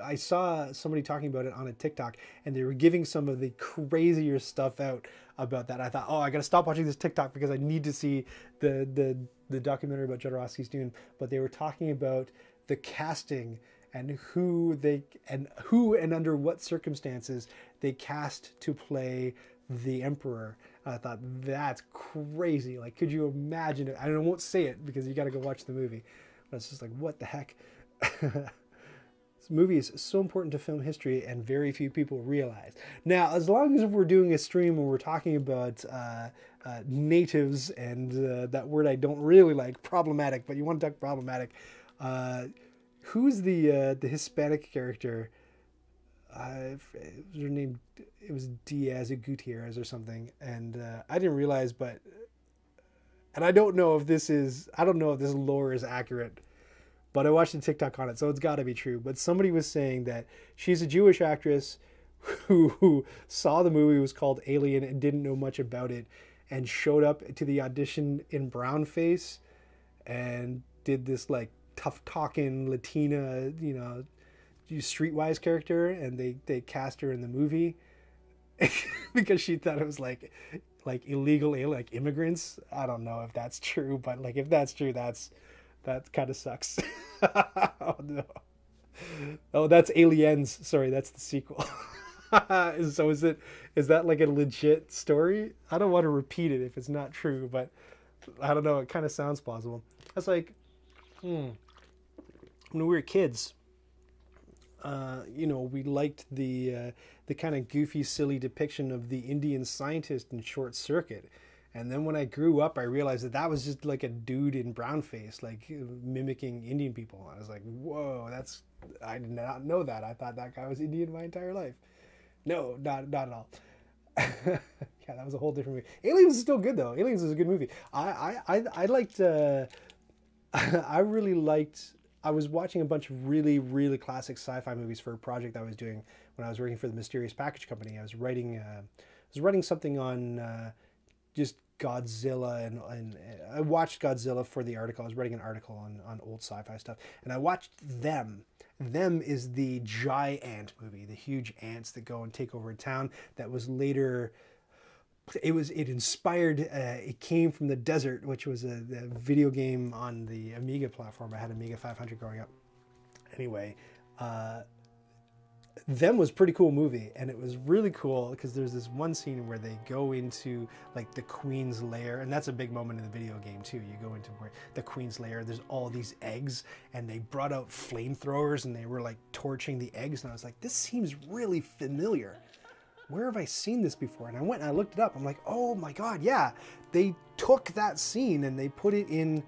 I saw somebody talking about it on a TikTok, and they were giving some of the crazier stuff out about that. I thought, oh, I got to stop watching this TikTok because I need to see the documentary about Jodorowsky's Dune. But they were talking about the casting and who and under what circumstances they cast to play the Emperor. I thought, that's crazy. Like, could you imagine it? I won't say it because you got to go watch the movie. But it's just like, what the heck? This movie is so important to film history, and very few people realize. Now, as long as we're doing a stream where we're talking about natives and that word I don't really like, problematic, but you want to talk problematic. Who's the Hispanic character? Her name, it was Diaz or Gutierrez or something, and I didn't realize, and I don't know if this lore is accurate, but I watched a TikTok on it, so it's got to be true. But somebody was saying that she's a Jewish actress who saw the movie, was called Alien, and didn't know much about it, and showed up to the audition in brownface and did this like tough talking Latina, streetwise character, and they cast her in the movie because she thought it was like illegal, like immigrants. I don't know if that's true, but like if that's true, that kind of sucks. Oh no. Oh, that's Aliens. Sorry, that's the sequel. So is that like a legit story? I don't want to repeat it if it's not true, but I don't know. It kind of sounds plausible. That's like, when we were kids, we liked the kind of goofy, silly depiction of the Indian scientist in Short Circuit. And then when I grew up, I realized that was just like a dude in brownface, like mimicking Indian people. I was like, whoa, I did not know that. I thought that guy was Indian my entire life. No, not at all. Yeah, that was a whole different movie. Aliens is still good though. Aliens is a good movie. I liked, I really liked, I was watching a bunch of really, really classic sci-fi movies for a project I was doing when I was working for the Mysterious Package Company. I was writing something on just Godzilla, and I watched Godzilla for the article. I was writing an article on old sci-fi stuff, and I watched Them. Them is the giant movie, the huge ants that go and take over a town. That was later. It inspired. It came from the desert, which was a video game on the Amiga platform. I had Amiga 500 growing up. Anyway, Them was a pretty cool movie, and it was really cool because there's this one scene where they go into like the Queen's lair, and that's a big moment in the video game too. You go into where the Queen's lair, there's all these eggs, and they brought out flamethrowers and they were like torching the eggs, and I was like, this seems really familiar. Where have I seen this before? And I went and I looked it up. I'm like, oh my god, yeah, they took that scene and they put it in.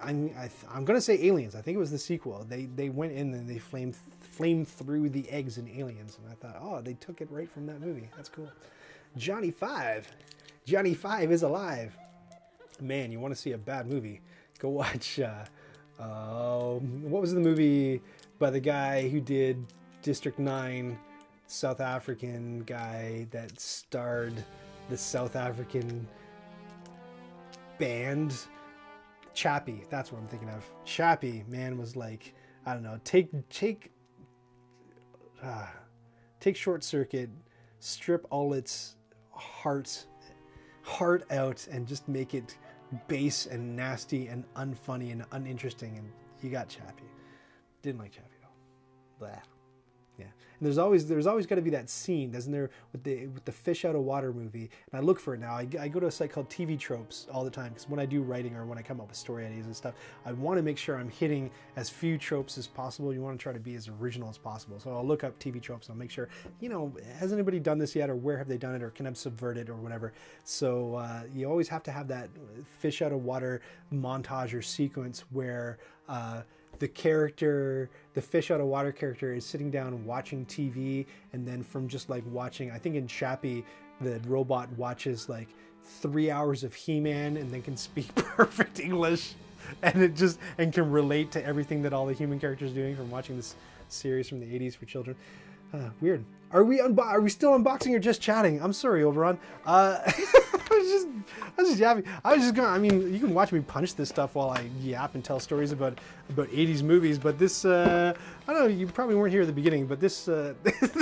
I'm gonna say Aliens. I think it was the sequel. They went in and they flamed through the eggs in Aliens, and I thought, oh, they took it right from that movie. That's cool. Johnny Five is alive. Man, you want to see a bad movie? Go watch. What was the movie by the guy who did District 9? South African guy that starred the South African band Chappie, that's what I'm thinking of. Chappie, man, was like, I don't know, take Short Circuit, strip all its heart out, and just make it base and nasty and unfunny and uninteresting, and you got Chappie. Didn't like Chappie though. Blah. Yeah, and there's always got to be that scene, doesn't there, with the fish out of water movie? And I look for it now. I go to a site called TV Tropes all the time, because when I do writing or when I come up with story ideas and stuff, I want to make sure I'm hitting as few tropes as possible. You want to try to be as original as possible. So I'll look up TV Tropes and I'll make sure, you know, has anybody done this yet, or where have they done it, or can I subvert it or whatever. So you always have to have that fish out of water montage or sequence where the fish out of water character is sitting down watching TV, and then from just like watching, I think in Chappie, the robot watches like 3 hours of He-Man and then can speak perfect English, and can relate to everything that all the human characters are doing from watching this series from the 80s for children. Weird. Are we still unboxing or just chatting? I'm sorry, Oberon. I was just yapping. I mean, you can watch me punch this stuff while I yap and tell stories about 80s movies, but this, I don't know, you probably weren't here at the beginning, but this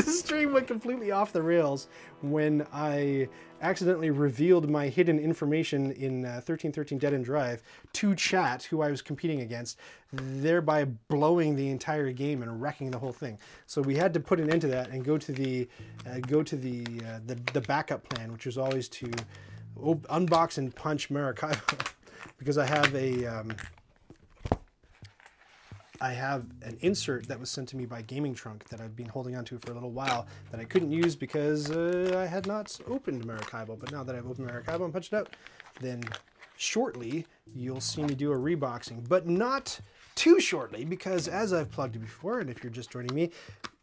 stream went completely off the rails when I accidentally revealed my hidden information in 1313 Dead End Drive to chat, who I was competing against, thereby blowing the entire game and wrecking the whole thing. So we had to put an end to that and go to the backup plan, which was always to unbox and punch Maracaibo, because I have an insert that was sent to me by Gaming Trunk that I've been holding on to for a little while that I couldn't use because I had not opened Maracaibo. But now that I've opened Maracaibo and punched it out, then shortly you'll see me do a reboxing, but not too shortly, because as I've plugged before, and if you're just joining me,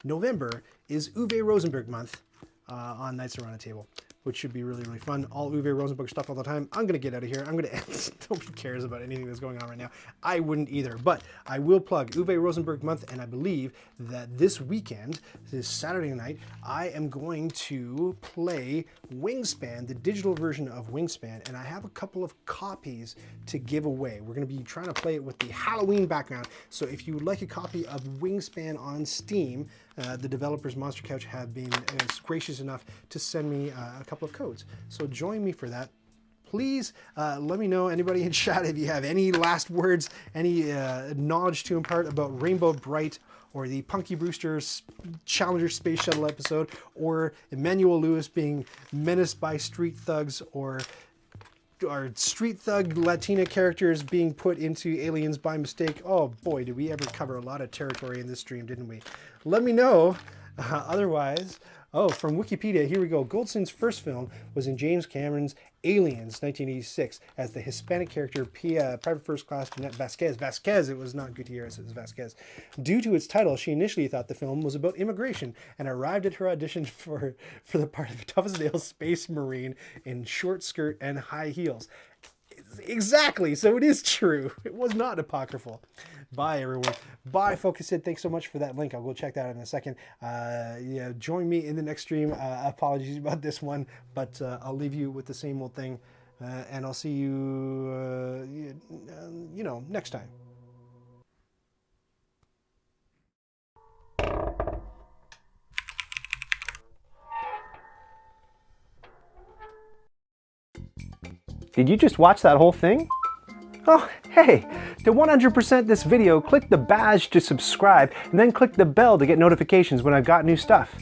November is Uwe Rosenberg month on Nights Around a Table, which should be really, really fun. All Uwe Rosenberg stuff all the time. I'm going to get out of here. I'm going to end. Nobody cares about anything that's going on right now. I wouldn't either, but I will plug Uwe Rosenberg month, and I believe that this weekend, this Saturday night, I am going to play Wingspan, the digital version of Wingspan, and I have a couple of copies to give away. We're going to be trying to play it with the Halloween background, so if you would like a copy of Wingspan on Steam, the developers Monster Couch have been gracious enough to send me a couple of codes. So join me for that. Please let me know, anybody in chat, if you have any last words, any knowledge to impart about Rainbow Bright, or the Punky Brewster's Challenger Space Shuttle episode, or Emmanuel Lewis being menaced by street thugs, or street thug Latina characters being put into aliens by mistake. Oh boy, did we ever cover a lot of territory in this stream, didn't we? Let me know. Otherwise, oh, from Wikipedia, here we go. Goldson's first film was in James Cameron's Aliens, 1986, as the Hispanic character Private First Class Jeanette Vasquez. Vasquez, it was not Gutierrez, it was Vasquez. Due to its title, she initially thought the film was about immigration and arrived at her audition for the part of a tough-as-nails space marine in short skirt and high heels. Exactly, so it is true. It was not apocryphal. Bye, everyone. Bye, Focusid. Thanks so much for that link. I'll go check that out in a second. Yeah, join me in the next stream. Apologies about this one, but I'll leave you with the same old thing, and I'll see you, you know, next time. Did you just watch that whole thing? Oh, hey, to 100% this video, click the badge to subscribe, and then click the bell to get notifications when I've got new stuff.